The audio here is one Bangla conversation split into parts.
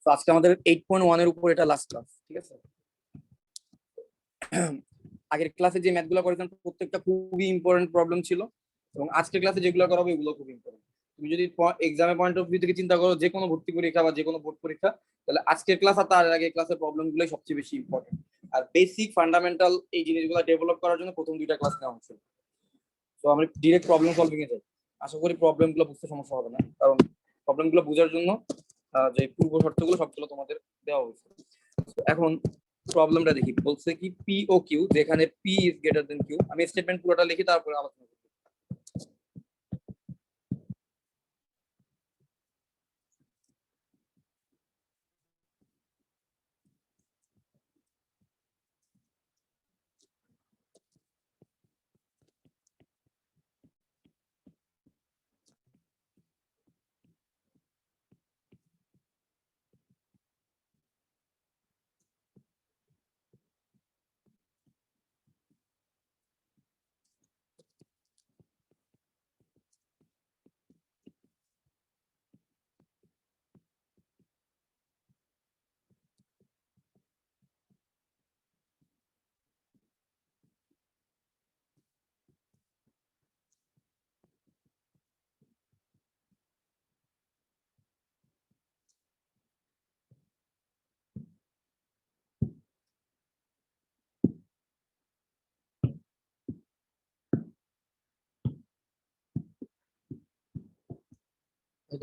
তো আজকে আমাদের 8.1 এর উপর এটা লাস্ট ক্লাস, ঠিক আছে। আগের ক্লাসে যে ম্যাথগুলো করেছেন প্রত্যেকটা খুবই ইম্পর্টেন্ট প্রবলেম ছিল, এবং আজকের ক্লাসে যেগুলো করাবো এগুলো খুব ইম্পর্টেন্ট। তুমি যদি এক্সামের পয়েন্ট অফ ভিউ থেকে চিন্তা করো, যে কোনো ভর্তি পরীক্ষা বা যে কোনো বোর্ড পরীক্ষা, তাহলে আজকের ক্লাস আর তার আগে ক্লাসের প্রবলেমগুলোই সবচেয়ে বেশি ইম্পর্টেন্ট। আর বেসিক ফান্ডামেন্টাল এই জিনিসগুলো ডেভেলপ করার জন্য প্রথম দুইটা ক্লাস নেওয়া হচ্ছে। তো আমরা ডিরেক্ট প্রবলেম সলভিং এ যাই। আশা করি প্রবলেমগুলো বুঝতে সমস্যা হবে না, কারণ প্রবলেমগুলো বোঝার জন্য যে পূর্ব শর্তগুলো সবগুলো তোমাদের দেওয়া হয়েছে। এখন প্রবলেমটা দেখি, বলছে কি পি ও কিউ, যেখানে P is greater than Q. আমি স্টেটমেন্ট পুরোটা লিখি, তারপরে আলোচনা করি।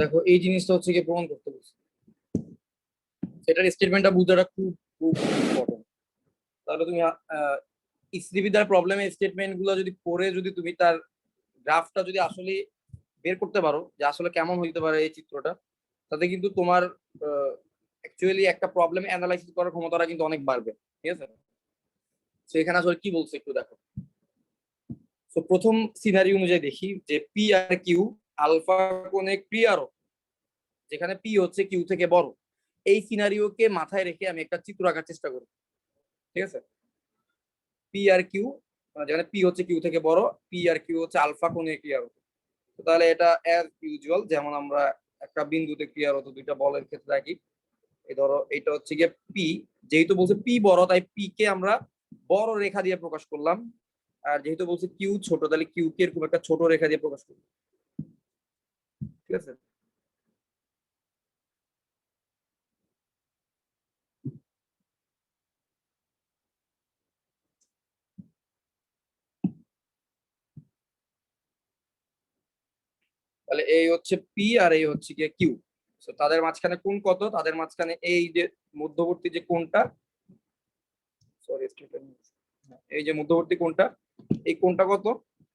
দেখো, এই জিনিসটা হচ্ছে কি প্রমাণ করতে বলছে, এটার স্টেটমেন্টটা বুঝাটা খুব খুব ইম্পর্টেন্ট। তাহলে তুমি স্ত্রীবিদ্যার প্রবলেমের স্টেটমেন্ট গুলো যদি পড়ে যদি তুমি তার গ্রাফটা যদি আসলে বের করতে পারো যে আসলে কেমন হইতে পারে এই চিত্রটা, তাতে কিন্তু তোমার অ্যাকচুয়ালি একটা প্রবলেম অ্যানালাইসিস করার ক্ষমতাটা কিন্তু অনেক বাড়বে, ঠিক আছে। তো এখানে আসলে কি বলছে একটু দেখো। তো প্রথম সিনারি অনুযায়ী দেখি যে পি আর কিউ আলফা কোণে ক্রিয়ারক, যেখানে পি হচ্ছে কিউ থেকে বড়। এই সিনারিওকে মাথায় রেখে আমি একটা চিত্র আঁকার চেষ্টা করি, ঠিক আছে। পি আর কিউ, যেখানে পি হচ্ছে কিউ থেকে বড়, পি আর কিউ হচ্ছে আলফা কোণে ক্রিয়ারক। তাহলে এটা অ্যাজ ইউজুয়াল, যেমন আমরা একটা বিন্দুতে ক্রিয়ারত দুইটা বলের ক্ষেত্রে রাখি। এই ধরো এটা হচ্ছে গিয়ে পি, যেহেতু বলছে পি বড় তাই পি কে আমরা বড় রেখা দিয়ে প্রকাশ করলাম, আর যেহেতু বলছে কিউ ছোট তাহলে কিউ কে এরকম একটা ছোট রেখা দিয়ে প্রকাশ করলাম, ঠিক আছে। তাহলে এই হচ্ছে পি আর এই হচ্ছে গিয়ে কিউ। তাদের মাঝখানে কোণ কত, তাদের মাঝখানে এই যে মধ্যবর্তী যে কোণটা, সরি এই যে মধ্যবর্তী কোণটা, এই কোণটা কত,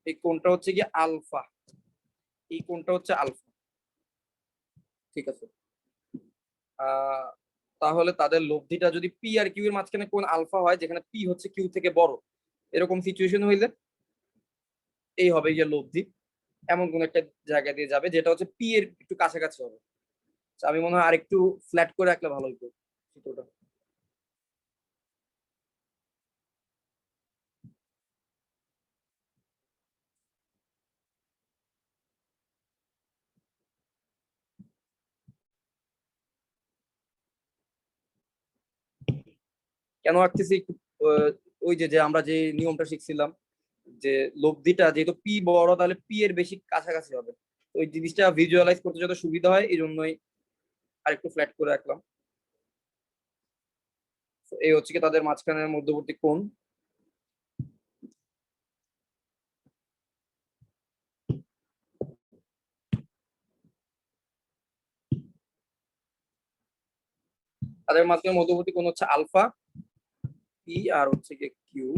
এই কোণটা হচ্ছে গিয়ে আলফা, এই কোণটা হচ্ছে আলফা, ঠিক আছে। তাহলে তাদের লব্ধিটা যদি পি আর কিউ এর মাঝখানে কোণ আলফা হয়, যেখানে পি হচ্ছে কিউ থেকে বড়, এরকম সিচুয়েশন হইলে এই হবে গিয়ে লব্ধি এমন কোন একটা জায়গা দিয়ে যাবে যেটা হচ্ছে পি এর একটু কাছাকাছি হবে। আমি মনে হয় আর একটু ফ্ল্যাট করে রাখলে ভালো হতো চিত্রটা। কেন আঁকতেছি একটু, ওই যে যে আমরা যে নিয়মটা শিখছিলাম যে লব্ধিটা যেহেতু পি বড় তাহলে পি এর বেশি কাছাকাছি হবে, ওই জিনিসটা ভিজুয়ালাইজ করতে যত সুবিধা হয় এই জন্যই আর একটু ফ্ল্যাট করে রাখলাম। এই হচ্ছে কি তাদের মাঝখানের মধ্যবর্তী কোণ। তাদের মাঝখানে মধ্যবর্তী কোণ হচ্ছে আলফা, পি আর হচ্ছে কি কিউ।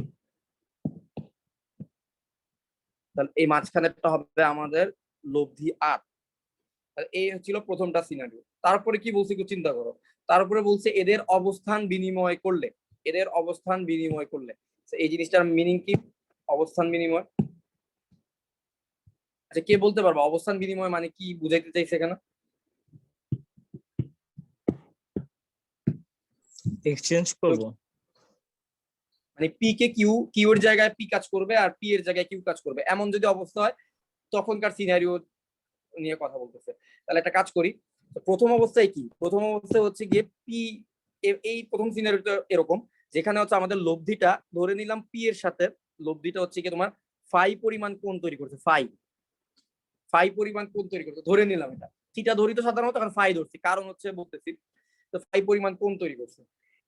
তাহলে এই মাঝখানেরটা হবে আমাদের লব্ধি আর। এই ছিল প্রথমটা সিনারিও। তারপরে কি বলছে একটু চিন্তা করো, তারপরে বলছে এদের অবস্থান বিনিময় করলে, এদের অবস্থান বিনিময় করলে এই জিনিসটার মিনিং কি, অবস্থান বিনিময়। আচ্ছা কে বলতে পারবো অবস্থান বিনিময় মানে কি বুঝাইতে চাইছে এখানে? এক্সচেঞ্জ করব, মানে পি কে কিউ, কিউ এর জায়গায় পি কাজ করবে আর পি এর জায়গায় কিউ কাজ করবে, এমন যদি অবস্থা হয় তখনকার সিনারিও নিয়ে কথা বলতেছে। তাহলে একটা কাজ করি, তো প্রথম অবস্থায় কি, প্রথম অবস্থায় হচ্ছে গিয়ে পি, এই প্রথম সিনারিওটা এরকম, যেখানে হচ্ছে আমাদের লব্ধিটা ধরে নিলাম পি এর সাথে, লব্ধিটা হচ্ছে কি তোমার ফাই পরিমাণ কোণ তৈরি করছে, ফাই পরিমাণ কোণ তৈরি করছে, ধরে নিলাম এটা, থিটা ধরি তো সাধারণত, এখন ফাই ধরছি, কারণ হচ্ছে বলতেছি তো ফাই পরিমাণ কোণ তৈরি করছে।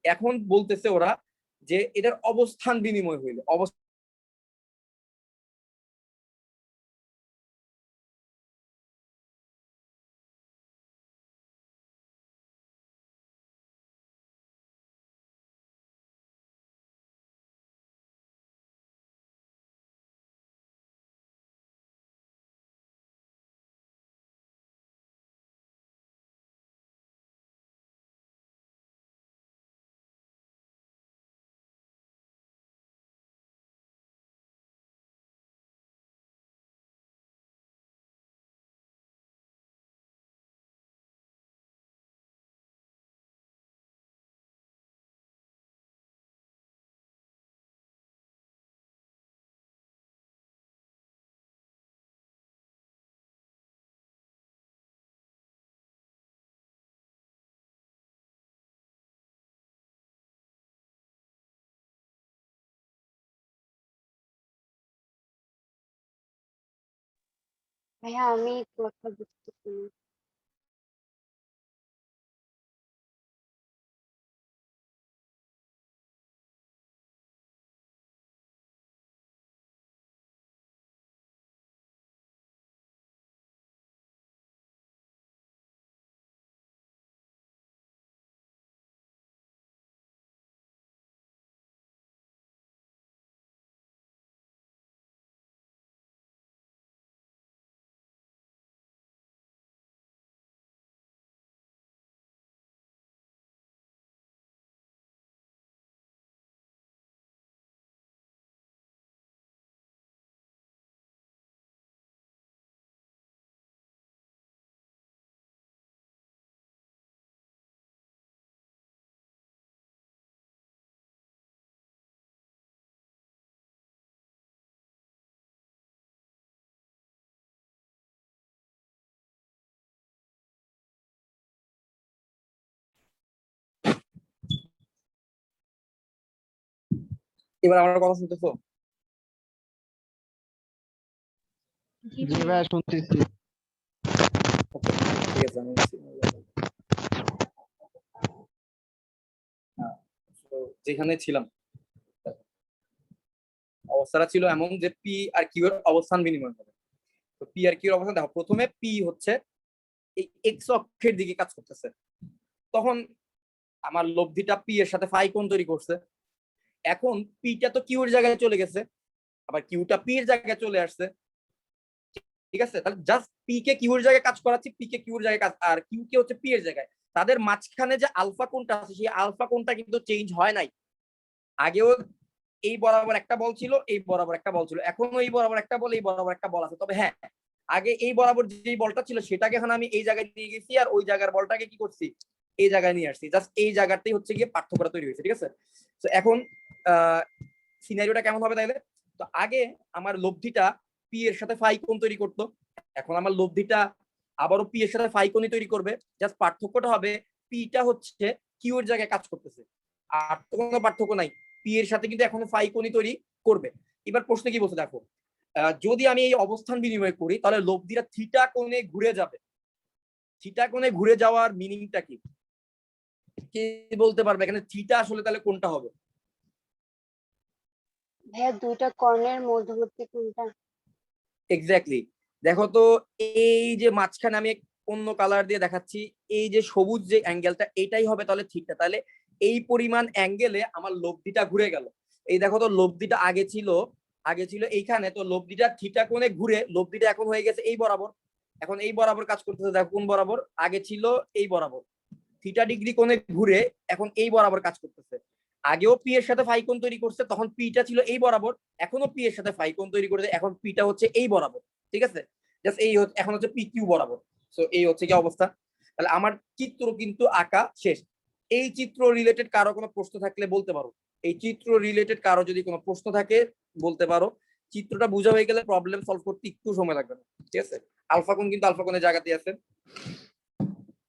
এখন বলতেছে ওরা যে এটার অবস্থান বিনিময় হইলো, ভাইয়া আমি কথা বুঝতেছি না। এবার আমার কথা শুনতেছো? জি জি ভাইয়া। ভাইয়া শুনতেছি। Okay, ঠিক আছে, আমি হ্যাঁ, তো যেখানে ছিলাম অবস্থাটা ছিল এমন যে পি আর কিউ এর অবস্থান বিনিময় হবে। তো পি আর কিউ এর অবস্থান দেখো, প্রথমে পি হচ্ছে এই এক্স অক্ষের দিকে কাজ করতেছে, তখন আমার লব্ধিটা পি এর সাথে ফাই কোণ তৈরি করছে। এখন পিটা তো কিউ এর জায়গায় চলে গেছে, আবার কিউটা পি এর জায়গায় চলে আসছে, ঠিক আছে? তাহলে জাস্ট পি কে কিউ এর জায়গায় কাজ করাচ্ছি, পি কে কিউ এর জায়গায় কাজ, আর কিউ কে হচ্ছে পি এর জায়গায়। তাদের মাঝখানে যে আলফা কোণটা আছে, সেই আলফা কোণটা কিন্তু চেঞ্জ হয় নাই। আগেও এই বরাবর একটা বল ছিল, এই বরাবর একটা বল ছিল, এখনো এই বরাবর একটা বল, এই বরাবর একটা বল আছে। তবে হ্যাঁ, আগে এই বরাবর যে বলটা ছিল সেটাকে এখন আমি এই জায়গায় নিয়ে গেছি, আর ওই জায়গার বলটাকে কি করছি, এই জায়গায় নিয়ে আসছি। জাস্ট এই জায়গাতেই হচ্ছে গিয়ে পার্থক্যটা তৈরি হয়েছে, ঠিক আছে? তো এখন সিনারিওটা কেমন হবে তাইলে? তো আগে আমার লব্ধিটা পি এর সাথে ফাই কোণ তৈরি করতো, এখন আমার লব্ধিটা আবারও পি এর সাথে ফাই কোণই তৈরি করবে। জাস্ট পার্থক্যটা হবে পিটা হচ্ছে কিউ এর জায়গায় কাজ করতেছে, আর তো কোনো পার্থক্য নাই, পি এর সাথে কিন্তু এখনো ফাই কোণই তৈরি করবে। এবার প্রশ্ন কি বলছে দেখো, যদি আমি এই অবস্থান বিনিময় করি তাহলে লব্ধিটা থিটা কোণে ঘুরে যাবে। থিটা কোণে ঘুরে যাওয়ার মিনিংটা কি, কে বলতে পারবে এখানে থিটা আসলে তাহলে কোনটা হবে? ভাইয়া দুইটা কর্ণের মধ্যবর্তী কোণটা। এক্স্যাক্টলি। দেখো তো, এই যে মাঝখানে আমি অন্য কালার দিয়ে দেখাচ্ছি, এই যে সবুজ যে অ্যাঙ্গেলটা, এটাই হবে তাহলে থিটা। তাহলে এই পরিমাণ অ্যাঙ্গেলে আমার লব্ধিটা ঘুরে গেল। এই দেখো তো, লব্ধিটা আগে ছিল এইখানে, তো লব্ধিটা থিটা কোণে ঘুরে লব্ধিটা এখন হয়ে গেছে এই বরাবর। এখন এই বরাবর কাজ করতেছে, দেখো কোন বরাবর, আগে ছিল এই বরাবর, থিটা ডিগ্রি কোণে ঘুরে এখন এই বরাবর কাজ করতেছে। আগেও পি এর সাথে ফাই কোণ তৈরি করছে, তখন পিটা ছিল এই বরাবর, এখনো পি এর সাথে ফাই কোণ তৈরি করেছে, এখন পিটা হচ্ছে এই বরাবর, ঠিক আছে? জাস্ট এই এখন হচ্ছে পি কিউ বরাবর। সো এই হচ্ছে কি অবস্থা। তাহলে আমার চিত্র কিন্তু আঁকা শেষ। এই চিত্র রিলেটেড কারো কোনো প্রশ্ন থাকলে বলতে পারো, এই চিত্র রিলেটেড কারো যদি কোনো প্রশ্ন থাকে বলতে পারো। চিত্রটা বোঝা হয়ে গেলে প্রবলেম সলভ করতে একটু সময় লাগবে না, ঠিক আছে? আলফা কোণ কিন্তু আলফা কোণের জায়গাতে আছে।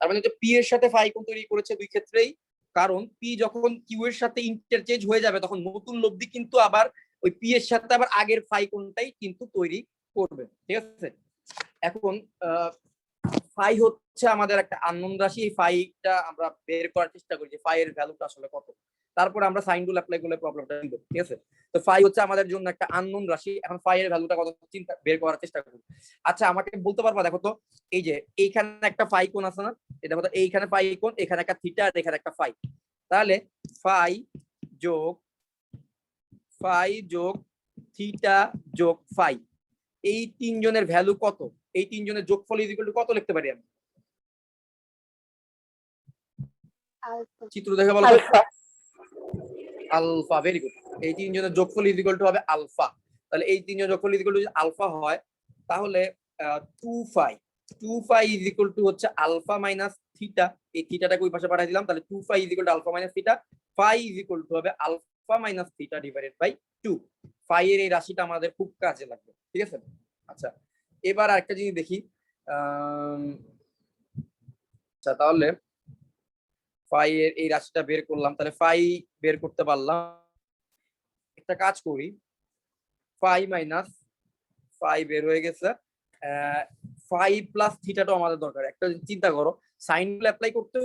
তার মানে হচ্ছে পি এর সাথে ফাই কোণ তৈরি করেছে দুই ক্ষেত্রেই, কারণ পি যখন কিউ এর সাথে ইন্টারচেঞ্জ হয়ে যাবে তখন নতুন লব্ধি কিন্তু আবার ওই পি এর সাথে আবার আগের ফাই কোণটাই কিন্তু তৈরি করবে। ঠিক আছে, এখন ফাই হচ্ছে আমাদের একটা আননোন রাশি। এই ফাইটা আমরা বের করার চেষ্টা করি যে ফাই এর ভ্যালুটা আসলে কত, তারপর আমরা সাইন রুল অ্যাপ্লাই করলে প্রবলেমটা নিব। ঠিক আছে, তো ফাই হচ্ছে আমাদের জন্য একটা আননোন রাশি। এখন ফাই এর ভ্যালুটা কত চিন্তা বের করার চেষ্টা করি। আচ্ছা আমাকে বলতে পারবা, দেখো তো এই যে এইখানে একটা ফাই কোণ আছে না, এটা দেখো তো এইখানে ফাই কোণ, এখানে একটা থিটা আর এখানে একটা ফাই, তাহলে ফাই যোগ থিটা যোগ ফাই, এই তিনজনের ভ্যালু কত, এই তিনজনের যোগফল ইজ ইকুয়াল টু কত লিখতে পারি আমি? আলফা। চিত্র দেখে বলো আলফা। ভেরি গুড, এই তিনজনের যোগফল ইজ ইকুয়াল টু হবে আলফা। তাহলে এই তিনজনের যোগফল ইজ ইকুয়াল টু আলফা হয়, তাহলে 2 ফাই ইজ ইকুয়াল টু হচ্ছে আলফা মাইনাস থিটা। এই থিটাটাকে ওই পাশে পাঠিয়ে দিলাম, তাহলে 2 phi is equal to alpha minus theta. Phi is equal to হবে alpha minus theta divided by 2। Phi এর এই রাশিটা আমাদের খুব কাজে লাগবে। ঠিক আছে, আচ্ছা এবার আরেকটা জিনিস দেখি। আচ্ছা তাহলে ফাই এর এই রাশিটা বের করলাম, তাহলে ফাই বের করতে পারলাম। একটা কাজ করি, ফাই মাইনাস ফাই বের হয়ে গেছে, ফাই প্লাস থিটাটাও আমাদের দরকার। একটা চিন্তা করো, সাইন রুল অ্যাপ্লাই করতে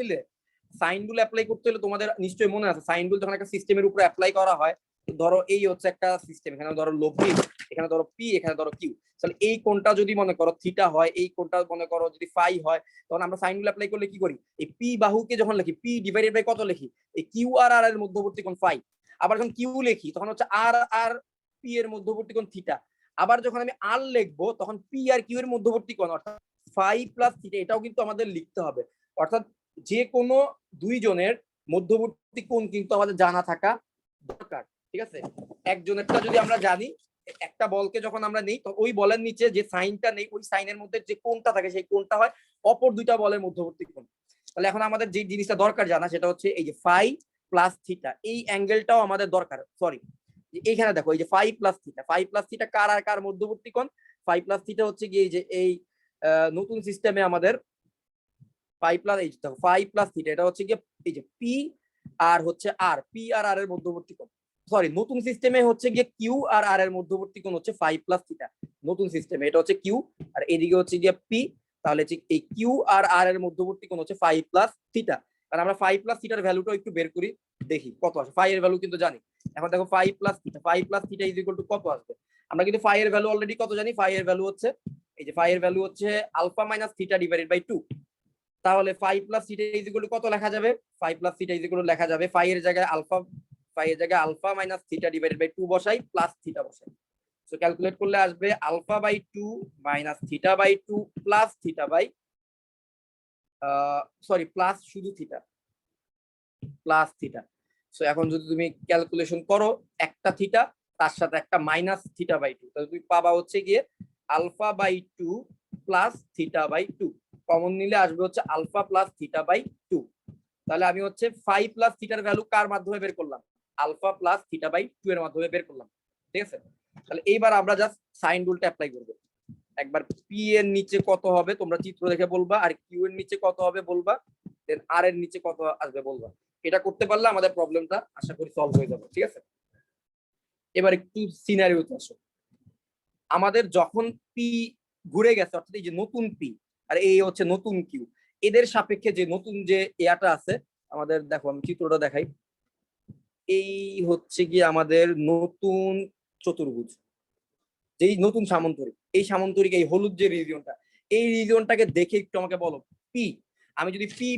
হইলে তোমাদের নিশ্চয়ই মনে আছে, সাইন রুল যখন একটা সিস্টেমের উপর অ্যাপ্লাই করা হয়, ধরো এই হচ্ছে একটা সিস্টেম, এখানে ধরো লব্ধি, এখানে ধরো পি, এখানে ধরো কিউ, তাহলে এই কোণটা যদি মনে করো থিটা হয়, এই কোণটা মনে করো যদি ফাই হয়, তখন আমরা সাইন রুল অ্যাপ্লাই করলে কি করি, এই পি বাহুকে যখন লিখি, পি ডিভাইডেড বাই কত লিখি, এই কিউ আর আর এর মধ্যবর্তী কোণ ফাই। আবার যখন কিউ লিখি তখন হচ্ছে আর আর পি এর মধ্যবর্তী কোণ থিটা। আবার যখন আমি আর লিখবো তখন পি আর কিউ এর মধ্যবর্তী কোণ অর্থাৎ ফাই প্লাস থিটা, এটাও কিন্তু আমাদের লিখতে হবে। অর্থাৎ যে কোনো দুইজনের মধ্যবর্তী কোণ কিন্তু আমাদের জানা থাকা দরকার। ঠিক আছে, একজনেরটা যদি আমরা জানি, একটা বলকে যখন আমরা নেই তো ওই বলের নিচে যে সাইনটা নেই, ওই সাইনের মধ্যে যে কোণটা থাকে সেই কোণটা হয় অপর দুইটা বলের মধ্যবর্তী কোণ। তাহলে এখন আমাদের যে জিনিসটা দরকার জানা সেটা হচ্ছে এই যে ফাই প্লাস থিটা, এই অ্যাঙ্গেলটাও আমাদের দরকার। সরি, এইখানে দেখো এই যে ফাই প্লাস থিটা কার আর কার মধ্যবর্তী কোণ? ফাই প্লাস থিটা হচ্ছে কি এই যে এই নতুন সিস্টেমে আমাদের ফাই প্লাস থিটা, এটা হচ্ছে গিয়ে এই যে পি আর হচ্ছে আর, পি আর আর এর মধ্যবর্তী কোণ। সরি, নতুন সিস্টেমে হচ্ছে গিয়ে কিউ আর আর এর মধ্যবর্তী কোণ হচ্ছে ফাই প্লাস থিটা। নতুন সিস্টেমে এটা হচ্ছে কিউ আর এদিকে হচ্ছে গিয়ে পি, তাহলে এই কিউ আর আর এর মধ্যবর্তী কোণ হচ্ছে ফাই প্লাস থিটা। আর আমরা ফাই প্লাস থিটার ভ্যালুটা একটু বের করি, দেখি কত আসে। ফাই এর ভ্যালু কিন্তু জানি, এখন দেখো phi plus theta is equal to কত আসবে। আমরা কিন্তু ফাই এর ভ্যালু অলরেডি কত জানি, ফাই এর ভ্যালু হচ্ছে এই যে ফাই এর ভ্যালু হচ্ছে alpha minus theta divided by 2। তাহলে phi plus theta is equal to কত লেখা যাবে, phi plus theta is equal to লেখা যাবে ফাই এর জায়গায় alpha minus theta divided by 2 বসাই, প্লাস থিটা বসাই। সো ক্যালকুলেট করলে আসবে alpha by 2 minus theta by 2 plus theta by sorry plus শুধু থিটা প্লাস থিটা। সো এখন যদি তুমি ক্যালকুলেশন করো একটা থিটা তার সাথে একটা মাইনাস থিটা বাই 2, তাহলে তুমি পাবা হচ্ছে গিয়ে alpha by 2 plus theta by 2। Common নিলে আসবে হচ্ছে আলফা প্লাস থিটা বাই 2। তাহলে আমি হচ্ছে ফাই প্লাস থিটার ভ্যালু কার মাধ্যমে বের করলাম, আলফা প্লাস থিটা বাই 2 এর মাধ্যমে বের করলাম। ঠিক আছে, তাহলে এইবার আমরা জাস্ট সাইন রুলটা অ্যাপ্লাই করব। একবার পি এর নিচে কত হবে তোমরা চিত্র দেখে বলবা, আর কিউ এর নিচে কত হবে বলবা, দেন আর এর নিচে কত আসবে বলবা। এটা করতে পারলে আমাদের প্রবলেমটা আশা করি সলভ হয়ে যাবে। ঠিক আছে, এবার একটু সিনারিওতে আসো। আমাদের যখন পি ঘুরে গেছে, অর্থাৎ এই যে নতুন পি আর এই হচ্ছে নতুন কিউ, এদের সাপেক্ষে যে নতুন যে এয়াটা আছে আমাদের, দেখো আমি চিত্রটা দেখাই, এই হচ্ছে কি আমাদের নতুন চতুর্ভুজ, যেই নতুন সামন্তরিক, এই সামন্তরিক এই হলুদ যে রিজিয়নটা, এই রিজিয়নটাকে দেখে একটু আমাকে বলো পি, আমি যদি পি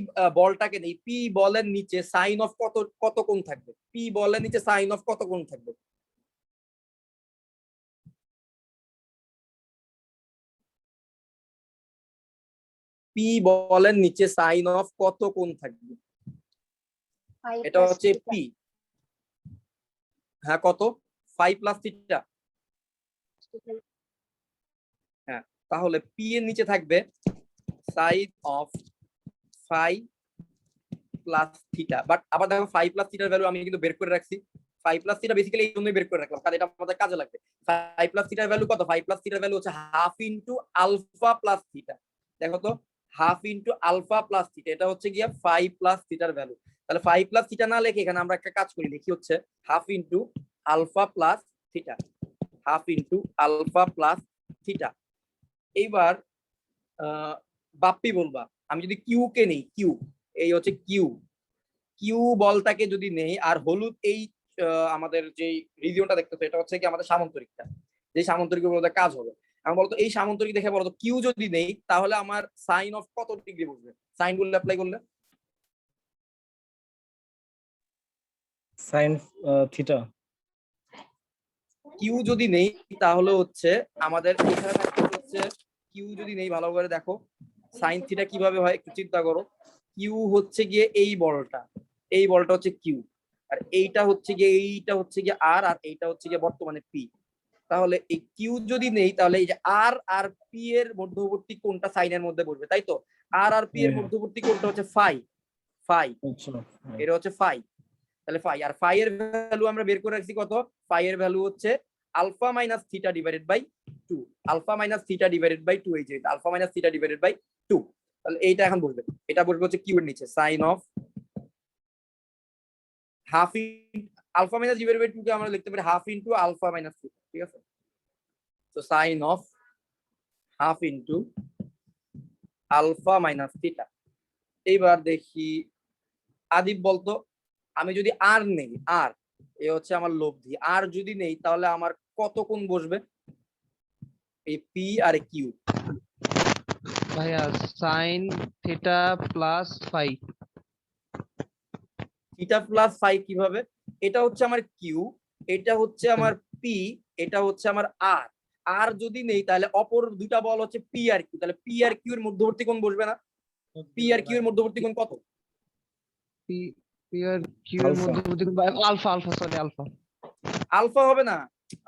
বলটাকে নেই, পি বলের নিচে সাইন অফ কত কত কোণ থাকবে, পি বলের নিচে সাইন অফ কত কোণ থাকবে? পি বলের নিচে সাইন অফ কত কোণ থাকবে? এটা হচ্ছে পি, হ্যাঁ কত, ফাই প্লাস থিটা। হ্যাঁ, তাহলে পি এর নিচে থাকবে sine of phi plus theta. But আবার দেখো ফাই প্লাস থিটার ভ্যালু আমি কিন্তু বের করে রাখছি। ফাই প্লাস থিটা বেসিক্যালি এই জন্যই বের করে রাখলাম কারণ এটা আমাদের কাজে লাগবে। ফাই প্লাস থিটার ভ্যালু কত, ফাই প্লাস থিটার ভ্যালু হচ্ছে half into alpha plus theta. দেখো তো half into alpha plus theta, এটা হচ্ছে গিয়া 5 প্লাস থিটার ভ্যালু। তাহলে 5 প্লাস থিটা না লিখে এখানে আমরা একটা কাজ করি, লিখি হচ্ছে half into alpha plus theta, half into alpha plus theta. এইবার বাপ্পি বলবা, আমি যদি কিউ কে নেই, কিউ এই হচ্ছে কিউ, কিউ বলটাকে যদি নেই, আর হলুদ এই আমাদের যে রিজিয়নটা দেখতেছো এটা হচ্ছে কি আমাদের সামান্তরিকটা, যে সামান্তরিকের মধ্যে কাজ হবে। আমি বলতো এই সামান্তরিক দেখে বলতো কিউ যদি নেই তাহলে আমার সাইন অফ কত ডিগ্রি বসবে, সাইন গুলো অ্যাপ্লাই করলে? Sign theta. কিউ যদি নেই তাহলে হচ্ছে আমাদের এখানে থাকতে হচ্ছে কিউ যদি নেই, ভালো করে দেখো সাইন থিটা কিভাবে হয় একটু চিন্তা করো। কিউ হচ্ছে গিয়ে এই বলটা, এই বলটা হচ্ছে কিউ, আর এইটা হচ্ছে গিয়ে আর এইটা হচ্ছে গিয়ে বর্তমানে পি। তাহলে এই কিউ যদি নেই তাহলে এই যে আর আর পি এর মধ্যবর্তী কোণটা সাইনের মধ্যে বসবে, তাই তো? আর পি এর মধ্যবর্তী কোণটা হচ্ছে ফাই, ফাই আচ্ছা, এটা হচ্ছে ফাই। তাহলে ফাই, আর ফাই এর ভ্যালু আমরা বের করে রাখছি কত? ফাই এর ভ্যালু হচ্ছে alpha minus theta divided by 2, alpha minus theta divided by 2, এই যে alpha minus theta divided by 2। তাহলে এইটা এখন বলবে, এটা বলবে হচ্ছে কিউ এর নিচে sine of half alpha minus divided by 2 কে আমরা লিখতে পারি half into alpha minus theta, ঠিক আছে? তো sine of half into alpha minus theta. এইবার দেখি আদিব বলতো, আমি যদি আর নেই, আর এ হচ্ছে আমার লব্ধি, আর যদি নেই তাহলে আমার কত কোণ বসবে এই পি আর কিউ? ভাইয়া sine theta plus phi. Theta plus phi কিভাবে? এটা হচ্ছে আমার কিউ, এটা হচ্ছে আমার পি, এটা হচ্ছে আমার আর। আর যদি নেই তাহলে অপর দুটা বল হচ্ছে পি আর কিউ, তাহলে পি আর কিউ এর মধ্যবর্তী কোণ বসবে না? পি আর কিউ এর মধ্যবর্তী কোণ কত? পি পি আর কিউ এর আলফা। মধ্যে alpha, alpha sorry alpha, alpha হবে না?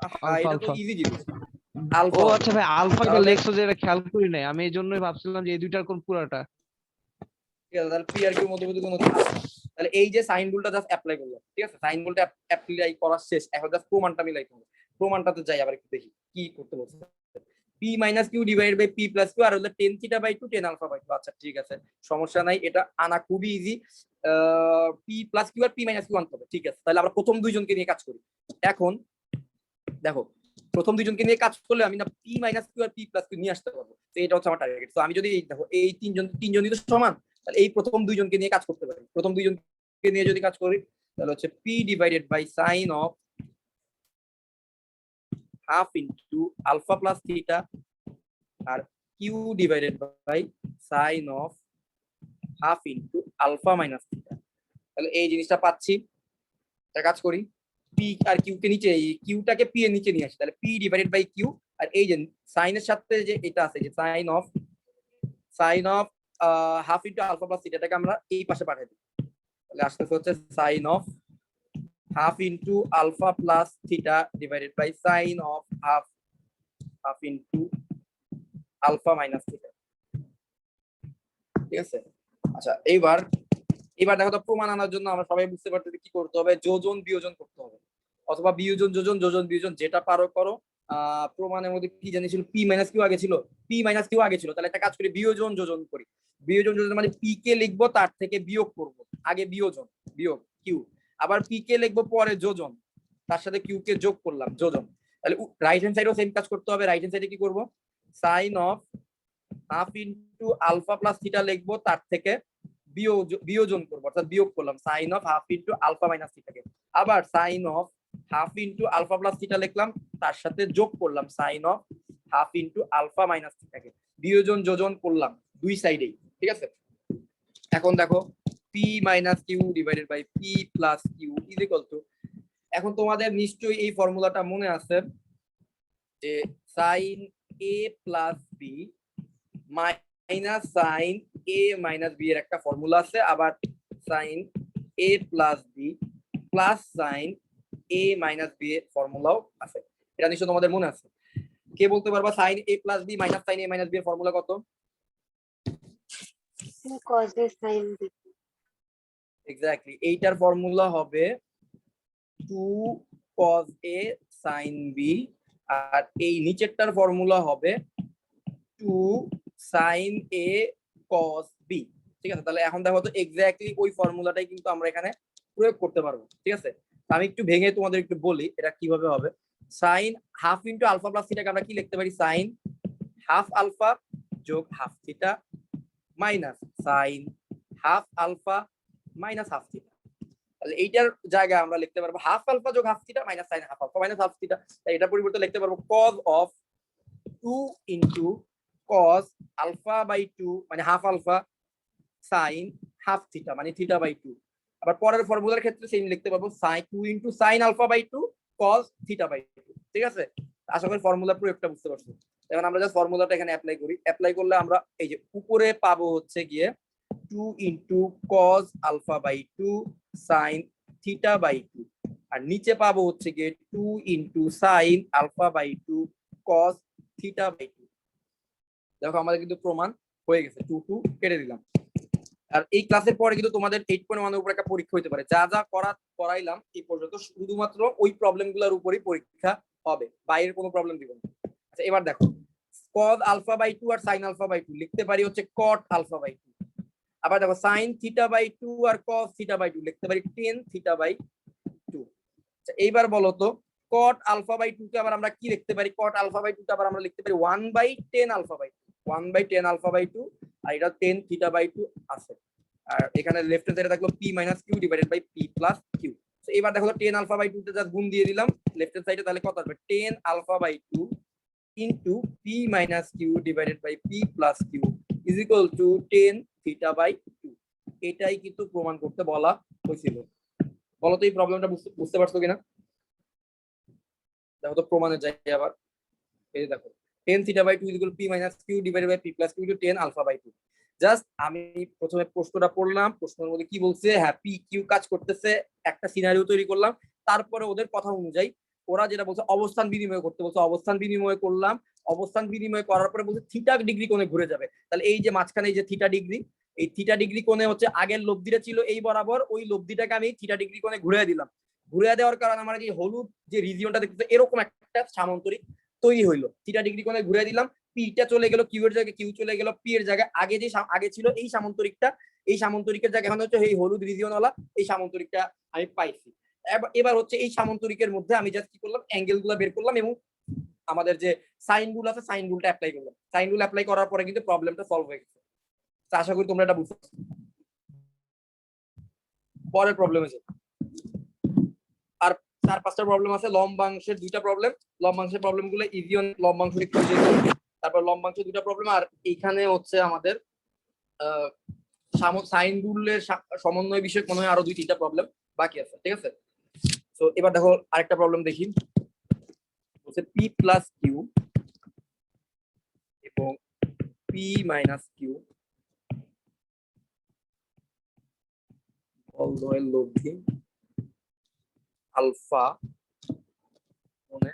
আলফা এটা তো আলফা। ইজি জিনিস, ও আলফা হবে। আচ্ছা ভাই, আলফা এটা তাহলে লেখছো যে এটা খেয়াল করি নাই, আমি এই জন্যই ভাবছিলাম যে এই দুইটার কোন পুরাটা। ঠিক আছে, তাহলে পি আর কিউ মধ্যবর্তী কোণ হচ্ছে alpha। তাহলে এই যে সাইন রুলটা জাস্ট অ্যাপ্লাই করলাম, ঠিক আছে? সাইন রুলটা অ্যাপ্লাই করা শেষ, এখন জাস্ট প্রমাণটা মিলাই করব। প্রমাণটাতে যাই আবার একটু দেখি কি করতে বলছে। P minus Q divided by P plus Q, আর হলো tan theta by 2 tan alpha by 2। আচ্ছা ঠিক আছে, সমস্যা নাই, এটা আনা খুবই ইজি। পি প্লাস কিউ আর পি মাইনাস কিউ আনতে হবে, ঠিক আছে? তাহলে আমরা প্রথম দুইজনকে নিয়ে কাজ করি। এখন দেখো প্রথম দুইজনকে নিয়ে কাজ করলে আমি না পি মাইনাস কিউ আর পি প্লাস কিউ নিয়ে আসতে পারবো, তো এটা হচ্ছে আমার টার্গেট। তো আমি যদি দেখো এই তিনজনই তো সমান, তাহলে এই প্রথম দুইজনকে নিয়ে কাজ করতে পারি। প্রথম দুইজনকে নিয়ে যদি কাজ করি তাহলে হচ্ছে P divided by sine of half into alpha plus theta, আর Q divided by sine of half into alpha minus theta. তাহলে এই জিনিসটা পাচ্ছি। একটা কাজ করি, পি আর কিউ কে নিচে, এই কিউটাকে পি এর নিচে নিয়ে আসি, তাহলে পি ডিভাইডেড বাই কিউ, আর এই যে সাইনের সাথে যে এটা আছে যে sine of half into alpha plus theta, এটাকে আমরা এই পাশে পাঠিয়ে দিই। তাহলে আসতেছে হচ্ছে sine of half into alpha plus theta divided by sine of half into alpha minus theta, ঠিক আছে? আচ্ছা এইবার দেখো তো, প্রমাণ আনার জন্য আমরা সবাই বুঝতে পারতেছি কি করতে হবে, যোজন বিয়োজন করতে হবে, অথবা বিয়োজন যোজন, যোজন বিয়োজন, যেটা পারো করো। প্রমাণের মধ্যে কি জানি ছিল, পি মাইনাস কিউ আগে ছিল, তাহলে একটা কাজ করি বিয়োজন যোজন করি। বিয়োজন যোজন মানে পি কে লিখবো তার থেকে বিয়োগ করব, আগে বিয়োজন বিয়োগ কিউ, আবার পি কে লিখবো পরে যোজন, তার সাথে কিউ কে যোগ করলাম যোজন। তাহলে রাইট হ্যান্ড সাইডেও সেম কাজ করতে হবে। রাইট হ্যান্ড সাইডে কি করব, sine of half into alpha plus theta লিখবো, তার থেকে বিয়োজন করবো, অর্থাৎ বিয়োগ করলাম sine of half into alpha minus থিটাকে। আবার sine of half into alpha plus theta লিখলাম, তার সাথে যোগ করলাম sine of half into alpha minus থিটাকে, বিয়োজন যোজন করলাম দুই সাইডেই, ঠিক আছে? এখন দেখো P minus Q divided by P plus Q is equal to, এখন তোমাদের নিশ্চয়ই এই ফর্মুলাটা মনে আছে যে সাইন এ প্লাস বি মাইনাস সাইন এ মাইনাস বি এর একটা ফর্মুলা আছে, আবার সাইন এ প্লাস বি প্লাস সাইন এ মাইনাস বি এর ফর্মুলাও আছে। এটা নিশ্চয় তোমাদের মনে আছে। কে বলতে পারবা সাইন এ প্লাস বি মাইনাস সাইন এ মাইনাস বি এর ফর্মুলা কত? cos a sin b। Exactly, এইটার ফর্মুলা হবে 2 cos a sin b, আর এই নিচেরটার ফর্মুলা হবে 2 sin a cos b। ঠিক আছে, তাহলে এখন দেখো তো এক্স্যাক্টলি ওই ফর্মুলাটাই কিন্তু আমরা এখানে প্রয়োগ করতে পারবো। ঠিক আছে, আমি একটু ভেঙে তোমাদের একটু বলি এটা কিভাবে হবে। Sine half into alpha plus থিটাকে আমরা কি লিখতে পারি? সাইন হাফ আলফা যোগ half theta minus sine half alpha minus half theta. তাহলে এইটার জায়গায় আমরা লিখতে পারবো হাফ আলফা যোগ half theta minus sine half alpha minus half theta. তাই এটার পরিবর্তে লিখতে পারবো cos of 2 into cos alpha by 2 মানে half alpha sine half theta মানে থিটা বাই 2। আবার পরের ফর্মুলার ক্ষেত্রে সেম লিখতে পারবো sine 2 into sine alpha by 2 cos theta by 2। ঠিক আছে, আশা করি ফর্মুলা প্রয়োগটা বুঝতে পারছো। এখন আমরা জাস্ট ফর্মুলাটা এখানে অ্যাপ্লাই করি। অ্যাপ্লাই করলে আমরা এই যে উপরে পাবো হচ্ছে গিয়ে 2 into cos alpha by 2 sine theta by 2, আর নিচে পাবো হচ্ছে গিয়ে 2 into sine alpha by 2 cos theta by 2। দেখো আমাদের কিন্তু প্রমাণ হয়ে গেছে, 2 কেটে দিলাম। আর এই ক্লাসের পরে কিন্তু তোমাদের 8.1 এর উপর একটা পরীক্ষা হতে পারে। যা যা করাইলাম এই পর্যন্ত শুধুমাত্র ওই প্রবলেমগুলোর উপরই পরীক্ষা হবে, বাইরের কোনো প্রবলেম দিব না। আচ্ছা এবার দেখো cos আলফা বাই 2 আর sin আলফা বাই 2 লিখতে পারি হচ্ছে cot আলফা বাই 2। আবার দেখো sin থিটা বাই 2 আর cos থিটা বাই 2 লিখতে পারি tan থিটা বাই 2। আচ্ছা এইবার বলো তো cot আলফা বাই 2 কে আবার আমরা কি লিখতে পারি? cot আলফা বাই 2 কে আবার আমরা লিখতে পারি 1/tan alpha by 2, 1/tan alpha by 2, আর এটা tan থিটা বাই 2 আছে। আর এখানে লেফট হ্যান্ড সাইডে থাকলো p minus q divided by p plus q। তো এবার দেখো তো tan আলফা বাই 2 তে জাস্ট গুণ দিয়ে দিলাম লেফট হ্যান্ড সাইডে, তাহলে কত আসবে? tan alpha by 2 into p minus q divided by p plus q is equal to tan theta by 2। এটাই কিন্তু প্রমাণ করতে বলা হয়েছিল। বলো তো এই প্রবলেমটা বুঝতে পারছো কিনা? দেখো তো প্রমাণে যাই আবার। এই দেখো tan theta by 2 equal p minus q divided by p plus q into tan alpha by 2। Just আমি প্রথমে প্রশ্নটা পড়লাম, প্রশ্নের মধ্যে কি বলছে, হ্যাঁ পি কিউ কাজ করতেছে, একটা সিনারিও তৈরি করলাম, তারপরে ওদের কথা অনুযায়ী ওরা যেটা বলছে অবস্থান বিনিময় করতে বলছে, অবস্থান বিনিময় করলাম। অবস্থান বিনিময় করার পরে বলছে থিটা ডিগ্রি কোণে ঘুরে যাবে। তাহলে এই যে মাঝখানে এই যে থিটা ডিগ্রি, এই থিটা ডিগ্রি কোণে হচ্ছে আগের লব্ধিটা ছিল এই বরাবর, ওই লব্ধিটাকে আমি থিটা ডিগ্রি কোণে ঘুরে দিলাম। ঘুরে দেওয়ার কারণে আমার যে হলুদ যে রিজিয়নটা দেখতেছে এরকম একটা সামান্তরিক তৈরি হইলো। থিটা ডিগ্রি কোণে ঘুরে দিলাম, পিটা চলে গেল কিউ এর জায়গায়, কিউ চলে গেল পি এর জায়গায়। আগে যে আগে ছিল এই সামান্তরিকটা, এই সামান্তরিকের জায়গায় এখন হচ্ছে এই হলুদ রিজিয়নওয়ালা এই সামান্তরিকটা আমি পাইছি। এবার হচ্ছে এই সামান্তরিকের মধ্যে আমি জাস্ট কি করলাম, অ্যাঙ্গেল গুলো বের করলাম এবং আমাদের যে সাইন রুল আছে সাইন রুলটা অ্যাপ্লাই করলাম। সাইন রুল অ্যাপ্লাই করার পরে কিন্তু প্রবলেমটা সলভ হয়ে গেছে। আশা করি তোমরা এটা বুঝতে পারছো। পরের প্রবলেমে যাই। আর 4-5টা প্রবলেম আছে, লম্বাংশের 2টা প্রবলেম। লম্বাংশের প্রবলেম গুলো ইজি, লম্বাংশ একটু তারপর লম্বাংশের 2টা প্রবলেম। আর এইখানে হচ্ছে আমাদের সাইন রুলের সমন্বয় বিষয়ক মনে হয় আরো 2-3টা প্রবলেম বাকি আছে। ঠিক আছে, তো এবার দেখো আরেকটা প্রবলেম দেখি। বলছে পি প্লাস কিউ এবং পি মাইনাস কিউ বলদয়ের লব্ধি আলফা মনে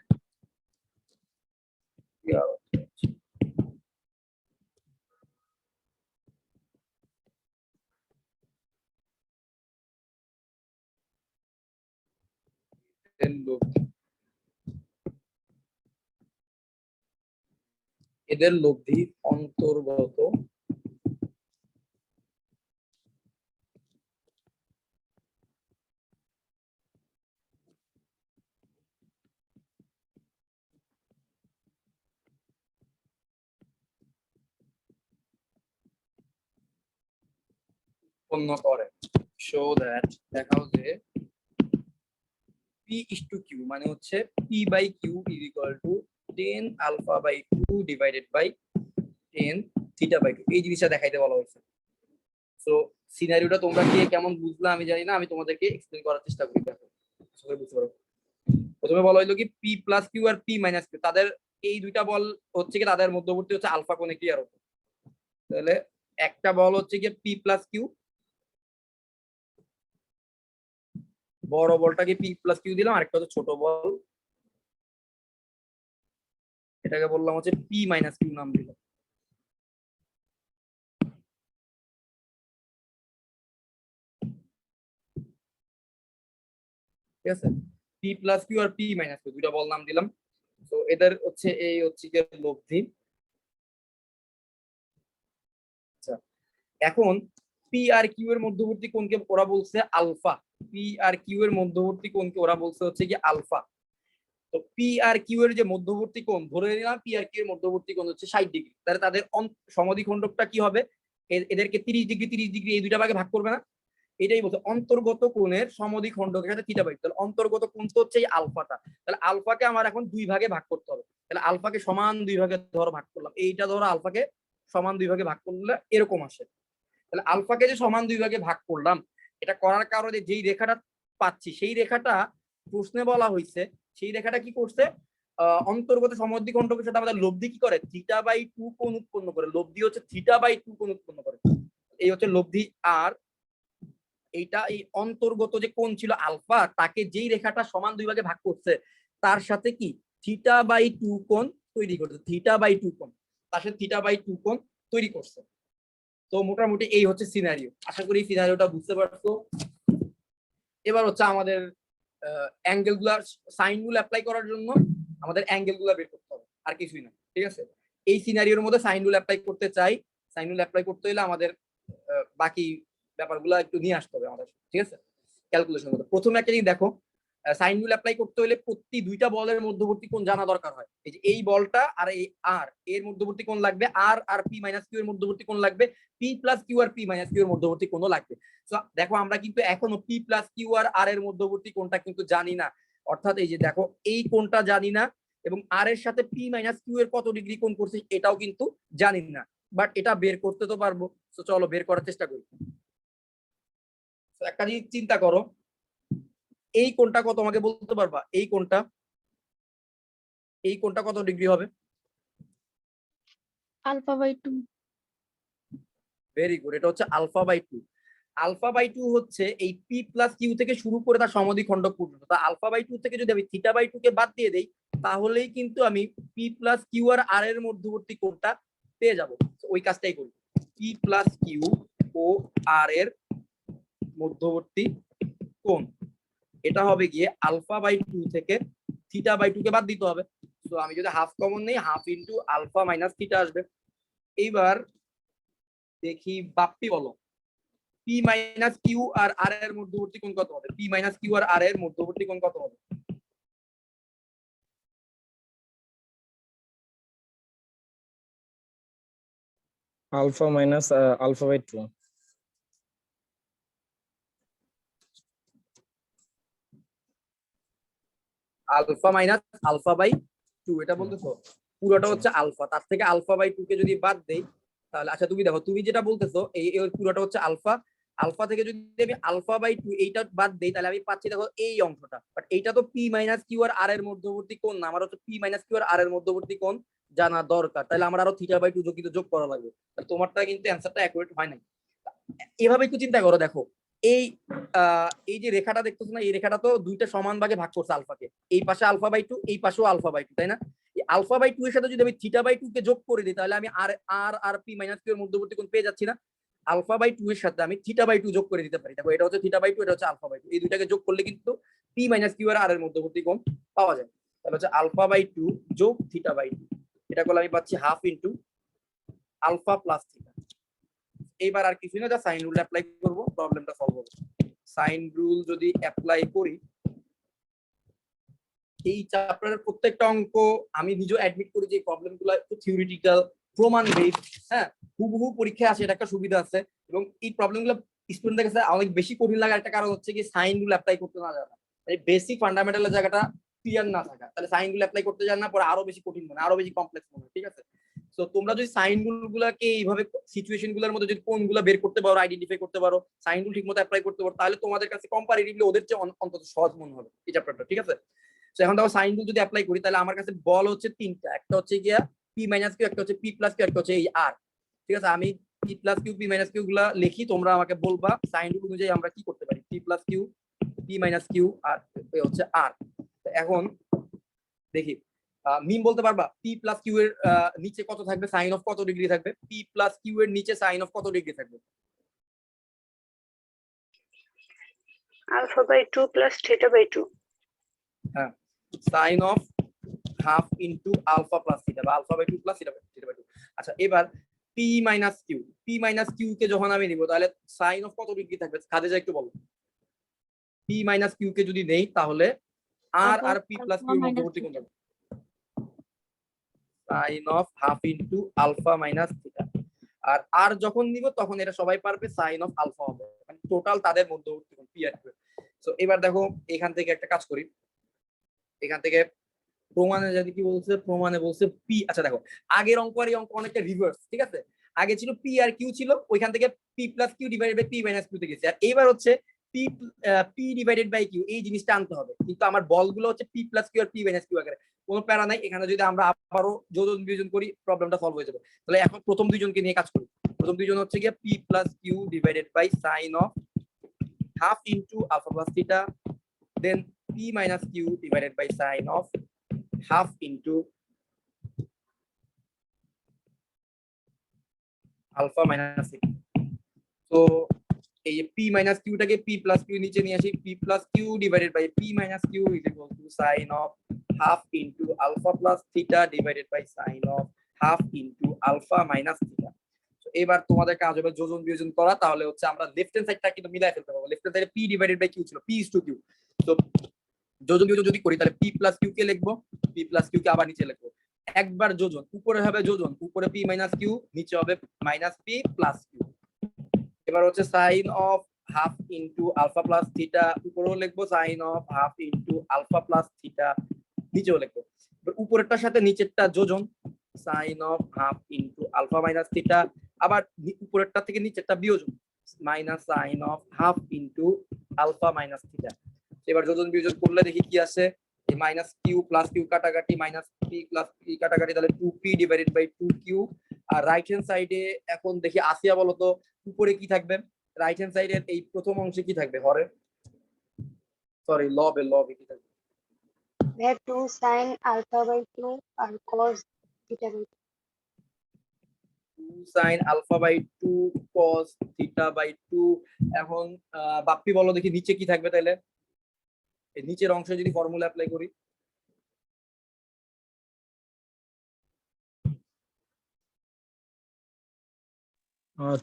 এদের লব্ধি অন্তর্গত উৎপন্ন করে। শো দ্যাট দেখাও যে p is to q মানে হচ্ছে p by q is equal to tan alpha by 2 divided by tan theta by 2। এই জিনিসটা দেখাইতে বলা হয়েছে। সো সিনারিওটা তোমরা কি কেমন বুঝলা আমি জানি না, আমি তোমাদেরকে এক্সপ্লেইন করার চেষ্টা করি। দেখো সবাই বুঝতে পারো। প্রথমে বলা হলো কি p প্লাস q আর p মাইনাস q, তাদের এই দুইটা বল হচ্ছে কি তাদের মধ্যবর্তী হচ্ছে আলফা কোণে ক্লিয়ার হতো। তাহলে একটা বল হচ্ছে কি p প্লাস q, বড় বলটাকে p প্লাস q দিলাম, আরেকটা হচ্ছে ছোট বল এটাকে বললাম হচ্ছে p মাইনাস q নাম দিলাম। ঠিক আছে, p প্লাস q আর p মাইনাস q দুইটা বল নাম দিলাম। তো এদের হচ্ছে এই হচ্ছে কি লব্ধি। আচ্ছা এখন পি আর কিউ এর মধ্যবর্তী কোণকে ওরা বলছে আলফা। পি আর কিউ এর মধ্যবর্তী কোণকে ওরা বলছে হচ্ছে কি আলফা। তো পি আর কিউ এর যে মধ্যবর্তী কোণ, ধরে নিলাম পি আর কিউ এর মধ্যবর্তী কোণ হচ্ছে 60 ডিগ্রি, তাহলে তাদের সমদ্বিখণ্ডকটা কি হবে? এদেরকে 30 ডিগ্রি 30 ডিগ্রি এই দুইটা ভাগে ভাগ করবে না? এটাই বলছে অন্তর্গত কোণের সমদ্বিখণ্ডকের সাথে থিটা বাই। তাহলে অন্তর্গত কোণ তো হচ্ছে এই আলফাটা, তাহলে আলফাকে আমার এখন দুই ভাগে ভাগ করতে হবে। তাহলে আলফাকে সমান দুই ভাগে ধরো ভাগ করলাম, এইটা ধরো আলফাকে সমান দুই ভাগে ভাগ করলে এরকম আসে। তাহলে আলফাকে যে সমান দুই ভাগে ভাগ করলাম, এটা করার কারণে যেই রেখাটা পাচ্ছি সেই রেখাটা প্রশ্নে বলা হয়েছে, সেই রেখাটা কি করছে? অন্তর্গত সমদ্বিখণ্ডকের সাথে আমাদের লব্ধি কি করে? থিটা বাই 2 কোণ উৎপন্ন করে। লব্ধি হচ্ছে থিটা বাই 2 কোণ উৎপন্ন করে, এই হচ্ছে লব্ধি। আর এইটা এই অন্তর্গত যে কোণ ছিল আলফা, তাকে যেই রেখাটা সমান দুই ভাগে ভাগ করছে তার সাথে কি থিটা বাই 2 কোণ তৈরি করছে। থিটা বাই 2 কোণ, তার সাথে থিটা বাই 2 কোণ তৈরি করছে। তো মোটামুটি এই হচ্ছে সিনারিও। আশা করি সিনারিওটা বুঝতে পারছো। এবার হচ্ছে আমাদের অ্যাঙ্গেল গুলা, সাইন গুলো অ্যাপ্লাই করার জন্য আমাদের অ্যাঙ্গেল গুলা বের করতে হবে, আর কিছুই না। ঠিক আছে, এই সিনারিওর মধ্যে সাইন রুল অ্যাপ্লাই করতে চাই। সাইন রুল অ্যাপ্লাই করতে হলে আমাদের বাকি ব্যাপারগুলো একটু নিয়ে আসতে হবে আমাদের, ঠিক আছে, ক্যালকুলেশন মধ্যে। প্রথমে একটা জিনিস দেখো, সাইন রুল অ্যাপ্লাই করতে হলে প্রতি দুইটা বলের মধ্যবর্তী কোণ জানা দরকার হয়। এই যে এই বলটা আর এই আর এর মধ্যবর্তী কোণ লাগবে, আর আর পি মাইনাস কিউ এর মধ্যবর্তী কোণ লাগবে, পি প্লাস কিউ আর পি মাইনাস কিউ এর মধ্যবর্তী কোণও লাগবে। তো দেখো আমরা কিন্তু এখনো পি প্লাস কিউ আর এর মধ্যবর্তী কোণটা কিন্তু জানি না। অর্থাৎ এই যে দেখো এই কোণটা জানি না, এবং আর এর সাথে পি মাইনাস কিউ এর কত ডিগ্রি কোণ করছে এটাও কিন্তু জানি না, বাট এটা বের করতে তো পারবো। তো চলো বের করার চেষ্টা করি। একটা জিনিস চিন্তা করো, এই কোণটা কত আমাকে বলতে পারবা? এই কোণটা কত ডিগ্রি হবে? Alpha by 2। ভেরি গুড, এটা হচ্ছে আলফা বাই 2। আলফা বাই 2 হচ্ছে এই পি প্লাস কিউ থেকে শুরু করে তার সমদ্বিখণ্ডক পর্যন্ত। তা আলফা বাই 2 থেকে যদি আমি থিটা বাই 2 কে বাদ দিয়ে দেই, তাহলেই কিন্তু আমি পি প্লাস কিউ আর এর মধ্যবর্তী কোণটা পেয়ে যাব। ওই কাজটাই করি, পি প্লাস কিউ ও আর এর মধ্যবর্তী কোণ, এটা হবে গিয়ে আলফা বাই 2 থেকে থিটা বাই 2 কে বাদ দিতে হবে। তো আমি যদি হাফ কমন নেই, half into alpha minus theta আসবে। এইবার দেখি বাপ্পি বলো, পি মাইনাস কিউ আর আর এর মধ্যবর্তী কোণ কত হবে? পি মাইনাস কিউ আর এর মধ্যবর্তী কোণ কত হবে? Alpha minus alpha by 2। Alpha minus alpha by 2, এটা বলতেছো? পুরোটা হচ্ছে আলফা, তার থেকে আলফা বাই 2 কে যদি বাদ দেই তাহলে, আচ্ছা তুমি দেখো, তুমি যেটা বলতেছো এই পুরোটা হচ্ছে আলফা। আলফা থেকে যদি আমি আলফা বাই 2 এইটা বাদ দেই, তাহলে আমি পাচ্ছি দেখো এই অংশটা। বাট এইটা তো পি মাইনাস কিউ আর এর মধ্যবর্তী কোণ না, আমার হচ্ছে পি মাইনাস কিউ আর এর মধ্যবর্তী কোণ জানা দরকার। তাহলে আমার আরো থিটা বাই 2 যোগ করা লাগবে। তোমারটা কিন্তু অ্যান্সারটা অ্যাকুরেট হয় নাই। এভাবে একটু চিন্তা করো, দেখো এই এই যে রেখাটা দেখতেছো না, এই রেখাটা তো দুইটা সমান ভাগে ভাগ করছে আলফাকে। এই পাশে আলফা বাই 2, এই পাশেও আলফা বাই 2, তাই না? এই আলফা বাই 2 এর সাথে যদি আমি থিটা বাই 2 কে যোগ করে দিই, তাহলে আমি আর আর আর পি মাইনাস কিউ এর মধ্যবর্তী কোণ পেয়ে যাচ্ছি না? আলফা বাই 2 এর সাথে আমি থিটা বাই 2 যোগ করে দিতে পারি। দেখো এটা হচ্ছে থিটা বাই 2, এটা হচ্ছে আলফা বাই 2, এই দুইটাকে যোগ করলে কিন্তু পি মাইনাস কিউ আর এর মধ্যবর্তী কোণ পাওয়া যায়। তাহলে হচ্ছে আলফা বাই 2 যোগ থিটা বাই 2, এটা করলে আমি পাচ্ছি half into alpha plus theta. এইবার আর কিছু না, যা সাইন রুল অ্যাপ্লাই করব, প্রবলেমটা সলভ হবে। সাইন রুল যদি অ্যাপ্লাই করি, এই চ্যাপ্টারের প্রত্যেকটা অঙ্ক আমি নিজেও অ্যাডমিট করি যে প্রবলেমগুলো একটু থিওরিটিক্যাল, প্রমাণ বেসড, হ্যাঁ, হুবহু পরীক্ষায় আসে, এটা একটা সুবিধা আছে। এবং এই প্রবলেমগুলো স্টুডেন্টদের কাছে অনেক বেশি কঠিন লাগার একটা কারণ হচ্ছে কি সাইন রুল অ্যাপ্লাই করতে না জানা, এই বেসিক ফান্ডামেন্টালের জায়গাটা ক্লিয়ার না থাকা। তাহলে সাইন রুল অ্যাপ্লাই করতে জানা, পরে আরো বেশি কঠিন মনে, আরো বেশি কমপ্লেক্স মনে, ঠিক আছে? তো তোমরা যদি সাইন রুল গুলাকে এইভাবে সিচুয়েশন গুলোর মধ্যে যদি কোনগুলো বের করতে পারো, আইডেন্টিফাই করতে পারো, সাইন রুল ঠিকমতো অ্যাপ্লাই করতে পারো, তাহলে তোমাদের কাছে কম্পারেটিভলি ওদের চেয়ে অন্তত সহজ মনে হবে এই চ্যাপ্টারটা, ঠিক আছে? তো এখন দেখো সাইন রুল যদি অ্যাপ্লাই করি, তাহলে আমার কাছে বল হচ্ছে তিনটা, একটা হচ্ছে গিয়া পি মাইনাস কিউ, একটা হচ্ছে পি প্লাস কিউ, একটা হচ্ছে এই আর, ঠিক আছে? আমি P plus Q P minus Q গুলা লিখি, তোমরা আমাকে বলবা সাইন রুল অনুযায়ী আমরা কি করতে পারি। P plus Q, P minus Q, আর হচ্ছে আর। এখন দেখি, মিম বলতে পারবা পি প্লাস কিউ এর নিচে কত থাকবে, সাইন অফ কত ডিগ্রি থাকবে? পি প্লাস কিউ এর নিচে সাইন অফ কত ডিগ্রি থাকবে? Alpha by 2 plus theta by 2। হ্যাঁ, sine of half into alpha plus theta, বা alpha by 2 plus theta by 2। আচ্ছা, এবার P পি মাইনাস কিউ কে যখন আমি নিব তাহলে সাইন অফ কত ডিগ্রি থাকবে খাদিজা একটু বলো। পি মাইনাস কিউ কে যদি নেই তাহলে আর পি প্লাস কিউ মধ্যবর্তী কোণ থাকবে sine of half into alpha minus theta. আর যখন নিব তখন এটা সবাই পারবে সাইন অফ আলফা হবে, মানে টোটাল তাদের মধ্যবর্তী কোণ পি আর কিউ। সো এবার দেখো এখান থেকে একটা কাজ করি, এখান থেকে প্রমাণে যদি কি বলছে, প্রমাণে বলছে পি। আচ্ছা দেখো আগের অঙ্ক আর এই অঙ্ক অনেকটা রিভার্স, ঠিক আছে? আগে ছিল পি আর কিউ ছিল, ওইখান থেকে P plus Q divided by P minus Q তে গেছে, আর এবার হচ্ছে পি ডিভাইডেড বাই কিউ, এই জিনিসটা আনতে হবে। কিন্তু আমার বলগুলো হচ্ছে পি প্লাস কিউ আর পি মাইনাস কিউ আকারে, কোনো প্যারা নাই। এখানে যদি আমরা আবারও যোজন বিয়োজন করি প্রবলেমটা সলভ হয়ে যাবে। তাহলে এখন প্রথম দুইজনকে নিয়ে কাজ করি। প্রথম দুইজন হচ্ছে গিয়ে P plus Q divided by sine of half into alpha plus theta, then P minus Q divided by sine of half into alpha minus theta. তো এই যে পি মাইনাস কিউটাকে পি প্লাস কিউ নিচে নিয়ে আসি, P plus Q divided by P minus Q is equal to sine of half into alpha plus theta divided by sine of half into alpha minus theta. এবার তোমাদের কাজ হবে যোজন বিয়োজন করা, তাহলে হচ্ছে আমরা লেফট হ্যান্ড সাইডটা কিন্তু মিলাই ফেলতে পারবো। লেফট হ্যান্ড সাইডে পি ডিভাইডেড বাই কিউ ছিল, পি ইজ টু কিউ। তো যোজন বিয়োজন যদি করি তাহলে পি প্লাস কিউ কে লিখবো, পি প্লাস কিউ কে আবার নিচে লিখবো। একবার যোজন, উপরে হবে যোজন, উপরে পি মাইনাস কিউ, নিচে হবে মাইনাস পি প্লাস কিউ। এবার হচ্ছে sine of half into alpha plus theta, উপরেও লিখবো sine of half into alpha plus theta, নিচেও লিখবো। এবার উপরেরটার সাথে নিচেরটা যোজন, sine of half into alpha minus theta, আবার উপরেরটা থেকে নিচেরটা বিয়োজন, minus sine of half into alpha minus theta. এবার যোজন বিয়োজন করলে দেখি কি আসে, মাইনাস কিউ প্লাস কিউ কাটাকাটি, মাইনাস পি প্লাস পি কাটাকাটি, তাহলে 2p divided by 2q। R right hand সাইডে এখন দেখি আসিয়া বলো তো উপরে কি থাকবে? রাইট হ্যান্ড সাইডের এই প্রথম অংশে কি থাকবে? হরে সরি লবে কি থাকবে? 2 sin alpha by 2 আর cos theta by 2। 2 sin alpha by 2 cos theta by 2। এখন বাপ্পি বলো দেখি নিচে কি থাকবে? তাহলে এই নিচের অংশে যদি ফর্মুলা অ্যাপ্লাই করি,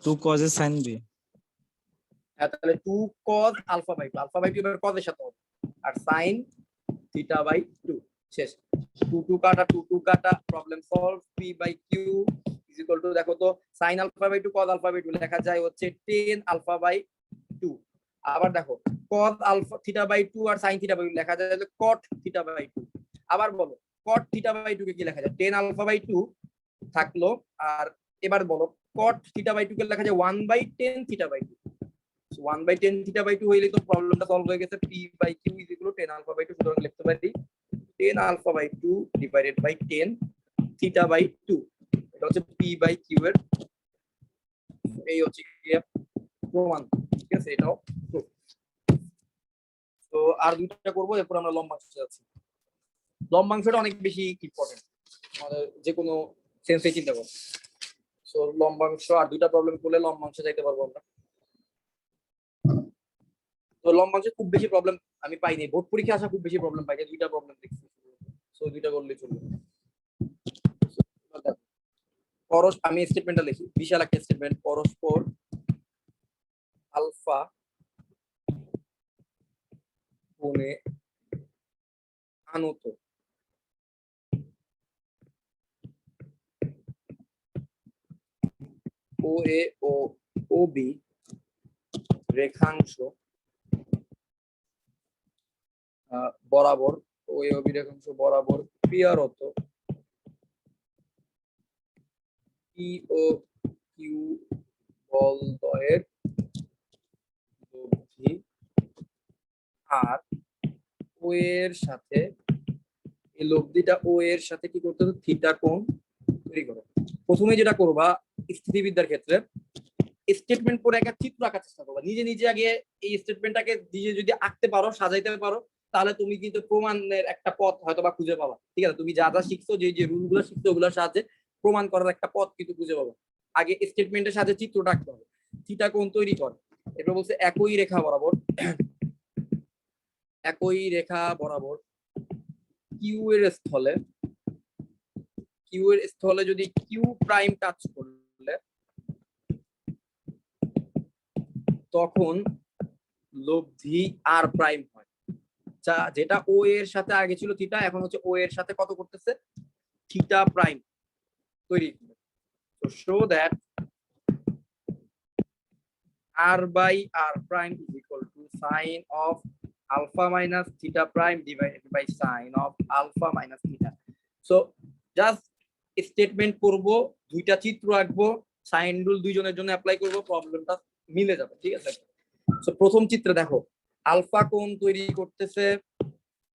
টু কজের সাইন বি। তাহলে 2 cos alpha by 2, alpha by 2 এবার cos এর সাথে হবে, আর sin theta by 2। শেষ। 2 কাটা 2 কাটা, problem solve. p by q is equal to, দেখো তো sin alpha by 2 cos alpha by 2 লেখা যায় হচ্ছে 10 alpha by 2। আবার দেখো cos alpha theta by 2 আর sin theta by 2 লেখা যায় cot theta by 2। আবার বলো cot theta by 2 কে কি লেখা যায়? 10 alpha by 2 থাকলো, আর এবার বলো cot theta by 2 কে লেখা যায় 1 by 10 theta by 2। 1 by 10 theta by 2 হইলে তো প্রবলেমটা সলভ হয়ে গেছে। p by q is equal to 10 alpha by 2, সুতরাং লিখতে পারি 10 alpha by 2 divided by 10 theta by 2। এটা হচ্ছে p by q এর, এই হচ্ছে প্রমাণ, ঠিক আছে? এটাও proof। তো আর দুইটা করব, এরপর আমরা লম্বাংশে যাচ্ছি। লম্বাংশটা অনেক বেশি ইম্পর্টেন্ট আমাদের যে কোনো সেন্সে চিন্তা করো। সো লম্বাংশ আর দুইটা প্রবলেম করলে লম্বাংশে যাইতে পারবো আমরা। তো লম্বাংশে খুব বেশি প্রবলেম আমি পাইনি, বোর্ড পরীক্ষা আসা খুব বেশি প্রবলেম পাইনি, দুইটা প্রবলেম দেখছি। সো দুইটা করলে চলবে। আমি স্টেটমেন্টটা লিখি, বিশাল একটা স্টেটমেন্ট। পরস্পর আলফা কোণে আনত ও এ ও ও বি রেখাংশ বরাবর, ও এ ও বি রেখাংশ বরাবর ক্রিয়ারত পি ও কিউ বলদ্বয়ের লব্ধি আর ও এর সাথে, এই লব্ধিটা ও এর সাথে কি করতে হবে? থিটা কোণ তৈরি করো। প্রথমে যেটা করবা স্থিতিবিদ্যার ক্ষেত্রে, স্টেটমেন্ট পড়ে একটা চিত্র আঁকার চেষ্টা করবা। নিজে নিজে আগে এই স্টেটমেন্টটাকে নিজে যদি আঁকতে পারো, সাজাইতে পারো, তাহলে তুমি কিন্তু প্রমাণের একটা পথ হয়তো বা খুঁজে পাবা। ঠিক আছে? তুমি যা যা শিখছো, যে রুলগুলো শিখছো, ওগুলোর সাহায্যে প্রমাণ করার একটা পথ কিন্তু খুঁজে পাবা। আগে স্টেটমেন্টের সাথে চিত্রটা আঁকতে হবে, থিটা কোণ তৈরি কর। এরপর বলছে একই রেখা বরাবর কিউ এর স্থলে যদি কিউ প্রাইম টাচ করলে তখন লব্ধি আর প্রাইম হয়, যেটা ও এর সাথে আগে ছিল থিটা, এখন হচ্ছে ও এর সাথে কত করতেছে, থিটা প্রাইম তৈরি। তো show that r by r prime is equal to sine of alpha minus theta prime divided by sine of alpha minus theta. So just statement করব, দুইটা চিত্র আঁকবো, সাইন রুল দুইজনের জন্য অ্যাপ্লাই করব, প্রবলেমটা মিলে যাবে, ঠিক আছে। সো প্রথম চিত্রে দেখো আলফা কোণ তৈরি করতেছে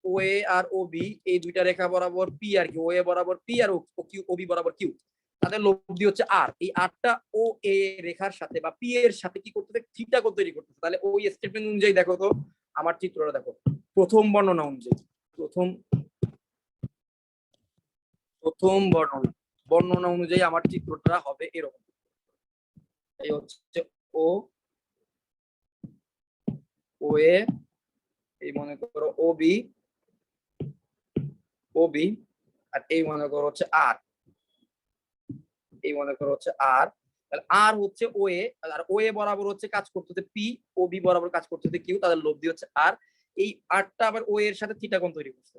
ও এ আর ও বি, এই দুইটা রেখা বরাবর পি আর কিউ, ও এ বরাবর পি আর ও বি বরাবর কিউ, তাদের লব্ধি হচ্ছে আর। এই আরটা ও এ রেখার সাথে বা পি এর সাথে কি করতেছে, থিটা কোণ তৈরি করতেছে। তাহলে ওই স্টেটমেন্ট অনুযায়ী দেখো তো আমার চিত্রটা দেখো, প্রথম বর্ণনা অনুযায়ী, প্রথম বর্ণনা অনুযায়ী আমার চিত্রটা হবে এরকম। এই হচ্ছে ও এ, এই মনে করো ও বি, আর এই মনে করো হচ্ছে আর, এই মনে করো হচ্ছে আর। তাহলে আর হচ্ছে ও এ, আর ও এ বরাবর হচ্ছে কাজ করতেছে পি, ও বি বরাবর কাজ করতেছে কিউ, তাদের লব্ধি হচ্ছে আর। এই আরটা আবার ও এর সাথে থিটা কোণ তৈরি করছে,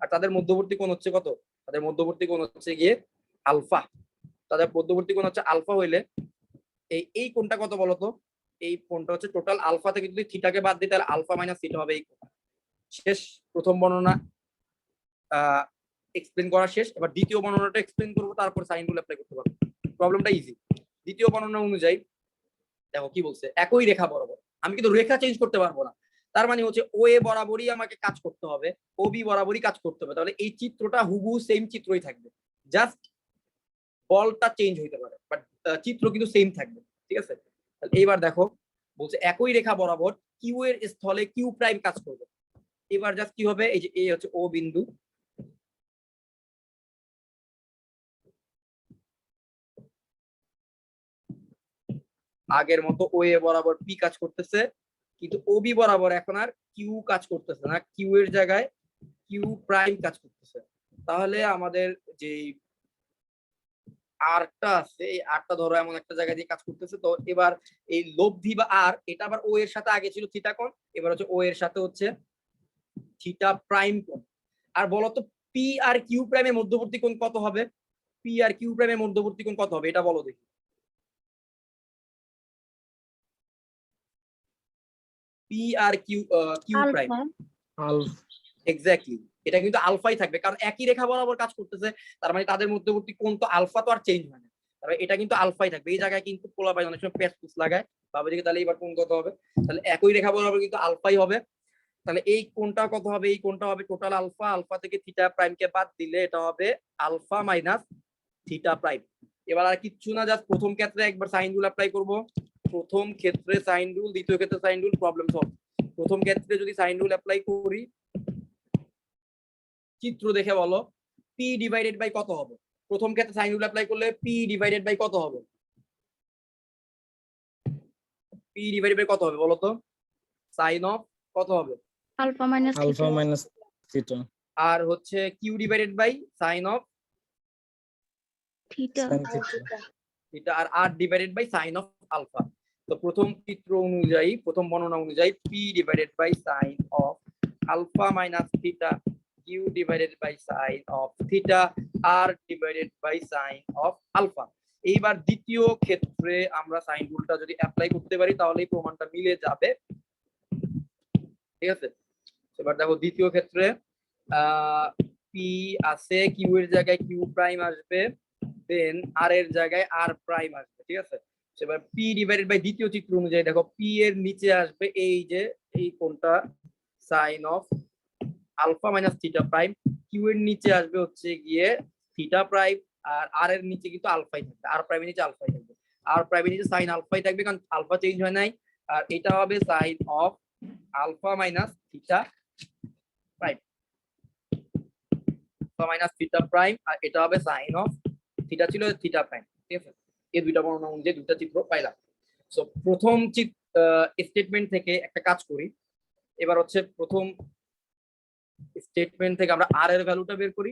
আর তাদের মধ্যবর্তী কোণ হচ্ছে কত, তাদের মধ্যবর্তী কোণ হচ্ছে গিয়ে আলফা। তাদের মধ্যবর্তী কোণ হচ্ছে আলফা হইলে এই কোণটা কত বলতো, এই কোণটা হচ্ছে টোটাল আলফা থেকে যদি থিটাকে বাদ দিই তাহলে আলফা মাইনাস থিটা হবে এই কোণ। শেষ, প্রথম বর্ণনা এক্সপ্লেন করা শেষ। এবার দ্বিতীয় বর্ণনাটা এক্সপ্লেন করবো, তারপর সাইন রুল অ্যাপ্লাই করতে পারবো, প্রবলেমটা ইজি। দ্বিতীয় বর্ণনা অনুযায়ী দেখো কি বলছে, একই রেখা বরাবর, আমি কিন্তু রেখা চেঞ্জ করতে পারবো না, তার মানে হচ্ছে ও এ বরাবরই আমাকে কাজ করতে হবে, ও বি বরাবরই কাজ করতে হবে। তাহলে এই চিত্রটা হুবহু সেম চিত্রই থাকবে, জাস্ট বলটা চেঞ্জ হইতে পারে, বাট চিত্র কিন্তু সেম থাকবে, ঠিক আছে। তাহলে এইবার দেখো বলছে একই রেখা বরাবর কিউ এর স্থলে কিউ প্রাইম কাজ করবে। এবার জাস্ট কি হবে, এই যে এ হচ্ছে ও বিন্দু, আগের মতো ও এ বরাবর পি কাজ করতেছে, কিন্তু ও বি বরাবর এখন আর কিউ কাজ করতেছে না, কিউ এর জায়গায় কিউ প্রাইম কাজ করতেছে। তাহলে আমাদের যে আরটা আছে, এই আরটা ধরো এমন একটা জায়গা দিয়ে কাজ করতেছে। তো এবার এই লব্ধি বা আর, এটা আবার ও এর সাথে আগে ছিল থিটা কোণ, এবার হচ্ছে ও এর সাথে হচ্ছে থিটা প্রাইম কোণ। আর বলতো পি আর কিউ প্রাইমের মধ্যবর্তী কোণ কত হবে, পি আর কিউ প্রাইমের মধ্যবর্তী কোণ কত হবে এটা বলো দেখি। পি আর কিউ প্রাইম, এক্স্যাক্টলি এটা কিন্তু আলফাই থাকবে, কারণ একই রেখা বরাবর কাজ করতেছে, তার মানে তাদের মধ্যবর্তী কোণ তো আলফা, তো আর চেঞ্জ হয় না, তাহলে এটা কিন্তু আলফাই থাকবে। এই জায়গায় কিন্তু পোলাপাই অনেক সময় পেঁচ লাগায় ভাবে দিকে, তাহলে এবার কোণ কত হবে, তাহলে একই রেখা বরাবর কিন্তু আলফাই হবে। তাহলে এই কোণটা কত হবে, এই কোণটা হবে টোটাল আলফা, আলফা থেকে থিটা প্রাইমকে বাদ দিলে এটা হবে আলফা মাইনাস থিটা প্রাইম। এবার আর কিচ্ছু না, জাস্ট প্রথম ক্ষেত্রে একবার সাইন রুল অ্যাপ্লাই করব, প্রথম ক্ষেত্রে সাইন রুল, দ্বিতীয় ক্ষেত্রে সাইন রুল, প্রবলেম সলভ। প্রথম ক্ষেত্রে যদি সাইন রুল অ্যাপ্লাই করি, চিত্র দেখে বলো পি ডিভাইডেড বাই কত হবে, প্রথম ক্ষেত্রে সাইন রুল অ্যাপ্লাই করলে পি ডিভাইডেড বাই কত হবে, পি ডিভাইডেড বাই কত হবে বলো তো, সাইন অফ কত হবে, আলফা মাইনাস থিটা, আর হচ্ছে Q divided by sine of theta. এটা, আর R divided by sine of alpha. তো প্রথম চিত্র অনুযায়ী, প্রথম বর্ণনা অনুযায়ী P divided by sine of alpha minus theta, Q divided by sine of theta, R divided by sine of alpha. এইবার দ্বিতীয় ক্ষেত্রে আমরা সাইন রুলটা যদি অ্যাপ্লাই করতে পারি তাহলে প্রমাণটা মিলে যাবে, ঠিক আছে। এবার দেখো দ্বিতীয় ক্ষেত্রে পি আছে, কিউ এর জায়গায় কিউ প্রাইম আসবে, দেন আর এর জায়গায় আর প্রাইম আসবে, ঠিক আছে। এবার পি ডিভাইডেড বাই দ্বিতীয় চিত্র অনুযায়ী দেখো পি এর নিচে আসবে এই যে এই কোণটা sine of alpha minus theta prime, q এর নিচে আসবে হচ্ছে গিয়ে থিটা প্রাইম, আর আর এর নিচে কিন্তু আলফাই থাকবে, আর প্রাইমের নিচে আলফাই থাকবে, আর প্রাইমের নিচে সাইন আলফাই থাকবে কারণ আলফা চেঞ্জ হয় নাই। আর এটা হবে sine of alpha minus theta prime, minus theta prime, আর এটা হবে সাইন অফ থিটা ছিল থিটা প্রাইম, ঠিক আছে। এই দুইটা বর্ণনা অনুযায়ী দুইটা চিত্র পাইলাম। সো প্রথম স্টেটমেন্ট থেকে একটা কাজ করি, এবার হচ্ছে প্রথম স্টেটমেন্ট থেকে আমরা আর এর ভ্যালুটা বের করি।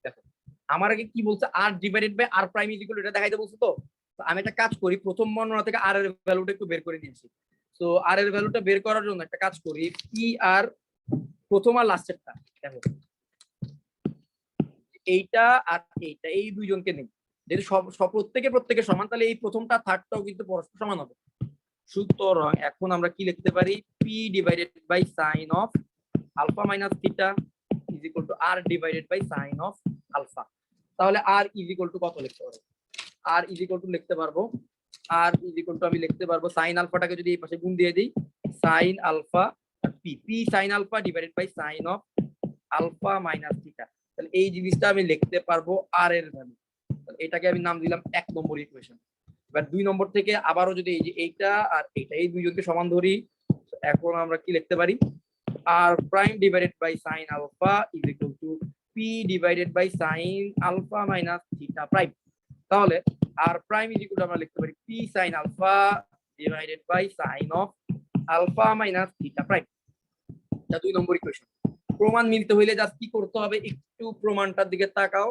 দেখো আমার আগে কি বলছে, R divided by R prime is equal, এটা দেখাইতে বলছে। তো আমি একটা কাজ করি, প্রথম বর্ণনা থেকে আর এর ভ্যালুটা একটু বের করে নিয়েছি। তো আর এর ভ্যালুটা বের করার জন্য একটা কাজ করি, পি আর প্রথম আর লাস্টেরটা দেখো, এইটা আর এইটা, এই দুইজনকে নেই, যেহেতু সব প্রত্যেকে সমান, তাহলে এই প্রথমটা থার্ডটাও কিন্তু পরস্পর সমান হবে। সুতরাং এখন আমরা কি লিখতে পারি, p divided by sine of alpha minus theta is equal to r divided by sine of alpha. তাহলে আর ইজ ইকুয়াল টু কত লিখতে পারবো, আর ইজ ইকুয়াল টু লিখতে পারবো, আর ইজ ইকুয়াল টু আমি লিখতে পারবো সাইন আলফাটাকে যদি এই পাশে গুণ দিয়ে দিই, sine alpha p, p sine alpha divided by sine of alpha minus theta. তাহলে এই জিনিসটা আমি লিখতে পারবো আর এর ভ্যালু। এটাকে আমি নাম দিলাম 1 নম্বর ইকুয়েশন। এবার 2 নম্বর থেকে আবারও যদি এই যে এইটা আর এইটা, এই দুইজনকে সমান ধরি, এখন আমরা কি লিখতে পারি, R prime divided by sine alpha is equal to P divided by sine alpha minus theta prime. তাহলে R prime is equal to আমরা লিখতে পারি P sine alpha divided by sine of alpha minus theta prime. এটা 2 নম্বর ইকুয়েশন। প্রমাণ মিলতে হইলে জাস্ট কি করতে হবে, একটু প্রমাণটার দিকে তাকাও।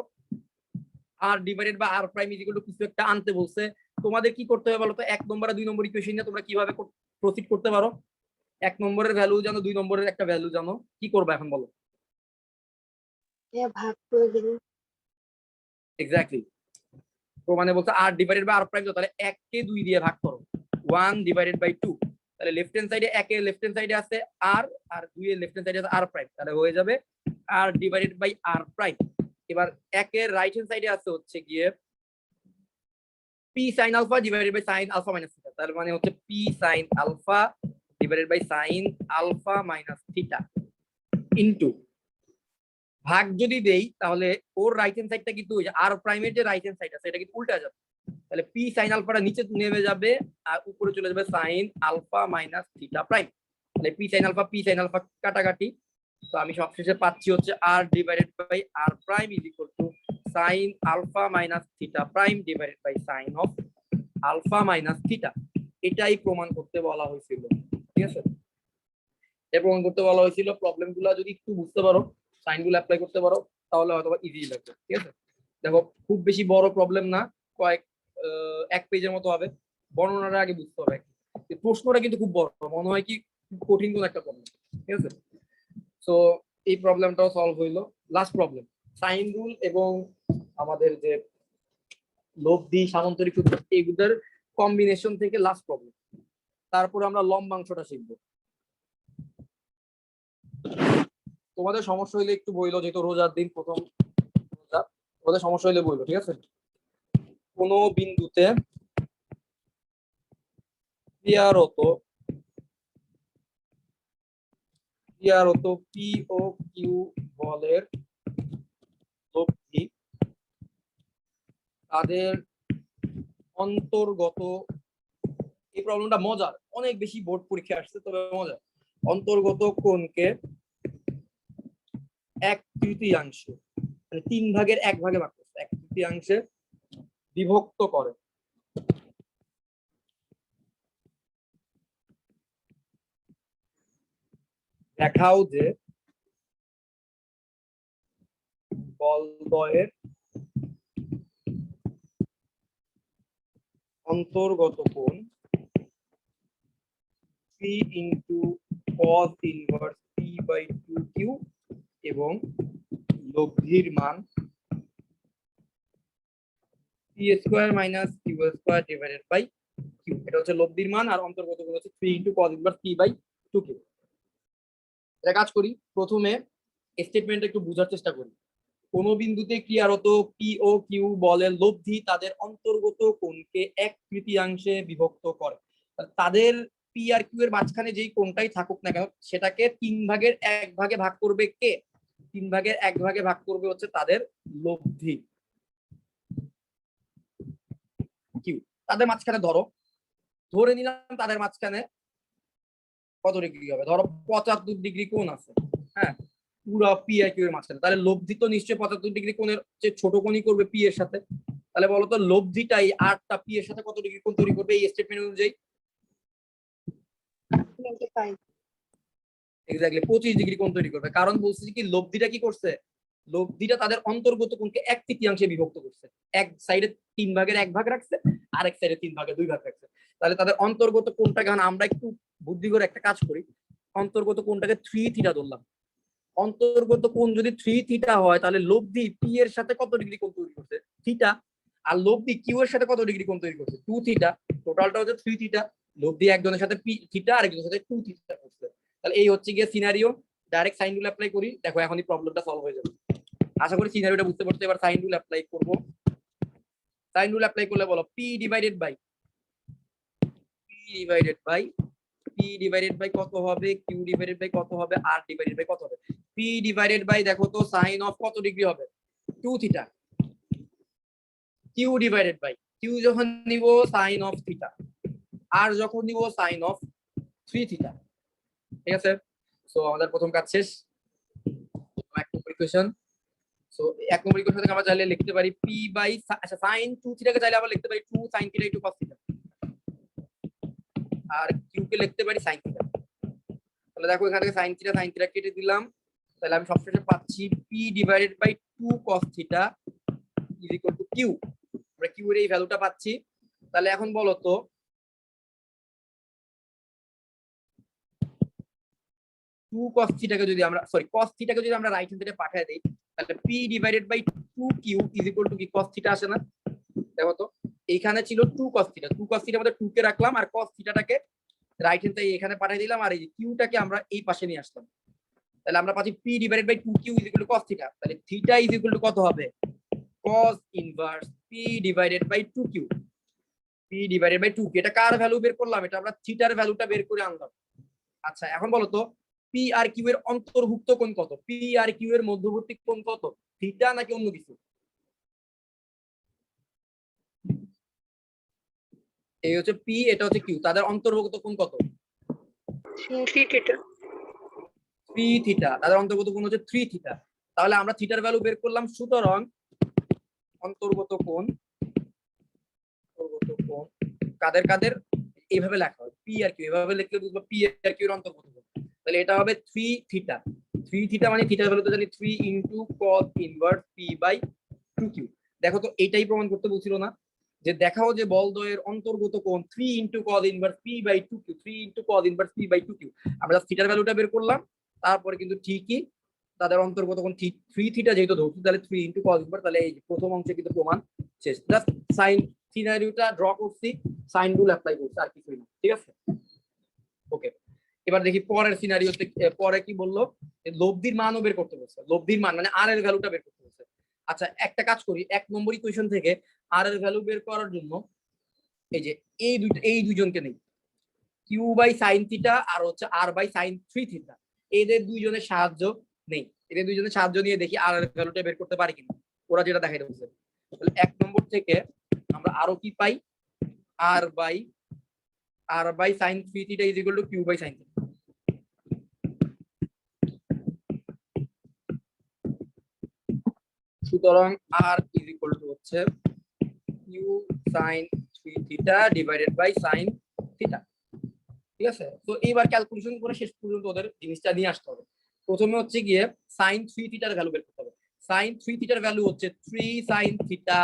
R divided by R prime is equal to কিছু একটা আনতে বলছে, তোমাদের কি করতে হবে বলো তো, 1 নম্বর আর 2 নম্বর ইকুয়েশন নিয়ে তোমরা কিভাবে প্রসিড করতে পারো। 1 নম্বরের ভ্যালু জানো, 2 নম্বরের একটা ভ্যালু জানো, কি করবে এখন বলো। ভাগ করে দিন। এক্স্যাক্টলি, প্রমাণে বলছে R divided by R prime, তাহলে 1 কে 2 দিয়ে ভাগ করো, 1 ডিভাইডেড বাই 2। তাহলে লেফট হ্যান্ড সাইডে 1 এর লেফট হ্যান্ড সাইডে আছে আর, আর 2 এর লেফট হ্যান্ড সাইডে আছে আর প্রাইম, তাহলে হয়ে যাবে r divided by R prime. এবার 1 এর রাইট হ্যান্ড সাইডে আছে হচ্ছে গিয়ে p sine alpha divided by sine alpha minus theta, তার মানে হচ্ছে p sine alpha divided by sine alpha minus theta into, ভাগ যদি দেই তাহলে ওর রাইট হ্যান্ড সাইডটা কিন্তু আর প্রাইমের যে রাইট হ্যান্ড সাইড আছে এটা কিন্তু উল্টা যাবে, তাহলে পি সাইন আলফাটা নিচে নেমে যাবে আর উপরে চলে যাবে sine alpha minus theta prime. তাহলে পি সাইন আলফা কাটাকাটি, তো আমি সবশেষে পাচ্ছি হচ্ছে R divided by R prime is equal to sine alpha minus theta prime divided by sine of alpha minus theta. এটাই প্রমাণ করতে বলা হয়েছিল, ঠিক আছে। এটা প্রমাণ করতে বলা হয়েছিল। প্রবলেমগুলো যদি একটু বুঝতে পারো, সাইনগুলো অ্যাপ্লাই করতে পারো, তাহলে হয়তো ইজি লাগবে, ঠিক আছে। দেখো খুব বেশি বড় প্রবলেম না, কয়েক 1 পেজের মতো হবে, বর্ণনাটা আগে বুঝতে হবে। প্রশ্নটা কিন্তু খুব বড়, মনে হয় কি কঠিন কোন একটা প্রবলেম, ঠিক আছে। সো এই প্রবলেমটাও সলভ হইলো। লাস্ট প্রবলেম, সাইন রুল এবং আমাদের যে লব্ধি সামান্তরিক সূত্র, এইগুলোর কম্বিনেশন থেকে লাস্ট প্রবলেম। তারপরে আমরা লম্বাংশটা শিখবো। তোমাদের সমস্যা হইলে একটু বইলো, যেহেতু রোজার দিন, প্রথম রোজা, তোমাদের সমস্যা হইলে বইলো, ঠিক আছে। কোন বিন্দুতে ক্রিয়ারত পি ও কিউ বলের লব্ধি তাদের অন্তর্গত, এই প্রবলেমটা মজার, অনেক বেশি বোর্ড পরীক্ষা আসছে, তবে মজার। অন্তর্গত কোণকে 1/3 মানে 3 ভাগের 1 ভাগে ভাগ করছে, 1/3 বিভক্ত করে। দেখাও যে বলদ্বয়ের অন্তর্গত কোণ 3 ইন্টু cos ইনভার্স p/2q এবং লব্ধির মান p² - q² divided by q। এটা হচ্ছে লব্ধির মান, আর অন্তর্গত কোণ হচ্ছে 3 ইন্টু cos ইনভার্স p/2q। এটা কাজ করি, প্রথমে স্টেটমেন্টটা একটু বোঝার চেষ্টা করি। কোন বিন্দুতে ক্রিয়ারত পি ও কিউ বলের লব্ধি তাদের অন্তর্গত কোণকে 1/3 বিভক্ত করে। তাদের পি আর কিউ এর মাঝখানে যেই কোণটাই থাকুক না কেন, সেটাকে 3 ভাগের 1 ভাগে ভাগ করবে কে? 3 ভাগের 1 ভাগে ভাগ করবে হচ্ছে তাদের লব্ধি কিউ। তাদের মাঝখানে ধরে নিলাম তাদের মাঝখানে কত ডিগ্রি হবে, ধরো 75 ডিগ্রি কোণ আছে, হ্যাঁ, পুরো পি আর কিউ এর মাঝখানে। তাহলে লব্ধি তো নিশ্চয়ই 75 ডিগ্রি কোণের চেয়ে ছোট কোণই করবে পি এর সাথে। তাহলে বলতো লব্ধিটাই 8টা পি এর সাথে কত ডিগ্রি কোণ তৈরি করবে এই স্টেটমেন্ট অনুযায়ী? 25। এক্স্যাক্টলি 25 ডিগ্রি কোণ তৈরি করবে। কারণ বলছি কি লব্ধিটা কি করছে, লব্ধিটা তাদের অন্তর্গত কোণকে 1/3 বিভক্ত করছে, এক সাইডে 3 ভাগের 1 ভাগ রাখছে, আরেক সাইডে 3 ভাগের 2 ভাগ রাখছে। তাহলে তাদের অন্তর্গত কোণটাকে এখন আমরা একটু বুদ্ধি করে একটা কাজ করি, অন্তর্গত কোণটাকে 3 থিটা ধরলাম। অন্তর্গত কোণ যদি 3 থিটা হয় তাহলে লব্ধি পি এর সাথে কত ডিগ্রি কোণ তৈরি করছে? থিটা। আর লব্ধি কিউ এর সাথে কত ডিগ্রি কোণ তৈরি করছে? 2 থিটা। টোটালটা হচ্ছে 3 থিটা। লব্ধি একজনের সাথে পি থিটা আর একজনের সাথে 2 থিটা করছে। তাহলে এই হচ্ছে গিয়ে scenario. Direct sign rule apply করি, দেখো এখনই প্রবলেমটা সলভ হয়ে যাবে। আশা করি সিনারিওটা বুঝতে পারছো। এবার সাইন রুল অ্যাপ্লাই করব। সাইন রুল অ্যাপ্লাই করলে বলো পি ডিভাইডেড বাই কত হবে? কিউ ডিভাইডেড বাই কত হবে? আর ডিভাইডেড বাই কত হবে? পি ডিভাইডেড বাই দেখো তো সাইন অফ কত ডিগ্রি হবে? 2 theta. Q divided by q যখন নিব সাইন অফ থিটা, আর যখন নিব সাইন অফ 3 থিটা। ঠিক আছে, সো আমাদের প্রথম কাজ শেষ। এক নম্বর ইকুয়েশন। সো এক নম্বর ইকুয়েশন থেকে আমরা চাইলে লিখতে পারি পি বাই, আচ্ছা সাইন 2 থিটাকে চাইলে আবার লিখতে পারি 2 sin থিটা * cos থিটা, আর কিউ কে লিখতে পারি sin থিটা। তাহলে দেখো এখান থেকে sin থিটা কেটে দিলাম, তাহলে আমি সবশেষে পাচ্ছি p divided by 2 cos theta is equal to q. আমরা কিউ এর এই ভ্যালুটা পাচ্ছি। তাহলে এখন বলো তো cos থিটাকে যদি আমরা রাইট হ্যান্ড সাইডে পাঠিয়ে দেই, তাহলে p divided by 2q is equal to কি cos থিটা আসে না? দেখো তো এইখানে ছিল 2 cos থিটা মধ্যে 2 কে রাখলাম, আর cos থিটাটাকে রাইট হ্যান্ড সাইডে এখানে পাঠিয়ে দিলাম, আর এই কিউটাকে আমরা এই পাশে নিয়ে আসলাম। তাহলে আমরা পাচ্ছি p divided by 2q is equal to cos theta. তাহলে থিটা ইজ ইকুয়াল টু কত হবে? cos inverse p divided by 2q। p divided by 2q, এটা কার ভ্যালু বের করলাম? এটা আমরা থিটার ভ্যালুটা বের করে আনলাম। আচ্ছা এখন বলো তো p আর q এর অন্তর্ভুক্ত কোণ কত? p আর q এর মধ্যবর্তী কোণ কত? থিটা নাকি অন্য কিছু? এই হচ্ছে p, এটা হচ্ছে q, তাদের অন্তর্ভুক্ত কোণ কত? 3 থিটা। 3 থিটা। তাদের অন্তর্গত কোণ হচ্ছে 3 থিটা। তাহলে আমরা থিটার ভ্যালু বের করলাম। সুতরাং অন্তর্গত কোণ কাদের কাদের এইভাবে লেখা হয়, পি আর কিউ এভাবে লিখলে বুঝবো পি আর কিউ এর অন্তর্গত কোণ। তাহলে এটা হবে 3 থিটা। 3 থিটা মানে থিটার ভ্যালু তো জানি 3 into cos inverse p by 2q। দেখো তো এইটাই প্রমাণ করতে বলছিল না যে দেখাও যে বলদ্বয়ের অন্তর্গত কোণ 3 into cos inverse p by 2q, 3 into cos inverse p by 2q। আমরা থিটার ভ্যালুটা বের করলাম, তারপরে কিন্তু ঠিকই তাদের অন্তর্গত কোণ 3 থিটা যেহেতু ধরছি, তাহলে 3 ইনটু cos ইনভার্স। তাহলে এই প্রথম অংশে কিন্তু প্রমাণ শেষ। জাস্ট সাইন সিনারিওটা ড্র করছি, সাইন রুল অ্যাপ্লাই করছি, আর কিছুই না। ঠিক আছে, ওকে। এবার দেখি পরের সিনারিওতে পরে কি বললো, লব্ধির মানও বের করতে বলছে। লব্ধির মান মানে আর এর ভ্যালুটা বের করতে বলছে। আচ্ছা একটা কাজ করি, এক নম্বর ইকুয়েশন থেকে আর এর ভ্যালু বের করার জন্য এই যে এই দুইজনকে নেই, কিউ বাই সাইন থিটা আর হচ্ছে আর বাই সাইন 3 থিটা। এদের দুইজনের সাহায্য নেই, এদের দুইজনের সাহায্য নিয়ে দেখি আর এর ভ্যালুটা বের করতে পারি কিনা, ওরা যেটা দেখাইতে বলছে। তাহলে এক নম্বর থেকে আমরা আরো কি পাই? R by sine 3 theta is equal to Q by sine theta. সুতরাং আর ইজ ইকুয়াল টু হচ্ছে Q sine 3 theta divided by sine theta. ঠিক আছে, তো এইবার ক্যালকুলেশন করে শেষ পর্যন্ত ওদের জিনিসটা নিয়ে আসতে হবে। প্রথমে হচ্ছে গিয়ে সাইন 3 থিটার ভ্যালু বের করতে হবে। সাইন 3 থিটার ভ্যালু হচ্ছে 3 sine theta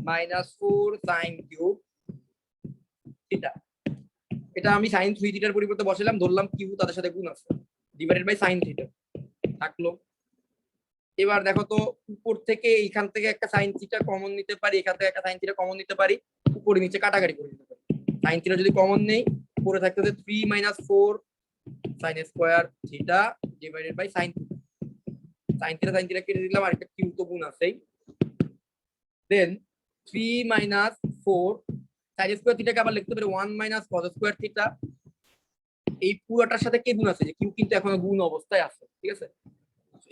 minus 4 sine cube theta. এটা আমি সাইন 3 থিটার পরিবর্তে বসালাম, ধরলাম কিউ তাদের সাথে গুণ আছে, ডিভাইডেড বাই সাইন থিটা থাকলো। এবার দেখো তো উপর থেকে এইখান থেকে একটা সাইন থিটা কমন নিতে পারি, এখান থেকে একটা সাইন থিটা কমন নিতে পারি, উপরে নিচে কাটাকাটি করে নিতে পারি। সাইন থিটা যদি কমন নেই, উপরে থাকতে হচ্ছে 3 minus 4 sine square theta divided by sine theta. Sine theta কেটে দিলাম, আর একটা কিউ তো গুণ আছেই। দেন 3 মাইনাস 4 সাইন স্কয়ার থিটাকে আবার লিখতে পারি 1 মাইনাস cos স্কয়ার থিটা। এই পুরোটার সাথে কে গুণ আছে? যে কিউ কিন্তু এখনো গুণ অবস্থায় আছে। ঠিক আছে,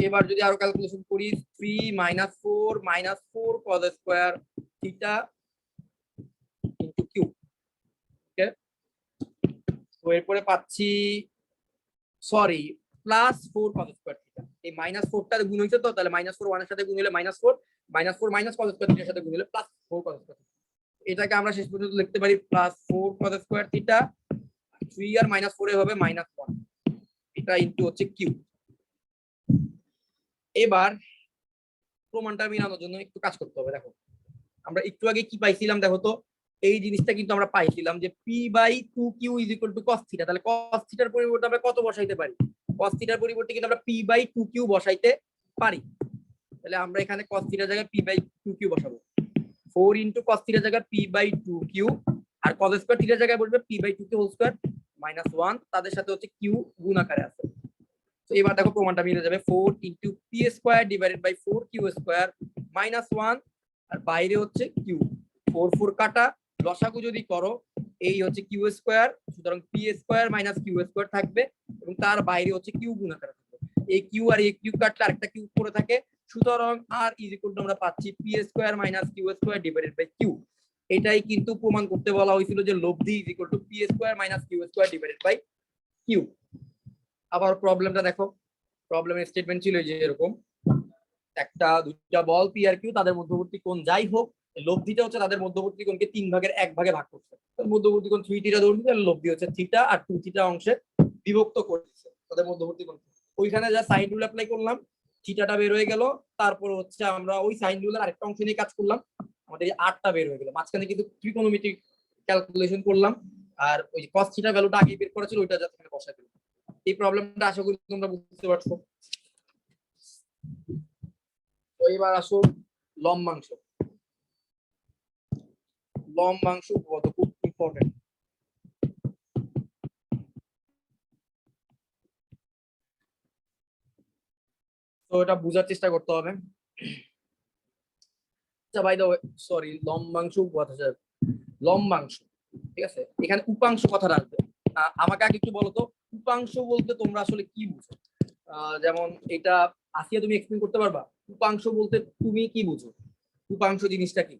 এবার যদি আরো ক্যালকুলেশন করি 3 minus 4 cos square theta into Q. Okay, তো এরপরে পাচ্ছি sorry plus 4 cos square theta. এই মাইনাস 4টা গুণ হইছে তো, তাহলে মাইনাস 4 1 এর সাথে গুণ হলে মাইনাস 4 মাইনাস cos স্কয়ার থিটার সাথে গুণ হলে প্লাস 4 cos স্কয়ার থিটা। এটাকে আমরা শেষ পর্যন্ত লিখতে পারি প্লাস 4 cos স্কয়ার থিটা, 3 আর মাইনাস 4 এ হবে মাইনাস 1, এটা ইনটু হচ্ছে কিউ। এবার প্রমাণটা মেলানোর জন্য একটু কাজ করতে হবে। দেখো আমরা একটু আগে কি পাইছিলাম, দেখো তো এই জিনিসটা কিন্তু আমরা পাইছিলাম যে p/2q = cos θ। তাহলে cos θ এর পরিবর্তে আমরা কত বসাইতে পারি? cos θ এর পরিবর্তে কিন্তু আমরা p/2q বসাইতে পারি। তাহলে আমরা এখানে cos θ এর জায়গায় p/2q বসাবো। 4 * cos θ এর জায়গায় p/2q, আর cos স্কয়ার θ এর জায়গায় বসবে p/2q হোল স্কয়ার -1, তাদের সাথে হচ্ছে q গুণ আকারে আছে। তো এবার দেখো প্রমাণটা মিলে যাবে। 4 * p² / 4q² -1, আর বাইরে হচ্ছে q। 4 4 কাটা, লসাগু যদি করো এই হচ্ছে q², সুতরাং p² - q² থাকবে এবং তার বাইরে হচ্ছে q গুণ আকারে থাকবে। এই q আর এই q কাটলে আরেকটা q পড়ে থাকে, সুতরাং r = আমরা পাচ্ছি p² - q² / q। এটাই কিন্তু প্রমাণ করতে বলা হয়েছিল যে লব্ধি = p² - q² / q। আবার প্রবলেমটা দেখো, প্রবলেমের স্টেটমেন্ট ছিল যে এরকম, একটা দুইটা বল পি আর কিউ, তাদের মধ্যবর্তী কোণ যাই হোক, লব্ধিটা হচ্ছে তাদের মধ্যবর্তী কোণকে 3/1 ভাগে ভাগ করছে। মধ্যবর্তী কোণ 3θ ধরুন, তাহলে লব্ধি হচ্ছে θ আর 2θ অংশে বিভক্ত করছে তাদের মধ্যবর্তী কোণ। ওইখানে যা সাইন রুল অ্যাপ্লাই করলাম, থিটাটা বের হয়ে গেল, তারপর হচ্ছে আমরা ওই সাইন রুলের আরেকটা অংশ নিয়ে কাজ করলাম, আমাদের এই 8টা বের হয়ে গেল। মাঝখানে কিন্তু ট্রিগোনোমেট্রিক ক্যালকুলেশন করলাম, আর ওই যে cos θ ভ্যালুটা আগে বের করা ছিল ওইটা যাতে এখানে বসাই দিলাম। এই প্রবলেমটা আশা করি তোমরা বুঝতে পারছো। তো এবার আসো লম্বাংশ। লম্বাংশ কত খুব ইম্পর্টেন্ট। তো এটা বোঝার চেষ্টা করতে হবে। আচ্ছা বাই দ্য ওয়ে, সরি, লম্বাংশ উপপাদ্য, লম্বাংশ, ঠিক আছে, এখানে উপাংশ কথাটা আসবে। আমাকে আগে একটু বলো তো, উপাংশ বলতে তোমরা আসলে কি বুঝো? যেমন এটা আসিয়া তুমি এক্সপ্লেইন করতে পারবা? উপাংশ বলতে তুমি কি বুঝো? উপাংশ জিনিসটা কি?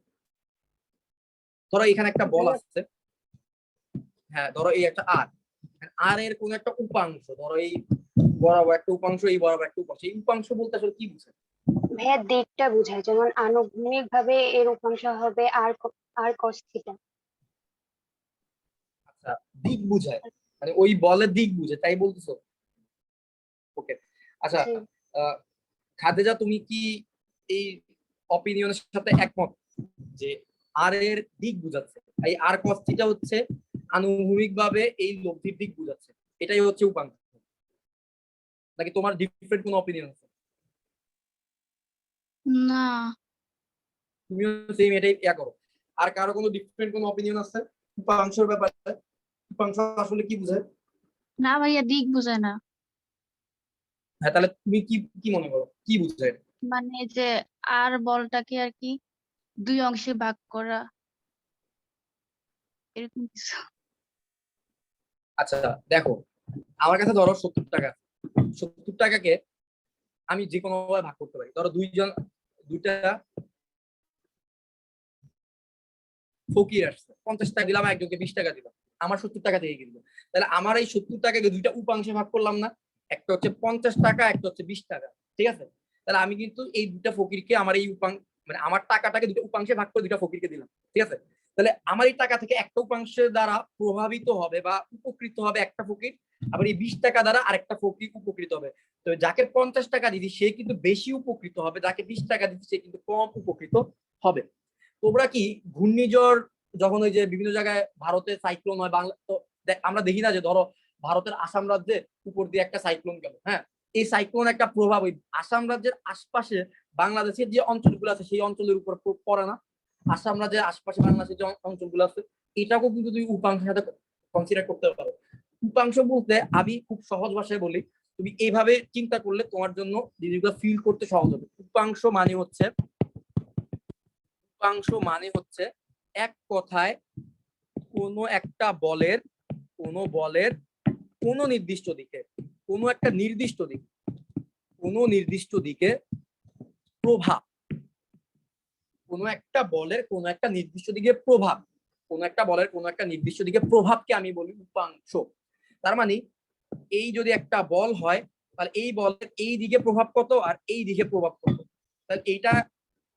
ধরো এখানে একটা বল আসছে, হ্যাঁ ধরো এই একটা আর এর কোন একটা উপাংশ, ধরো এই বরাবর একটা উপাংশ, এই বরাবর একটা উপাংশ, এই উপাংশ বলতে আসলে কি বুঝায়? ভাইয়া দিকটা বোঝায়, যেমন আনুভূমিক ভাবে এর উপাংশ হবে আর cos θ। আচ্ছা, দিক বুঝায়, মানে ওই বলের দিক বুঝে, তাই বলতেছো? ওকে, আচ্ছা, জি। খাদেজা তুমি কি এই অপিনিয়নের সাথে একমত যে আর এর দিক বুঝাচ্ছে, এই আর cos θ হচ্ছে আনুভূমিক ভাবে এই লব্ধির দিক বুঝাচ্ছে, এটাই হচ্ছে উপাংশ? নাকি তোমার ডিফারেন্ট কোনো অপিনিয়ন আছে? না তুমিও সেম এটাই করো? আর কারো কোনো ডিফারেন্ট কোনো অপিনিয়ন আছে উপাংশের ব্যাপারে? উপাংশ আসলে কি বুঝায়? না ভাইয়া, দিক বোঝায় না। হ্যাঁ, তাহলে তুমি কি কি মনে করো কি বুঝায়? মানে যে আর বলটাকে আর কি 2 অংশে ভাগ করা, এরকম কিছু। আচ্ছা দেখো, আমার কাছে ধরো 70 টাকা, 70 টাকাকে আমি যে কোনো ভাবে ভাগ করতে পারি। ধরো দুইটা ফকির আসছে, 50 টাকা দিলাম, একজনকে 20 টাকা দিলাম, আমার 70 টাকা থেকে কিনবো। তাহলে আমার এই 70 টাকাকে দুইটা উপাংশে ভাগ করলাম না? একটা হচ্ছে 50 টাকা, একটা হচ্ছে 20 টাকা, ঠিক আছে? তাহলে আমি কিন্তু এই দুইটা ফকিরকে আমার এই মানে আমার টাকাটাকে দুটো উপাংশে ভাগ করে দুইটা ফকিরকে দিলাম, ঠিক আছে? তাহলে আমার এই টাকা থেকে একটা উপাংশের দ্বারা প্রভাবিত হবে বা উপকৃত হবে একটা ফকির, আবার এই 20 টাকা দ্বারা আরেকটা ফকির উপকৃত হবে। তো যাকে 50 টাকা দিচ্ছি সে কিন্তু বেশি উপকৃত হবে, যাকে 20 টাকা দিচ্ছি সে কিন্তু কম উপকৃত হবে। তোমরা কি ঘূর্ণিঝড় যখন ওই যে বিভিন্ন জায়গায় ভারতে সাইক্লোন হয়, বাংলা তো আমরা দেখি না যে ধরো ভারতের আসাম রাজ্যের উপর দিয়ে একটা সাইক্লোন গেল, হ্যাঁ, এই সাইক্লোন একটা প্রভাব ওই আসাম রাজ্যের আশপাশে বাংলাদেশের যে অঞ্চলগুলো আছে সেই অঞ্চলের উপর পড়ে না? আসাম রাজ্যের আশপাশে বাংলাদেশের যে অঞ্চলগুলো আছে, এটাকেও কিন্তু তুমি উপাংশের সাথে কনসিডার করতে পারো। উপাংশ বলতে আমি খুব সহজ ভাষায় বলি, তুমি এইভাবে চিন্তা করলে তোমার জন্য জিনিসগুলো ফিল করতে সহজ হবে। উপাংশ মানে হচ্ছে এক কথায় কোনো একটা বলের কোনো নির্দিষ্ট দিকে, কোনো একটা নির্দিষ্ট দিকে প্রভাব, কোনো একটা বলের কোনো একটা নির্দিষ্ট দিকে প্রভাব, কোনো একটা বলের কোনো একটা নির্দিষ্ট দিকে প্রভাবকে আমি বলি উপাংশ। তার মানে এই যদি একটা বল হয়, তাহলে এই বলের এই দিকে প্রভাব কত আর এই দিকে প্রভাব কত, তাহলে এইটা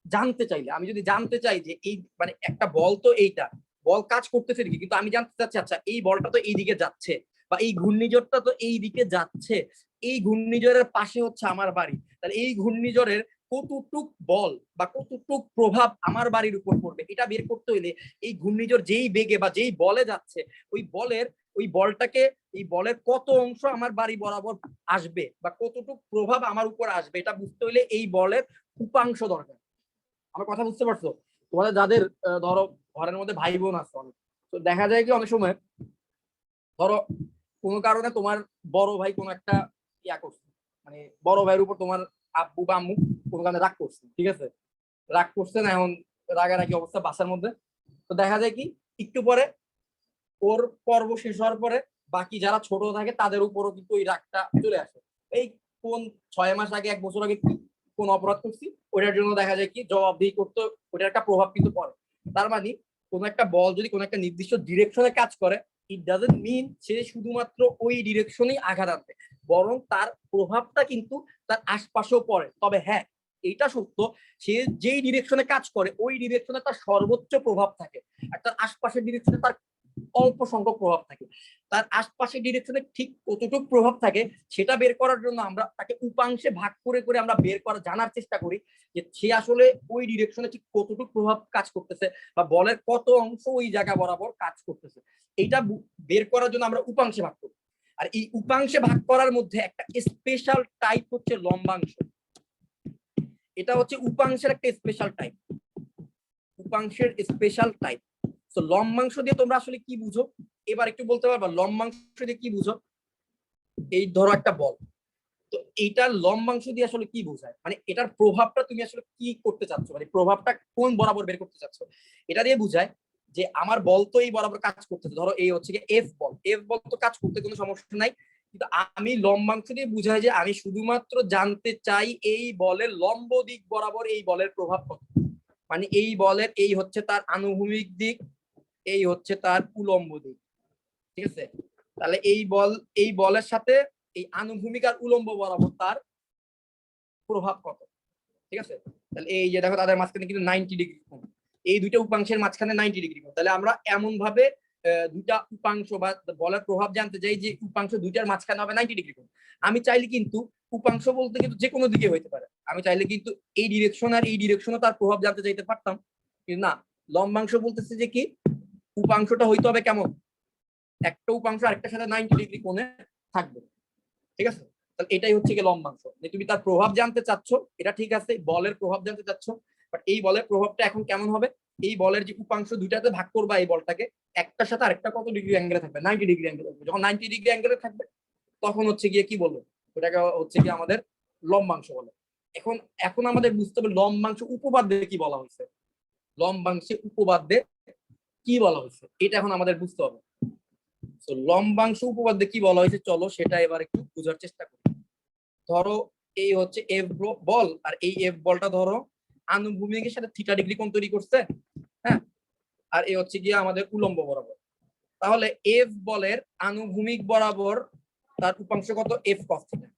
জানতে চাইলে, আমি যদি জানতে চাই যে এই মানে একটা বল, তো এইটা বল কাজ করতেছে দিকে, কিন্তু আমি জানতে চাচ্ছি আচ্ছা এই বলটা তো এই দিকে যাচ্ছে, বা এই ঘূর্ণিঝড়টা তো এই দিকে যাচ্ছে, এই ঘূর্ণিঝড়ের পাশে হচ্ছে আমার বাড়ি, তাহলে এই ঘূর্ণিঝড়ের কতটুক বল বা কতটুক প্রভাব আমার বাড়ির উপর পড়বে এটা বের করতে হইলে এই ঘূর্ণিঝড় যেই বেগে বা যেই বলে যাচ্ছে ওই বলটাকে এই বলের কত অংশ আমার বাড়ি বরাবর আসবে বা কতটুক প্রভাব আমার উপর আসবে এটা বুঝতে হইলে এই বলের উপাংশ দরকার। আমার কথা বুঝতে পারছো? তোমাদের যাদের ধরো ঘরের মধ্যে ভাই বোন আছে অনেক, তো দেখা যায় কি অনেক সময় ধরো কোনো কারণে তোমার বড় ভাই কোনো একটা ইয়া করছে, মানে বড় ভাইয়ের উপর তোমার আব্বু বা আম্মু কোনো কারণে রাগ করছে, ঠিক আছে, রাগ করছে না, এখন রাগারাগি অবস্থা বাসার মধ্যে, তো দেখা যায় কি একটু পরে ওর পর্ব শেষ হওয়ার পরে বাকি যারা ছোট থাকে তাদের উপরও কিন্তু ওই রাগটা চলে আসে। এই কোন 6 মাস আগে 1 বছর আগে কি কোন অপরাধ করছি ওটার জন্য দেখা যায় কি জবাবদিহি করতে, ওটার একটা প্রভাব কিন্তু পড়ে। তার মানে কোন একটা বল যদি কোন একটা নির্দিষ্ট ডিরেকশনে কাজ করে, ইট ডাজন্ট মিন সে শুধুমাত্র ওই ডিরেকশনেই আঘাত আনবে, বরং তার প্রভাবটা কিন্তু তার আশপাশেও পড়ে। তবে হ্যাঁ, এইটা সত্য, সে যেই ডিরেকশনে কাজ করে ওই ডিরেকশনে তার সর্বোচ্চ প্রভাব থাকে, আর তার আশপাশের ডিরেকশনে তার অল্প সংখ্যক প্রভাব থাকে। তার আশপাশের ডিরেকশনে ঠিক কতটুকু প্রভাব থাকে সেটা বের করার জন্য আমরা তাকে উপাংশে ভাগ করে করে আমরা বের করা জানার চেষ্টা করি যে সে আসলে ওই ডিরেকশনে ঠিক কতটুকু প্রভাব কাজ করতেছে বা বলের কত অংশ ওই জায়গা বরাবর কাজ করতেছে। এইটা বের করার জন্য আমরা উপাংশে ভাগ করি। আর এই উপাংশে ভাগ করার মধ্যে একটা স্পেশাল টাইপ হচ্ছে লম্বাংশ। এটা হচ্ছে উপাংশের একটা স্পেশাল টাইপ, উপাংশের স্পেশাল টাইপ। তো লম্বাংশ দিয়ে তোমরা আসলে কি বুঝো এবার একটু বলতে পারবা? লম্বাংশ দিয়ে কি বুঝো? এই ধরো একটা বল, তো এইটার লম্বাংশ দিয়ে আসলে কি বোঝায়, মানে এটার প্রভাবটা তুমি আসলে কি করতে চাচ্ছ, মানে প্রভাবটা কোন বরাবর বের করতে চাচ্ছ, এটা দিয়ে বুঝায় যে আমার বল তো এই বরাবর কাজ করতেছে, ধরো এই হচ্ছে কি এফ বল তো কাজ করতে কোনো সমস্যা নাই, কিন্তু আমি লম্বাংশ দিয়ে বুঝাই যে আমি শুধুমাত্র জানতে চাই এই বলের লম্ব দিক বরাবর এই বলের প্রভাব কত, মানে এই বলের এই হচ্ছে তার আনুভূমিক দিক, এই হচ্ছে তার উলম্ব দিক, ঠিক আছে? তাহলে এই বলের সাথে এই আনুভূমিক আর উলম্ব বরাবর তার প্রভাব কত, ঠিক আছে? তাহলে এই যে দেখো তাদের মাঝখানে কিন্তু 90 ডিগ্রি কোণ, এই দুইটা উপাংশের মাঝখানে 90 ডিগ্রি কোণ। তাহলে আমরা এমন ভাবে দুইটা উপাংশ বা বলের প্রভাব জানতে চাই যে উপাংশ দুইটার মাঝখানে হবে 90 ডিগ্রি কোণ। আমি চাইলে কিন্তু উপাংশ বলতে কিন্তু যে কোনো দিকে হইতে পারে, আমি চাইলে কিন্তু এই ডিরেকশন আর এই ডিরেকশনও তার প্রভাব জানতে চাইতে পারতাম, কিন্তু না, লম্বাংশ বলতেছে যে কি উপাংশটা হইতে হবে কেমন, একটা উপাংশ আরেকটার সাথে 90 ডিগ্রি কোণে থাকবে, ঠিক আছে? তাহলে এটাই হচ্ছে কি লম্বাংশ, যে তুমি তার প্রভাব জানতে চাচ্ছ, এটা ঠিক আছে, বলের প্রভাব জানতে চাচ্ছ, বাট এই বলের প্রভাবটা এখন কেমন হবে, এই বলের যে উপাংশ দুইটাতে ভাগ করবা এই বলটাকে, একটার সাথে আরেকটা কত ডিগ্রি অ্যাঙ্গেলে থাকবে, 90 ডিগ্রি অ্যাঙ্গেলে থাকবে। যখন 90 ডিগ্রি অ্যাঙ্গেলে থাকবে তখন হচ্ছে গিয়ে কি বলবো, ওটাকে হচ্ছে কি আমাদের লম্বাংশ বলে। এখন এখন আমাদের বুঝতে হবে লম্বাংশ উপপাদ্যে কি বলা হয়েছে, লম্বাংশে উপপাদ্যে কি বলা হয়েছে এটা এখন আমাদের বুঝতে হবে। তো লম্বাংশ উপপাদ্যে কি বলা হয়েছে চলো সেটা এবার একটু বোঝার চেষ্টা করি। ধরো এই হচ্ছে এফ বল, আর এই এফ বলটা ধরো আনুভূমিকের সাথে থিটা ডিগ্রি কোণ তৈরি করছে, হ্যাঁ, আর এই হচ্ছে গিয়ে আমাদের উলম্ব বরাবর। তাহলে এফ বলের আনুভূমিক বরাবর তার উপাংশ কত, F cos theta,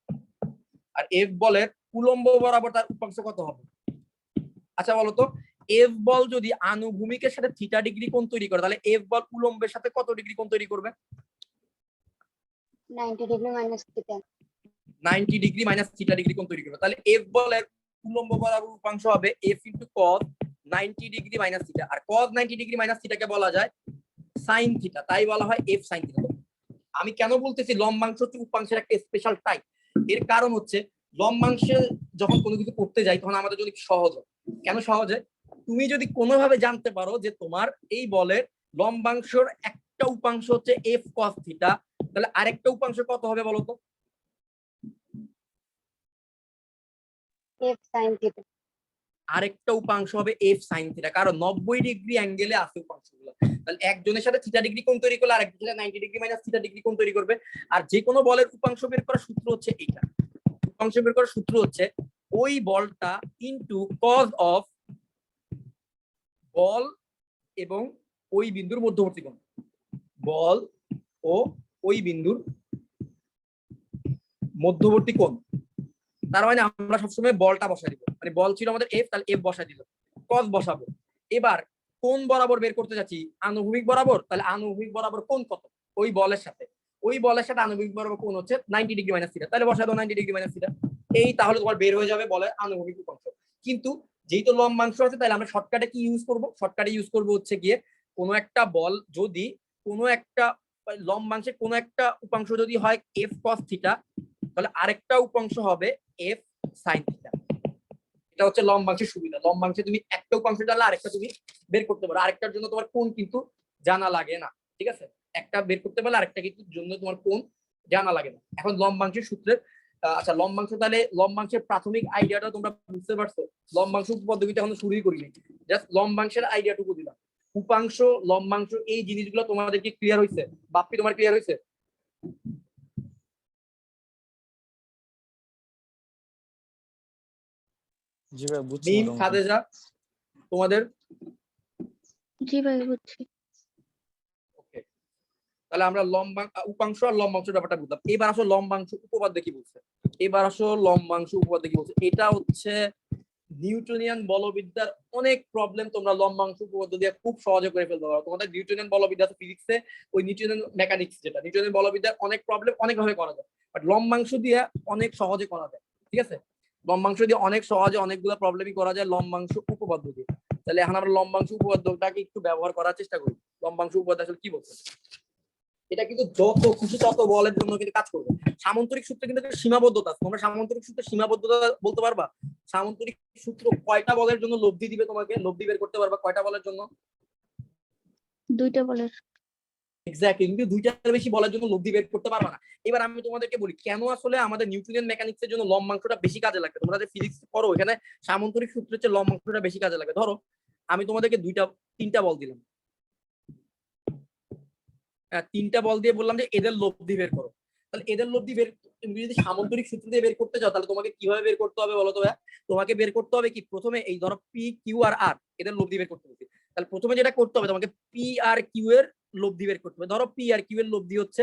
r F বলের উলম্ব বরাবর তার উপাংশ কত হবে? আচ্ছা বলো তো, এফ বল যদি আনুভূমিকের সাথে থিটা ডিগ্রি কোণ তৈরি করে তাহলে এফ বল উলম্বের সাথে কত ডিগ্রি কোণ তৈরি করবে? 90 degree minus theta. 90 degree minus theta degree কোণ তৈরি করবে। তাহলে এফ বলের উলম্ব বরাবর উপাংশ হবে F into cos 90 degree minus theta, আর cos 90 ডিগ্রি মাইনাস থিটাকে বলা যায় sin থিটা, তাই বলা হয় এফ sin থিটা। আমি কেন বলতেছি লম্বাংশ হচ্ছে উপাংশের একটা স্পেশাল টাইপ, এর কারণ হচ্ছে লম্বাংশে যখন কোনো কিছু করতে যাই তখন আমাদের জন্য সহজ হয়। কেন সহজ হয়? তুমি যদি কোনোভাবে জানতে পারো যে তোমার এই বলের লম্বাংশের একটা উপাংশ হচ্ছে এফ cos থিটা, তাহলে আরেকটা উপাংশ কত হবে বলো তো? F sine theta. আরেকটা উপাংশ হবে এফ সাইন থিটা, কারণ 90 ডিগ্রি অ্যাঙ্গেলে আছে উপাংশগুলো। তাহলে একজনের সাথে থিটা ডিগ্রি কোণ তৈরি করলে আরেকজনের সাথে 90 ডিগ্রি মাইনাস থিটা ডিগ্রি কোণ তৈরি করবে। আর যে কোনো বলের উপাংশ বের করার সূত্র হচ্ছে এইটা, উপাংশ বের করার সূত্র হচ্ছে ওই বলটা ইনটু কজ অফ বল এবং ওই বিন্দুর মধ্যবর্তী কোণ, বল ও ওই বিন্দুর মধ্যবর্তী কোণ। তার মানে আমরা সবসময় বলটা বসাই দিব, মানে বল ছিল আমাদের এফ, তাহলে এফ বসাই দিল, কস বসাবো। এবার কোন বরাবর বের করতে যাচ্ছি, আনুভূমিক বরাবর, তাহলে আনুভূমিক বরাবর কোণ কত ওই বলের সাথে, ওই বলের সাথে আনুভূমিক বরাবর কোণ হচ্ছে 90 ডিগ্রি মাইনাস থিটা, তাহলে বসাই দাও 90 ডিগ্রি মাইনাস থিটা, এই তাহলে তোমার বের হয়ে যাবে বলের আনুভূমিক উপাংশ। কিন্তু যেহেতু লম্বাংশ আছে তাহলে আমরা শর্টকাটে কি ইউজ করব, শর্টকাটে ইউজ করব হচ্ছে গিয়ে কোনো একটা বল যদি কোনো একটা লম্বাংশের কোনো একটা উপাংশ যদি হয় এফ কস থিটা, তাহলে আরেকটা উপাংশ হবে এফ সাইন থিটা। এটা হচ্ছে লম্বাংশের সুবিধা। লম্বাংশে তুমি একটা উপাংশ জানলে আরেকটা তুমি বের করতে পারো, আরেকটার জন্য তোমার কোণ কিন্তু জানা লাগে না, ঠিক আছে? একটা বের করতে পারলে আরেকটা কিন্তু জন্য তোমার কোণ জানা লাগে না। এখন লম্বাংশের সূত্রের আচ্ছা লম্বাংশ, তাহলে লম্বাংশের প্রাথমিক আইডিয়াটা তোমরা বুঝতে পারছো? লম্বাংশ উপপাদ্যটা এখন শুরুই করিনি, জাস্ট লম্বাংশের আইডিয়াটুকু দিলাম। উপাংশ লম্বাংশ এই জিনিসগুলো তোমাদেরকে ক্লিয়ার হয়েছে? বাপ্পি তোমার ক্লিয়ার হয়েছে? জি ভাই বুঝছি মিম, মোটামুটি। খাদেজা তোমাদের? জি ভাই বুঝছি। ওকে, তাহলে আমরা উপাংশ আর লম্বাংশের ব্যাপারটা বুঝলাম। এবার আসলে লম্বাংশ উপপাদ্য কি বলছে, এবার আসলে লম্বাংশ উপপাদ্য কি বলছে। এটা হচ্ছে নিউটনিয়ান বলবিদ্যার অনেক প্রবলেম তোমরা লম্বাংশ উপপাদ্য দিয়ে খুব সহজে করে ফেলতে পারো। তোমাদের নিউটনিয়ান বলবিদ্যা আছে ফিজিক্সে, ওই নিউটনিয়ান মেকানিক্স যেটা নিউটনিয়ান বলবিদ্যার অনেক প্রবলেম অনেক ভাবে করা যায়, বাট লম্বাংশ দিয়ে অনেক সহজে করা যায়, ঠিক আছে? লম্বাংশ দিয়ে অনেক সহজে অনেকগুলো প্রবলেমই করা যায় লম্বাংশ উপপাদ্য দিয়ে। তাহলে এখন আমরা লম্বাংশ উপপাদ্যটাকে একটু ব্যবহার করার চেষ্টা করি। লম্বাংশ উপপাদ্য আসলে কি বলছে? এটা কিন্তু যত খুশি তত বলের জন্য কিন্তু কাজ করবে। সামান্তরিক সূত্রে কিন্তু একটা সীমাবদ্ধতা আছে। তোমরা সামান্তরিক সূত্রের সীমাবদ্ধতা বলতে পারবা? সামান্তরিক সূত্র কয়টা বলের জন্য লব্ধি দিবে তোমাকে? লব্ধি বের করতে পারবা কয়টা বলের জন্য? দুইটা বলের। এক্স্যাক্টলি, কিন্তু দুইটার বেশি বলের জন্য লব্ধি বের করতে পারবা না। এবার আমি তোমাদেরকে বলি কেন আসলে আমাদের নিউটনিয়ান মেকানিক্সের জন্য লম্বাংশটা বেশি কাজে লাগে। তোমরা যে ফিজিক্স পড়ো এখানে সামান্তরিক সূত্রের চেয়ে লম্বাংশটা বেশি কাজে লাগে। ধরো আমি তোমাদেরকে তিনটা বল দিলাম, তিনটা বল দিয়ে বললাম যে এদের লব্ধি বের করো। তাহলে এদের লব্ধি বের তুমি যদি সামান্তরিক সূত্র দিয়ে বের করতে চাও তাহলে তোমাকে কিভাবে বের করতে হবে বলো তো ভাইয়া? তোমাকে বের করতে হবে কি, প্রথমে এই ধরো পি কিউ আর আর এদের লব্ধি বের করতে হবে। তাহলে প্রথমে যেটা করতে হবে তোমাকে পি আর কিউ এর লব্ধি বের করতে হবে। ধরো পি আর কিউ এর লব্ধি হচ্ছে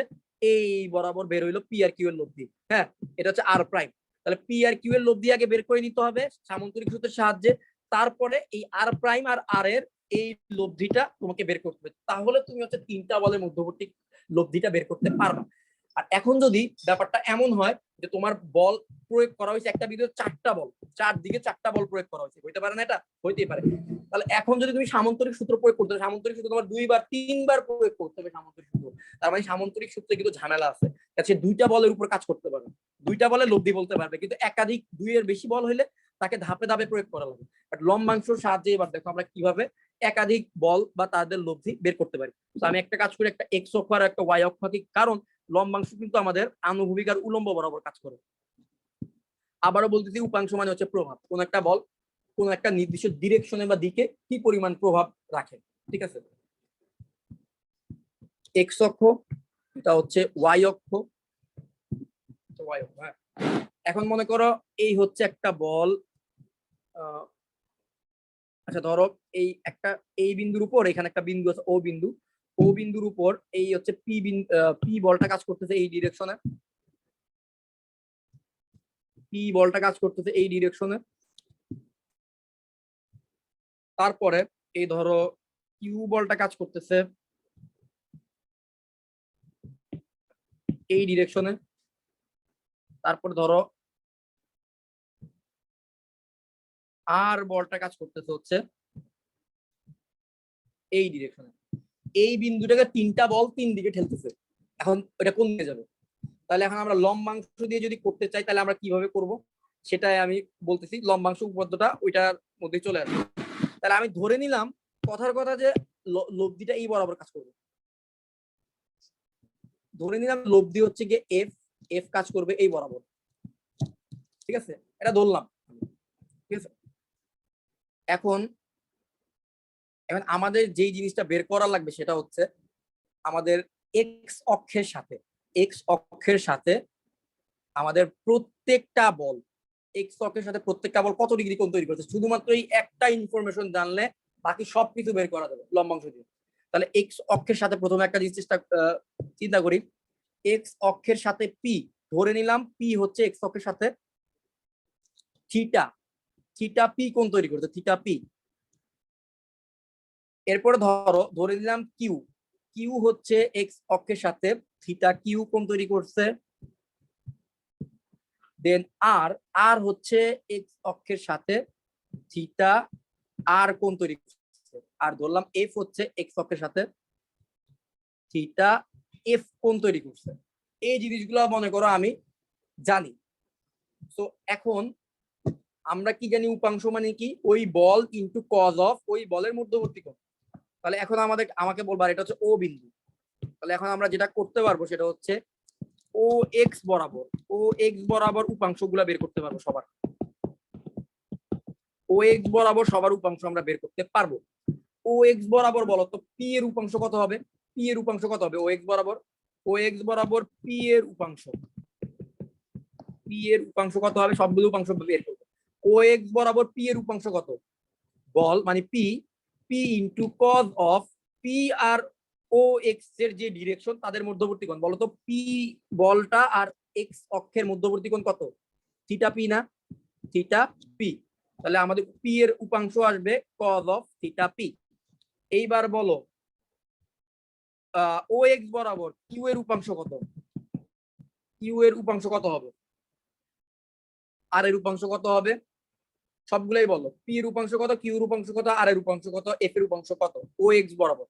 এই বরাবর বের হইলো পি আর কিউ এর লব্ধি, হ্যাঁ এটা হচ্ছে আর প্রাইম। তাহলে পি আর কিউ এর লব্ধি আগে বের করে নিতে হবে সামান্তরিক সূত্রের সাহায্যে, তারপরে এই আর প্রাইম আর আর এর এই লব্ধিটা তোমাকে বের করতে হবে। তাহলে তুমি হচ্ছে তিনটা বলের মধ্যবর্তী লব্ধিটা বের করতে পারবা। আর এখন যদি ব্যাপারটা এমন হয় যে তোমার বল প্রয়োগ করা হয়েছে একটা বিন্দুতে চারটা বল, চারদিকে চারটা বল প্রয়োগ করা হয়েছে, হইতে পারে না? এটা হইতেই পারে। তাহলে এখন যদি তুমি সামান্তরিক সূত্র প্রয়োগ করতে হবে, সামান্তরিক সূত্র তোমার 2-3 বার প্রয়োগ করতে হবে সামান্তরিক সূত্র। তার মানে সামান্তরিক সূত্রে কিন্তু ঝামেলা আছে, সে দুইটা বলের উপর কাজ করতে পারবে, দুইটা বলে লব্ধি বলতে পারবে, কিন্তু একাধিক দুইয়ের বেশি বল হইলে তাকে ধাপে ধাপে প্রয়োগ করা লাগবে। বাট লম্বাংশের সাহায্যে এবার দেখো আমরা কিভাবে একাধিক বল বা তাদের লব্ধি বের করতে পারি। তো আমি একটা কাজ করি, একটা এক্স অক্ষ আর একটা ওয়াই অক্ষ, কারণ লম্বাংশ কিন্তু আমাদের আনুভূমিক আর উলম্ব বরাবর কাজ করে। আবারও বলতেছি উপাংশ মানে হচ্ছে প্রভাব, কোন একটা বল কোন একটা নির্দিষ্ট ডিরেকশনে বা দিকে কি পরিমাণ প্রভাব রাখে, ঠিক আছে? এক্স অক্ষ, এটা হচ্ছে ওয়াই অক্ষ, হ্যাঁ। এখন মনে করো এই হচ্ছে একটা বল, আচ্ছা ধরো এই বিন্দুর উপর এখানে একটা বিন্দু আছে ও বিন্দু, ও বিন্দুর উপর এই হচ্ছে পি বলটা কাজ করতেছে এই ডিরেকশনে, পি বলটা কাজ করতেছে এই ডিরেকশনে। তারপরে এই ধরো কিউ বলটা কাজ করতেছে এই ডিরেকশনে। তারপর ধরো আর বলটা কাজ করতেছে হচ্ছে এই ডিরেকশনে। এই বিন্দুটাকে তিনটা বল তিন দিকে ঠেলতেছে। এখন এটা কোন দিকে যাবে? তাহলে এখন আমরা লম্বাংশ দিয়ে যদি করতে চাই তাহলে আমরা কিভাবে করব সেটাই আমি বলতেছি। লম্বাংশ উপপাদ্যটা ওইটার মধ্যে চলে আসবে। তাহলে আমি ধরে নিলাম কথার কথা যে লব্ধিটা এই বরাবর কাজ করবে। ধরে নিলাম লব্ধি হচ্ছে গিয়ে এফ, এফ কাজ করবে এই বরাবর, ঠিক আছে? এটা ধরলাম, ঠিক আছে? এখন আমাদের যেই জিনিসটা বের করা লাগবে সেটা হচ্ছে আমাদের এক্স অক্ষের সাথে আমাদের প্রত্যেকটা বল, এক্স অক্ষের সাথে প্রত্যেকটা বল কত ডিগ্রি কোণ তৈরি করছে, শুধুমাত্র এই একটা ইনফরমেশন জানলে বাকি সবকিছু বের করা যাবে লম্বাংশ দিয়ে। তাহলে এক্স অক্ষের সাথে প্রথমে একটা জিনিস চিন্তা করি, এক্স অক্ষের সাথে পি, ধরে নিলাম পি হচ্ছে এক্স অক্ষের সাথে থিটা পি কোণ তৈরি করছে, থিটা পি। এরপরে ধরে নিলাম কিউ হচ্ছে এক্স অক্ষের সাথে থিটা কিউ কোণ তৈরি করছে। দেন আর হচ্ছে এক্স অক্ষের সাথে থিটা আর কোণ তৈরি করছে, আর ধরলাম এফ হচ্ছে এক্স অক্ষের সাথে থিটা এফ কোণ তৈরি করছে। এই জিনিসগুলো মনে করো আমি জানি। তো এখন আমরা কি জানি, উপাংশ মানে কি, ওই বল ইনটু কজ অফ ওই বলের মধ্যবর্তী কোণ। তাহলে এখন আমাকে বলবার এটা হচ্ছে ও বিন্দু। তাহলে এখন আমরা যেটা করতে পারবো সেটা হচ্ছে ও এক্স বরাবর উপাংশগুলা বের করতে পারবো সবার। ও এক্স বরাবর সবার উপাংশ আমরা বের করতে পারবো। ও এক্স বরাবর বলতো পি এর উপাংশ কত হবে? পি এর উপাংশ কত হবে? ও এক্স বরাবর পি এর উপাংশ কত হবে? সবগুলো উপাংশ বের করবো। ও এক্স বরাবর পি এর উপাংশ কত? বল মানে p into cos of P আর ও এক্স এর যে ডিরেকশন তাদের মধ্যবর্তী কোণ। বলতো পি বলটা আর এক্স অক্ষের মধ্যবর্তী কোণ কত? থিটা পি না? Theta P. তাহলে আমাদের পি এর উপাংশ আসবে কজ অফ থিটা পি। এইবার বলো ও এক্স বরাবর কিউ এর উপাংশ কত? কিউ এর উপাংশ কত হবে? আর এর উপাংশ কত হবে? সবগুলাই বলো। পি এর উপাংশ কত, কিউ এর উপাংশ কত, আর এর উপাংশ কত, এফ এর উপাংশ কত? ও এক্স বরাবর।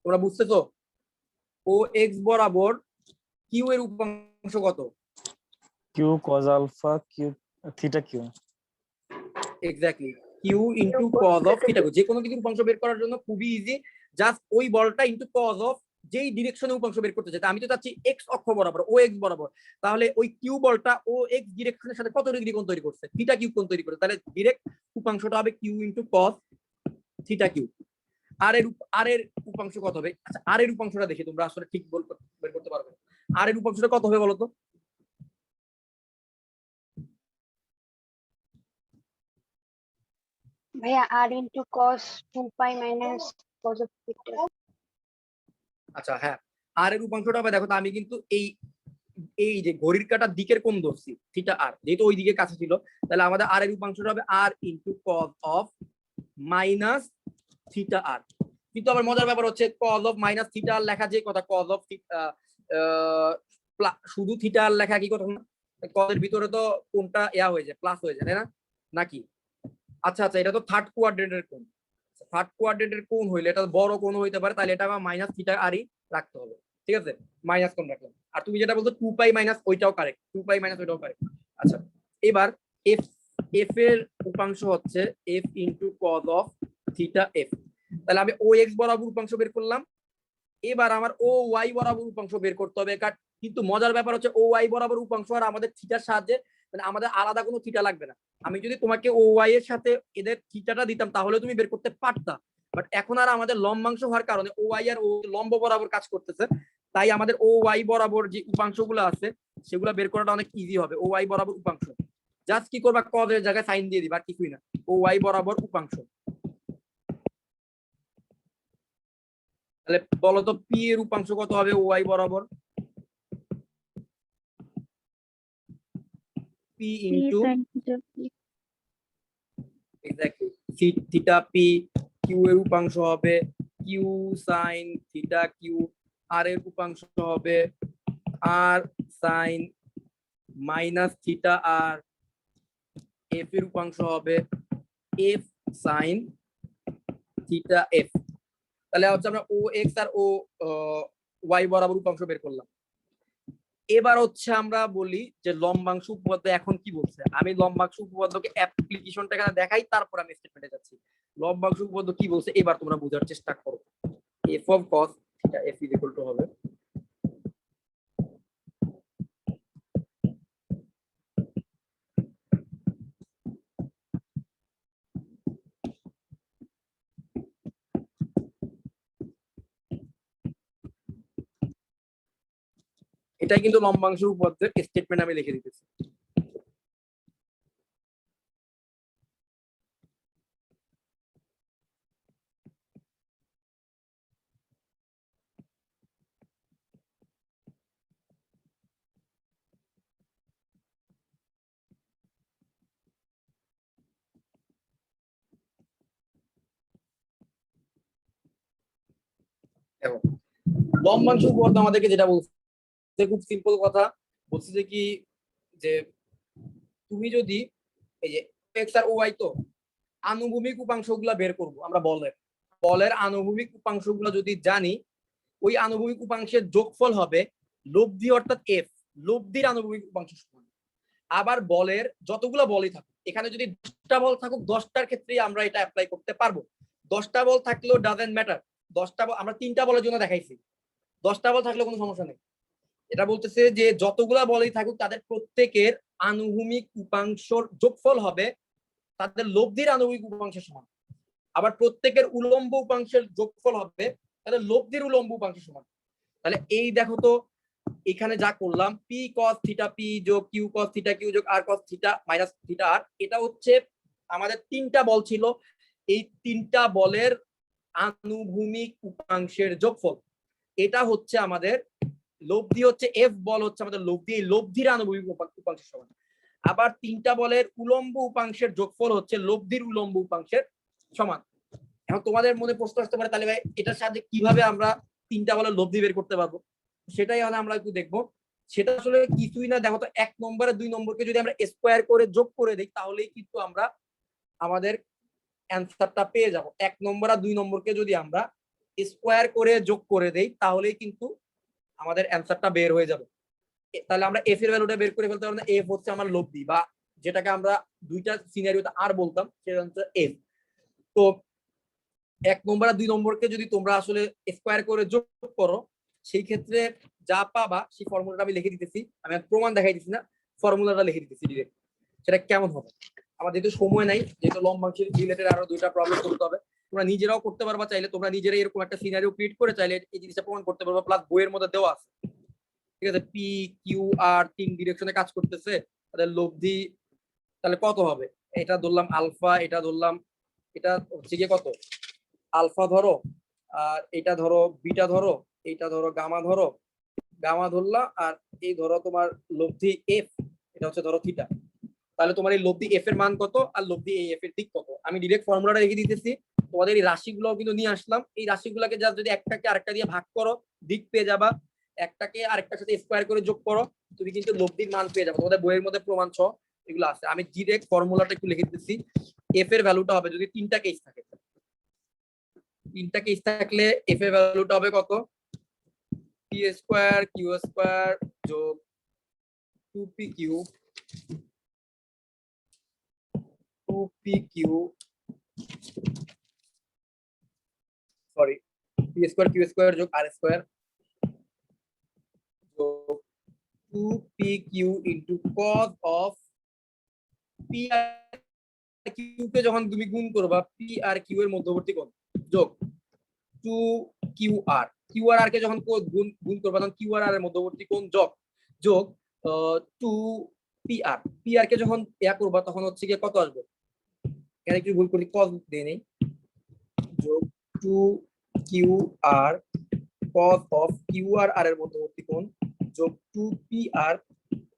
তোমরা বুঝতেছো? ও এক্স বরাবর কিউ এর উপাংশ কত? q cos alpha q theta q. Exactly, q into cos of theta. যে কোনো কিছুর উপাংশ বের করার জন্য খুবই ইজি, জাস্ট ওই বলটা ইন্টু কজ অফ যেই ডিরেকশনে উপাংশ বের করতে চাই। আমি তো চাচ্ছি এক্স অক্ষ বরাবর, ও এক্স বরাবর। তাহলে ওই কিউ বলটা ও এক্স ডিরেকশনের সাথে কত ডিগ্রি কোণ তৈরি করছে? থিটা কিউ কোণ তৈরি করছে। তাহলে ডিরেক্ট উপাংশটা হবে Q into cos theta Q. আর এর উপাংশ কত হবে? আচ্ছা, আর এর উপাংশটা দেখি তোমরা আসলে ঠিক বের করতে পারবে। আর এর উপাংশটা কত হবে বলো তো? ভাইয়া R into cos 2 pi minus cos of theta. আচ্ছা হ্যাঁ, আর এর উপাংশটা হবে, দেখো তো আমি কিন্তু এই যে ঘড়ির কাঁটার দিকের কোণ ধরছি থিটা আর, যেহেতু ওই দিকের কাছে ছিল, তাহলে আমাদের আর এর উপাংশটা হবে R into cos of minus theta R. কিন্তু আবার মজার ব্যাপার হচ্ছে cos of minus theta R লেখা যে কথা, কজ অফ শুধু থিটা আর লেখা কি কথা না? কজের ভিতরে তো কোনটা হয়ে যায়, প্লাস হয়ে যায়, তাই না? নাকি? আচ্ছা আচ্ছা, এটা তো থার্ড কোয়াড্রেন্টের কোণ। থার্ড কোয়াড্রেন্টের কোণ হইলে এটা বড় কোণ হইতে পারে, তাহলে এটা আমার মাইনাস থিটা আরই রাখতে হবে। ঠিক আছে, মাইনাস কোণ রাখলাম। আর তুমি যেটা বলছো 2 পাই মাইনাস, ওইটাও কারেক্ট। 2 পাই মাইনাস ওইটাও কারেক্ট। আচ্ছা, এবার এফ এর উপাংশ হচ্ছে F into cos of theta F. তাহলে আমি ও এক্স বরাবর উপাংশ বের করলাম। এবার আমার ও ওয়াই বরাবর উপাংশ বের করতে হবে। কিন্তু মজার ব্যাপার হচ্ছে ও ওয়াই বরাবর উপাংশ আর আমাদের থিটার সাহায্যে, মানে আমাদের আলাদা কোনো থিটা লাগবে না। আমি যদি তোমাকে ও ওয়াই এর সাথে এদের থিটাটা দিতাম তাহলে তুমি বের করতে পারতা। বাট এখন আর আমাদের লম্বাংশ হওয়ার কারণে ও ওয়াই আর ও লম্ব বরাবর কাজ করতেছে, তাই আমাদের ও ওয়াই বরাবর যে উপাংশগুলো আছে সেগুলো বের করাটা অনেক ইজি হবে। ও ওয়াই বরাবর উপাংশ জাস্ট কি করবা, কজ এর জায়গায় সাইন দিয়ে দিবা, আর কিছুই না। ও ওয়াই বরাবর উপাংশ। তাহলে বলো তো পি এর উপাংশ কত হবে ও ওয়াই বরাবর? P into exactly theta p. Q এর উপাংশ হবে কিউ সাইন থিটা কিউ। আর এর উপাংশ হবে r sine minus theta r. F এর উপাংশ হবে এফ সাইন থিটা এফ। তাহলে হচ্ছে আমরা ও এক্স আর ও ওয়াই বরাবর উপাংশ বের করলাম। এবার হচ্ছে আমরা বলি যে লম্বাংশ উপপাদ্য এখন কি বলছে। আমি লম্বাংশ উপপাদ্যকে অ্যাপ্লিকেশনটা এখানে দেখাই, তারপর আমি স্টেটমেন্টে যাচ্ছি। লম্বাংশ উপপাদ্য কি বলছে এবার তোমরা বোঝার চেষ্টা করো। F of cos theta F is equal to হবে এটাই কিন্তু লম্বাংশ উপপাদ্যের স্টেটমেন্ট আমি লিখে দিতেছি। দেখো লম্বাংশ উপপাদ্য আমাদেরকে যেটা বলছে, খুব সিম্পল কথা বলছে যে কি, যে তুমি যদি এই যে এক্স আর ওয়াই, তো আনুভূমিক উপাংশগুলা বের করব আমরা, বলের আনুভূমিক উপাংশগুলো যদি জানি, ওই আনুভূমিক উপাংশের যোগফল হবে লব্ধি অর্থাৎ এফ, লব্ধির আনুভূমিক উপাংশ সমান। আবার বলের যতগুলো বলই থাকুক, এখানে যদি 10টা বল থাকুক, 10টার ক্ষেত্রেই আমরা এটা অ্যাপ্লাই করতে পারবো। 10টা বল থাকলেও ডাজেন্ট ম্যাটার, 10টা বল আমরা 3টা বলের জন্য দেখাইছি, 10টা বল থাকলে কোনো সমস্যা নেই। এটা বলতেছে যে যতগুলা বলই থাকুক তাদের প্রত্যেকের আনুভূমিক উপাংশর যোগফল হবে তাদের লব্ধির আনুভূমিক উপাংশের সমান। আবার প্রত্যেকের উলম্ব উপাংশের যোগফল হবে তাদের লব্ধির উলম্ব উপাংশের সমান। তাহলে এই দেখো তো, এখানে যা করলাম, পি কস থিটা পি যোগ কিউ কস থিটা কিউ যোগ আর কস থিটা মাইনাস থিটা আর, এটা হচ্ছে আমাদের 3টা বল ছিল, এই 3টা বলের আনুভূমিক উপাংশের যোগফল। এটা হচ্ছে আমাদের লব্ধি, হচ্ছে এফ বল হচ্ছে আমাদের লব্ধি, এই লব্ধির আনুভূমিক উপাংশের সমান। আবার 3টা বলের উলম্ব উপাংশের যোগফল হচ্ছে লব্ধির উলম্ব উপাংশের সমান। এখন তোমাদের মনে প্রশ্ন আসতে পারে, তাহলে ভাই এটার সাহায্যে কিভাবে আমরা 3টা বলের লব্ধি বের করতে পারবো? সেটাই মানে আমরা একটু দেখবো। সেটা আসলে কিছুই না, দেখো তো 1 নম্বর আর 2 নম্বরকে যদি আমরা স্কোয়ার করে যোগ করে দিই, তাহলেই কিন্তু আমরা আমাদের অ্যান্সারটা পেয়ে যাব। 1 নম্বর আর 2 নম্বরকে যদি আমরা স্কোয়ার করে যোগ করে দেই, তাহলেই কিন্তু আমাদের অ্যান্সারটা বের হয়ে যাবে। তাহলে আমরা এফ এর ভ্যালুটা বের করে ফেলতে পারবো না। এফ হচ্ছে আমার লব্ধি, বা যেটাকে আমরা দুইটা সিনারিওতে আর বলতাম, সেটা হচ্ছে এফ। তো 1 নম্বর আর 2 নম্বরকে যদি তোমরা আসলে স্কোয়ার করে যোগ করো, সেই ক্ষেত্রে যা পাবা সেই ফর্মুলাটা আমি লিখে দিতেছি, আমি প্রমাণ দেখাই দিচ্ছি না, ফর্মুলাটা লিখে দিতেছি ডিরেক্ট। সেটা কেমন হবে, আমার যেহেতু সময় নাই, যেহেতু লম্বাংশের রিলেটেড আরো 2টা প্রবলেম করতে হবে, তোমরা নিজেরাও করতে পারবা, চাইলে তোমরা নিজেরাই এরকম একটা সিনারিও ক্রিয়েট করে চাইলে এই জিনিসটা প্রমাণ করতে পারবা, প্লাস বইয়ের মধ্যে দেওয়া আছে। ঠিক আছে, পি কিউ আর 3 ডিরেকশনে কাজ করতেছে, তাদের লব্ধি তাহলে কত হবে? এটা ধরলাম আলফা, এটা ধরলাম, এটা হচ্ছে গিয়ে কত, আলফা ধরো, আর এটা ধরো বিটা ধরো, এটা ধরো গামা ধরো, গামা ধরলা, আর এই ধরো তোমার লব্ধি এফ, এটা হচ্ছে ধরো থিটা। তাহলে তোমার এই লব্ধি এফ এর মান কত আর লব্ধি এই এফ এর দিক কত, আমি ডিরেক্ট ফর্মুলাটা রেখে দিতেছি। তোমাদের এই রাশিগুলো কিন্তু নিয়ে আসলাম, এই রাশিগুলোকে যা যদি একটাকে আরেকটা দিয়ে ভাগ করো, দিক পেয়ে যাবা। একটাকে আরেকটার সাথে স্কোয়ার করে যোগ করো, তুমি কিন্তু লব্ধির মান পেয়ে যাবে। তোমাদের বইয়ের মধ্যে প্রমাণ সহ এগুলো আছে, আমি ডিরেক্ট ফর্মুলাটা একটু লিখে দিতেছি। এফ এর ভ্যালুটা হবে, যদি 3টা কেস থাকে, 3টা কেস থাকলে এফ এর ভ্যালুটা হবে কত, পি স্কোয়ার কিউ স্কোয়ার যোগ 2পি কিউ, 2পি Q, sorry, P square Q square যোগ আর স্কোয়ার যোগ 2pq into cos of P আর কিউ কে যখন তুমি গুণ করবা, পি আর কিউ এর মধ্যবর্তী কোণ যোগ 2qr, কিউআর আর কে যখন গুণ করবা, তখন কিউআর আর এর মধ্যবর্তী কোণ যোগ 2pr, pr কে যখন ইয়া করবা, তখন হচ্ছে গিয়ে কত আসবে, এখানে একটু ভুল করি, কজ দিয়ে নেই, যোগ 2qr cos of qr r এর মধ্যবর্তী কোণ যোগ 2pr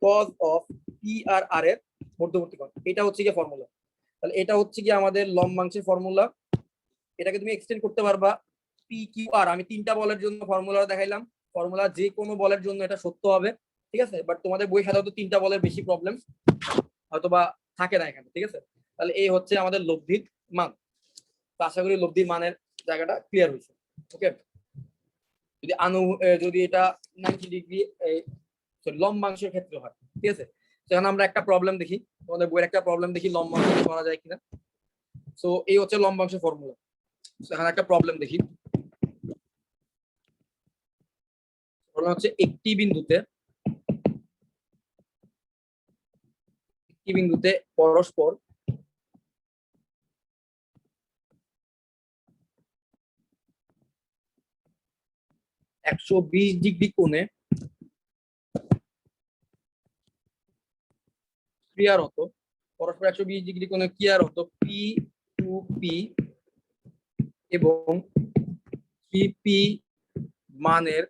cos of pr r এর মধ্যবর্তী কোণ। এটা হচ্ছে কি ফর্মুলা। তাহলে এটা হচ্ছে কি আমাদের লম্বাংশের ফর্মুলা। এটাকে তুমি এক্সটেন্ড করতে পারবা pqr, আমি 3টা বলের জন্য ফর্মুলা দেখাইলাম, ফর্মুলা যে কোনো বলের জন্য এটা সত্য হবে, ঠিক আছে। বাট তোমাদের বই সাধারণত 3টা বলের বেশি প্রবলেম হয়তোবা থাকে না এখানে, ঠিক আছে। তাহলে এই হচ্ছে আমাদের লব্ধির মান। তো আশা করি লব্ধির মানের জায়গাটা ক্লিয়ার হয়েছে। ওকে, যদি এটা 90 ডিগ্রি লম্বাংশের ক্ষেত্রে হয়, ঠিক আছে। সেখানে আমরা একটা প্রবলেম দেখি, তোমাদের বইয়ের একটা প্রবলেম দেখি লম্বাংশ করা যায় কিনা। সো এই হচ্ছে লম্বাংশের ফর্মুলা। সেখানে একটা প্রবলেম দেখি, হচ্ছে একটি বিন্দুতে পরস্পর 120 ডিগ্রি কোণে ক্রিয়ারত, পরস্পর 120 ডিগ্রি কোণে ক্রিয়ারত পি টু পি এবং 3p মানের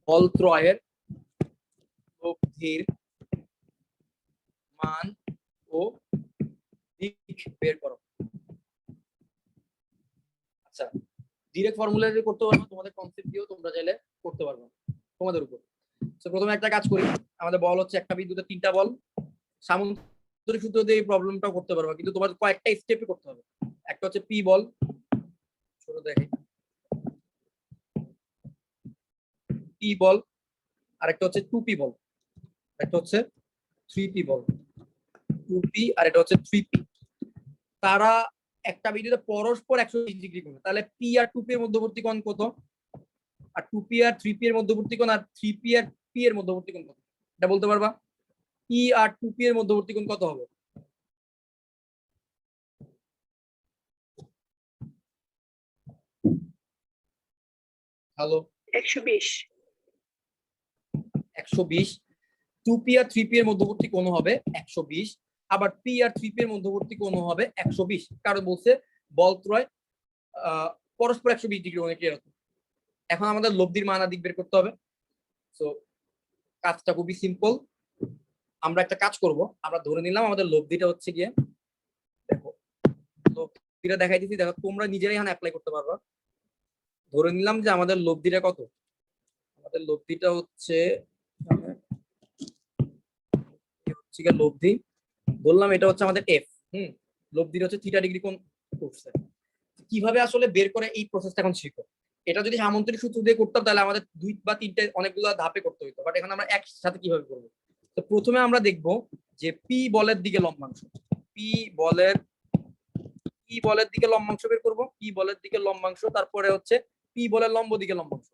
বলত্রয়ের লব্ধির মান ও দিক বের করো। আচ্ছা, ডিরেক্ট ফর্মুলা দিয়ে করতে পারবো, তোমাদের কনসেপ্ট দিয়েও তোমরা চাইলে করতে পারবো, তোমাদের উপর। তো প্রথমে একটা কাজ করি, আমাদের বল হচ্ছে একটা বিদ্যুতের 3টা বল, সামান্তরিক সূত্র দিয়ে এই প্রবলেমটাও করতে পারবো, কিন্তু তোমার কয়েকটা স্টেপে করতে হবে। একটা হচ্ছে পি বল, ছোট দেখাই, পি বল, আরেকটা হচ্ছে 2p বল, একটা হচ্ছে 3p বল, 2p আর এটা হচ্ছে 3p। তারা একটা বিন্দুতে পরস্পর 120 ডিগ্রি কোণে, তাহলে p আর 2p এর মধ্যবর্তী কোণ কত, আর 2p আর 3p এর মধ্যবর্তী কোণ, আর 3p আর p এর মধ্যবর্তী কোণ কত, এটা বলতে পারবা? p আর 2p এর মধ্যবর্তী কোণ কত হবে? হ্যালো, 120। 120। 2p আর 3p এর মধ্যবর্তী কোণ হবে 120, আবার p আর 3p এর মধ্যবর্তী কোণ হবে 120, কারণ বলছে বল ত্রয় পরস্পর 120 ডিগ্রি কোণে ক্রিয়া। এখন আমাদের লব্ধির মান আর দিক বের করতে হবে। সো কাজটা খুবই সিম্পল, আমরা একটা কাজ করব, আমরা ধরে নিলাম আমাদের লব্ধিটা হচ্ছে গিয়ে, দেখো লব্ধিটা দেখাই দিচ্ছি, দেখো তোমরা নিজেরাই এখানে অ্যাপ্লাই করতে পারবা। ধরে নিলাম যে আমাদের লব্ধিটা কত, আমাদের লব্ধিটা হচ্ছে লব্ধি, বললাম এটা হচ্ছে আমাদের এফ। লব্ধিটা হচ্ছে থিটা ডিগ্রি কোণ করছে। কিভাবে আসলে বের করে এই প্রসেসটা এখন শিখো। এটা যদি সামান্তরিক সূত্র দিয়ে করতাম তাহলে আমাদের 2 বা 3টে অনেকগুলো ধাপে করতে হতো, বাট এখন আমরা একসাথে কিভাবে করবো। তো প্রথমে আমরা দেখব যে পি বলের দিকে লম্বাংশ, পি বলের দিকে লম্বাংশ বের করব, পি বলের দিকে লম্বাংশ, তারপরে হচ্ছে পি বলের লম্ব দিকে লম্বাংশ।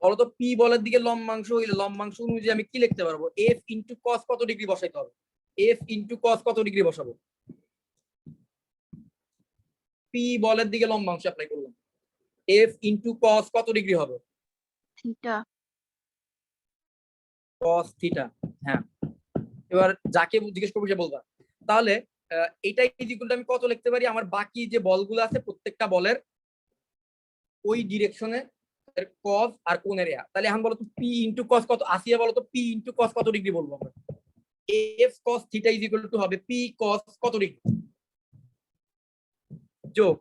বলতো পি বলের দিকে লম্বাংশ হইলে লম্বাংশ অনুযায়ী আমি কি লিখতে পারবো, এফ ইন্টু কস কত ডিগ্রি বসাইতে হবে, এফ ইন্টু কস কত ডিগ্রি বসাবো, পি বলের দিকে লম্বাংশ অ্যাপ্লাই করলাম, এফ ইন্টু কস কত ডিগ্রি হবে, থিটা। Cos theta. হ্যাঁ, এবার যাকে জিজ্ঞেস করবো সে বলবা। তাহলে এইটাই ইকুয়াল আমি কত লিখতে পারি, আমার বাকি যে বলগুলো আছে প্রত্যেকটা বলের ওই ডিরেকশনে কস আর কোণ এরিয়া। তাহলে এখন বলো তো পি ইন্টু কস কত আসিয়া, বলো তো পি ইন্টু কস কত ডিগ্রি বলবো আমরা, F cos theta is equal to হবে পি কস কত ডিগ্রি যোগ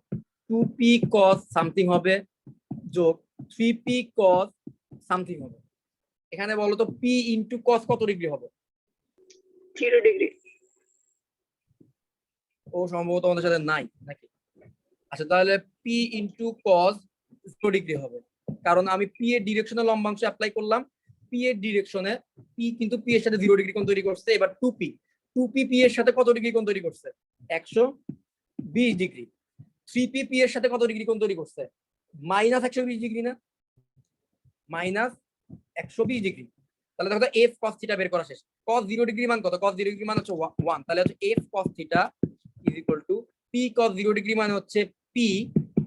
2p cos সামথিং হবে যোগ 3p cos সামথিং হবে। এখানে বলো তো p ইনটু cos কত ডিগ্রি হবে? 0 ডিগ্রি। ও সম্ভবত আমাদের সাথে নাই নাকি? আচ্ছা, তাহলে p ইনটু cos 0 ডিগ্রি হবে, কারণ আমি p এর ডিরেকশনে লম্বাংশ অ্যাপ্লাই করলাম। p এর ডিরেকশনে p কিন্তু p এর সাথে 0 ডিগ্রি কোণ তৈরি করছে। এবার 2p p এর সাথে কত ডিগ্রি কোণ তৈরি করছে? 120 ডিগ্রি। 3p p এর সাথে কত ডিগ্রি কোণ তৈরি করছে? মাইনাস 120 ডিগ্রি না, মাইনাস 120 ডিগ্রি। তাহলে দেখো f cos থিটা বের করা শেষ। cos 0 ডিগ্রি মান কত? cos 0 ডিগ্রি মান হচ্ছে 1, তাহলে হচ্ছে f cos theta is equal two p cos 0 degree মানে হচ্ছে p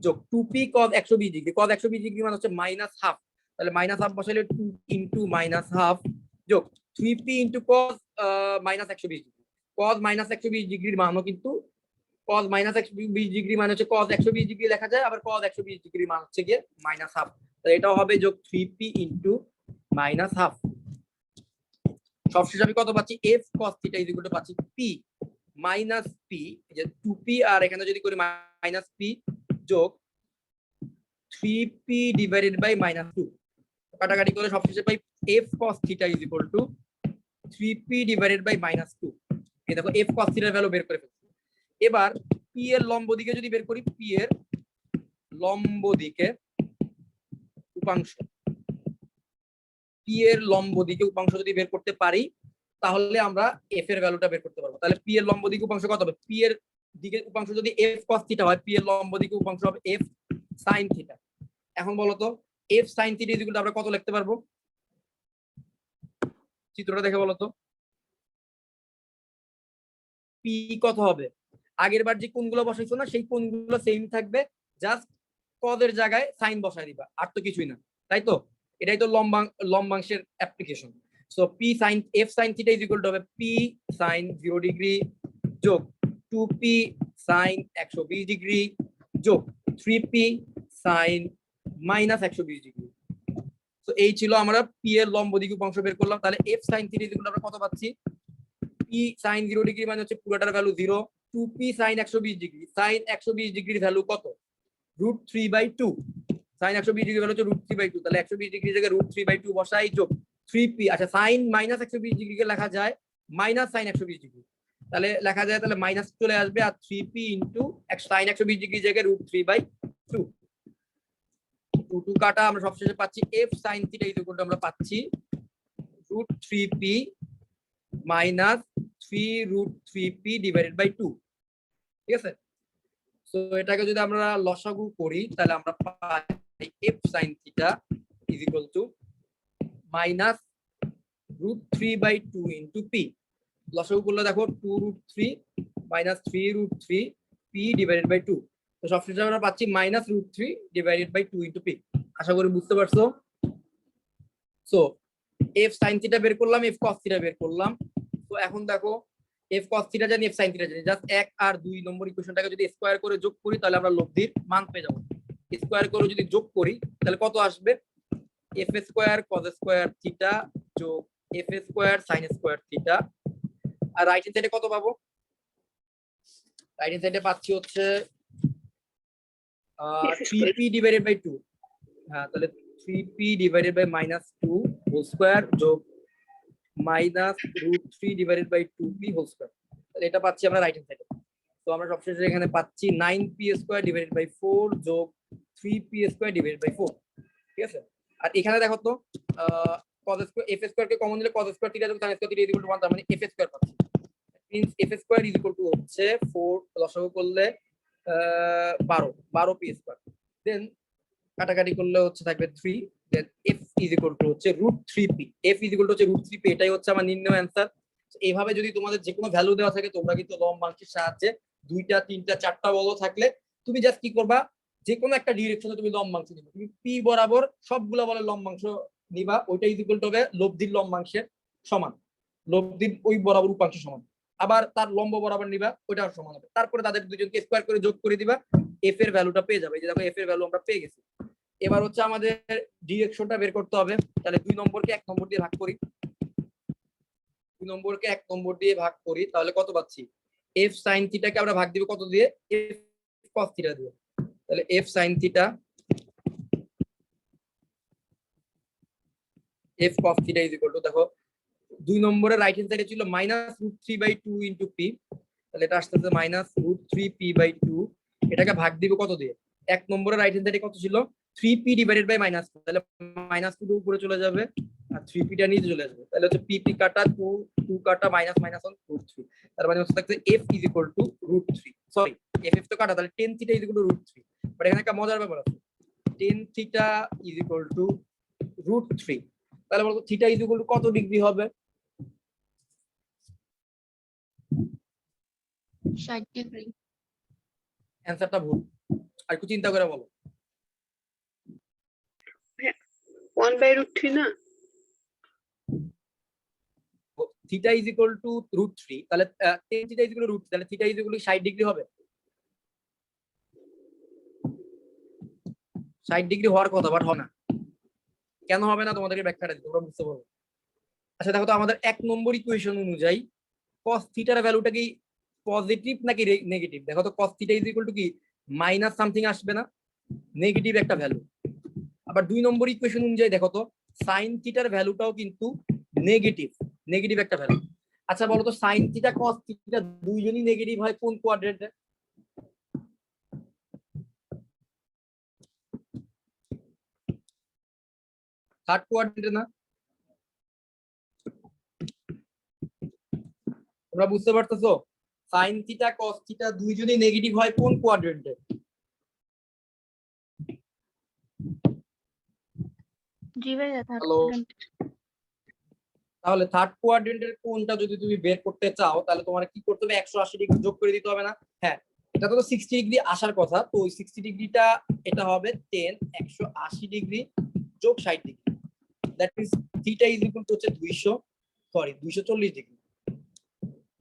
যোগ 2p cos 120 degree. cos 120 degree মানে হচ্ছে মাইনাস হাফ, তাহলে মাইনাস হাফ বসাইলে 2 ইনটু মাইনাস হাফ যোগ 3p into cos minus 120 degree. cos minus 120 ডিগ্রির মানও কিন্তু cos মাইনাস 120 ডিগ্রি মানে হচ্ছে cos 120 ডিগ্রি লেখা যায়, আবার cos 120 ডিগ্রি মান হচ্ছে গিয়ে মাইনাস হাফ, তাহলে এটাও হবে যোগ 3p ইনটু মাইনাস হাফ। সবশেষে আমি কত পাচ্ছি? f cos theta is equal two পাচ্ছি p মাইনাস p, যে 2p আর এখানে যদি করি মাইনাস p যোগ 3p ডিভাইডেড বাই মাইনাস 2, কাটাকাটি করে সবশেষে পাই f cos theta is equal to 3p divided by minus 2। এই দেখো f cos থিটার ভ্যালু বের করে ফেলছি। এবার p এর লম্ব দিকে যদি বের করি, p এর লম্ব দিকে উপাংশ, p এর লম্ব দিকে উপাংশ যদি বের করতে পারি তাহলে আমরা f এর ভ্যালুটা বের করতে পারবো। তাহলে p এর লম্ব দিকে উপাংশ কত হবে? p এর দিকে উপাংশ যদি f cos থিটা হয়, p এর লম্ব দিকে উপাংশ হবে f sin থিটা। এখন বলো তো f sin theta is equal to আমরা কত লিখতে পারবো? চিত্রটা দেখে বলো তো p কত হবে? আগের বার যে কোণগুলো বসাইছো না সেই কোণগুলো সেম থাকবে, জাস্ট cos এর জায়গায় sin বসাই দিবা, আর তো কিছুই না, তাই তো? এটাই তো লম্বাংশের application. So p sin f sin theta is equal to হবে p sin 0 ডিগ্রি যোগ 2p sin 120 ডিগ্রি যোগ 3p sin মাইনাস 120 ডিগ্রি। তো এই ছিল আমরা p এর লম্ব দিকে উপাংশ বের করলাম। তাহলে f sin theta is equal to আমরা কত পাচ্ছি? p sin 0 ডিগ্রি মানে হচ্ছে পুরোটার value 0, 2p sin 120 degree, sin 120 ডিগ্রির ভ্যালু কত? √3/2। sin 120 ডিগ্রি ভ্যালু হচ্ছে √3/2, তাহলে 120 ডিগ্রি জায়গায় √3/2 বসাই, যোগ 3p। আচ্ছা, sin -120 ডিগ্রিকে লেখা যায় মাইনাস sin 120 ডিগ্রি, তাহলে লেখা যায়, তাহলে মাইনাস চলে আসবে, আর 3p ইনটু sin 120 ডিগ্রি জায়গায় √3/2। 2 কাটা, আমরা সবশেষে পাচ্ছি f sin θ ইকুয়াল টু আমরা পাচ্ছি √3p minus 3√3p divided by 2। ঠিক আছে, সো এটাকে যদি আমরা লসাগু করি তাহলে আমরা পাই f sin θ is equal to minus √3/2 into p। লসাগু করলে দেখো 2√3 মাইনাস 3√3p ডিভাইডেড বাই 2, তো সবশেষে আমরা পাচ্ছি minus √3 divided by 2 into p। আশা করি বুঝতে পারছো। সো f sin θ বের করলাম, f cos θ বের করলাম। তো এখন দেখো f cos θ জানি, f sin θ জানি, জাস্ট 1 আর 2 নম্বর ইকুয়েশনটাকে যদি স্কয়ার করে যোগ করি তাহলে আমরা লব্ধির মান পেয়ে যাব। স্কয়ার করে যদি যোগ করি তাহলে কত আসবে? f স্কয়ার cos স্কয়ার θ যোগ f স্কয়ার sin স্কয়ার θ। আর রাইট হ্যান্ড সাইডে কত পাবো? রাইট হ্যান্ড সাইডে পাচ্ছি হচ্ছে 3p ডিভাইডেড বাই 2। হ্যাঁ, তাহলে 3p divided by -2 whole square যোগ minus √3 divided by 2p whole square, তাহলে এটা পাচ্ছি আমরা রাইট হ্যান্ড সাইডে। তো আমরা সবশেষে এখানে পাচ্ছি 9p স্কয়ার ডিভাইডেড বাই 4 যোগ 3p স্কয়ার ডিভাইডেড বাই 4। ঠিক আছে, আর এখানে দেখো তো cos স্কয়ার f স্কয়ার কে কমন দিলে cos স্কয়ার θ যোগ sin স্কয়ার θ ইকুয়াল টু 1, তার মানে f স্কয়ার পাচ্ছি। Means f square is equal to হচ্ছে 4 লসাগু করলে 12p স্কয়ার, দেন কাটাকাটি করলে হচ্ছে থাকবে 3, দেন f ইজ ইকুয়াল টু হচ্ছে √3p। f is equal to হচ্ছে √3p, এটাই হচ্ছে আমার নির্ণয় অ্যানসার। এইভাবে যদি তোমাদের যে কোনো ভ্যালু দেওয়া থাকে তোমরা কিন্তু লম্বাংশের সাহায্যে 2টা 3টা 4টা বল থাকলে তুমি জাস্ট কি করবা, যে কোনো একটা ডিরেকশনে তুমি লম্বাংশ নিবা, তুমি p বরাবর সবগুলা বলের লম্বাংশ নিবা, ওইটা ইজ ইকুয়াল টু হবে লব্ধির লম্বাংশের সমান, লব্ধির ওই বরাবর উপাংশ সমান। আবার তার লম্ব বরাবর নিবা, ওইটাও সমান হবে। তারপরে তাদের দুজনকে স্কয়ার করে যোগ করে দিবা, f এর ভ্যালুটা পেয়ে যাবে। এই যে দেখো f এর ভ্যালু আমরা পেয়ে গেছি। এবার হচ্ছে আমাদের ডিরেকশনটা বের করতে হবে। তাহলে 2 নম্বরকে 1 নম্বর দিয়ে ভাগ করি, 2 নম্বরকে 1 নম্বর দিয়ে ভাগ করি, তাহলে কত পাচ্ছি? f sin θ কে আমরা ভাগ দিব কত দিয়ে? f cos θ দিয়ে। তাহলে f sin θ f cos θ is equal to, দেখো 2 নম্বরের রাইট হ্যান্ড সাইডে ছিল -√3/2 ইনটু p, তাহলে এটা আসতেছে -√3p/2। এটাকে ভাগ দিব কত দিয়ে? 1 নম্বরের রাইট হ্যান্ড সাইডে কত ছিল? 3p ডিভাইডেড বাই -2, তাহলে -2 উপরে চলে যাবে আর 3p টা নিচে চলে আসবে, তাহলে হচ্ছে p কাটা 2 কাটা -1 √3, তার মানে হচ্ছে থাকছে f is equal to √3। Sorry, f তো কাটা, তাহলে tan θ is equal to √3। But এখানে একটা মজার ব্যাপার আছে, tan θ ইজ ইকুয়াল টু √3, তাহলে বলতো θ ইজ ইকুয়াল টু কত ডিগ্রি হবে? 60 ডিগ্রি। অ্যানসারটা ভুল, আর একটু চিন্তা করে বলো। 1/√3 না? θ ইজ ইকুয়াল টু √3, তাহলে tan θ ইজ ইকুয়াল টু √3, তাহলে θ ইজ ইকুয়াল টু 60 ডিগ্রি হবে। 60 ডিগ্রি হওয়ার কথা, বাট হয় না। কেন হবে না তোমাদেরকে ব্যাখ্যাটা দিই, তোমরা বুঝতে পারবে। আচ্ছা দেখো তো, আমাদের 1 নম্বর ইকুয়েশন অনুযায়ী cos θ এর ভ্যালুটা কি পজিটিভ নাকি নেগেটিভ? দেখো তো cos θ ইজ ইকুয়াল টু কি মাইনাস সামথিং আসবে না, নেগেটিভ একটা ভ্যালু। আবার 2 নম্বর ইকুয়েশন অনুযায়ী দেখো তো sin θ এর ভ্যালুটাও কিন্তু নেগেটিভ একটা ভ্যালু। আচ্ছা বলো তো sin θ cos θ দুইজনই নেগেটিভ হয় কোন কোয়াড্রেন্টে? থার্ড কোয়াড্রেন্টে না? তোমরা বুঝতে পারতেছো? sin θ cos θ দুইজনই নেগেটিভ হয় কোন কোয়াড্রেন্টে? জি ভাইয়া, থার্ড Hello? কোয়াড্রেন্ট। তাহলে থার্ড কোয়াড্রেন্টের কোনটা যদি তুমি বের করতে চাও তাহলে তোমার কি করতে হবে? 180 ডিগ্রি যোগ করে দিতে হবে না? হ্যাঁ, এটা তো 60 ডিগ্রি আসার কথা, তো ওই 60 ডিগ্রিটা এটা হবে 10 180 ডিগ্রি যোগ 60 degree, that means θ is equal to হচ্ছে 240 ডিগ্রি।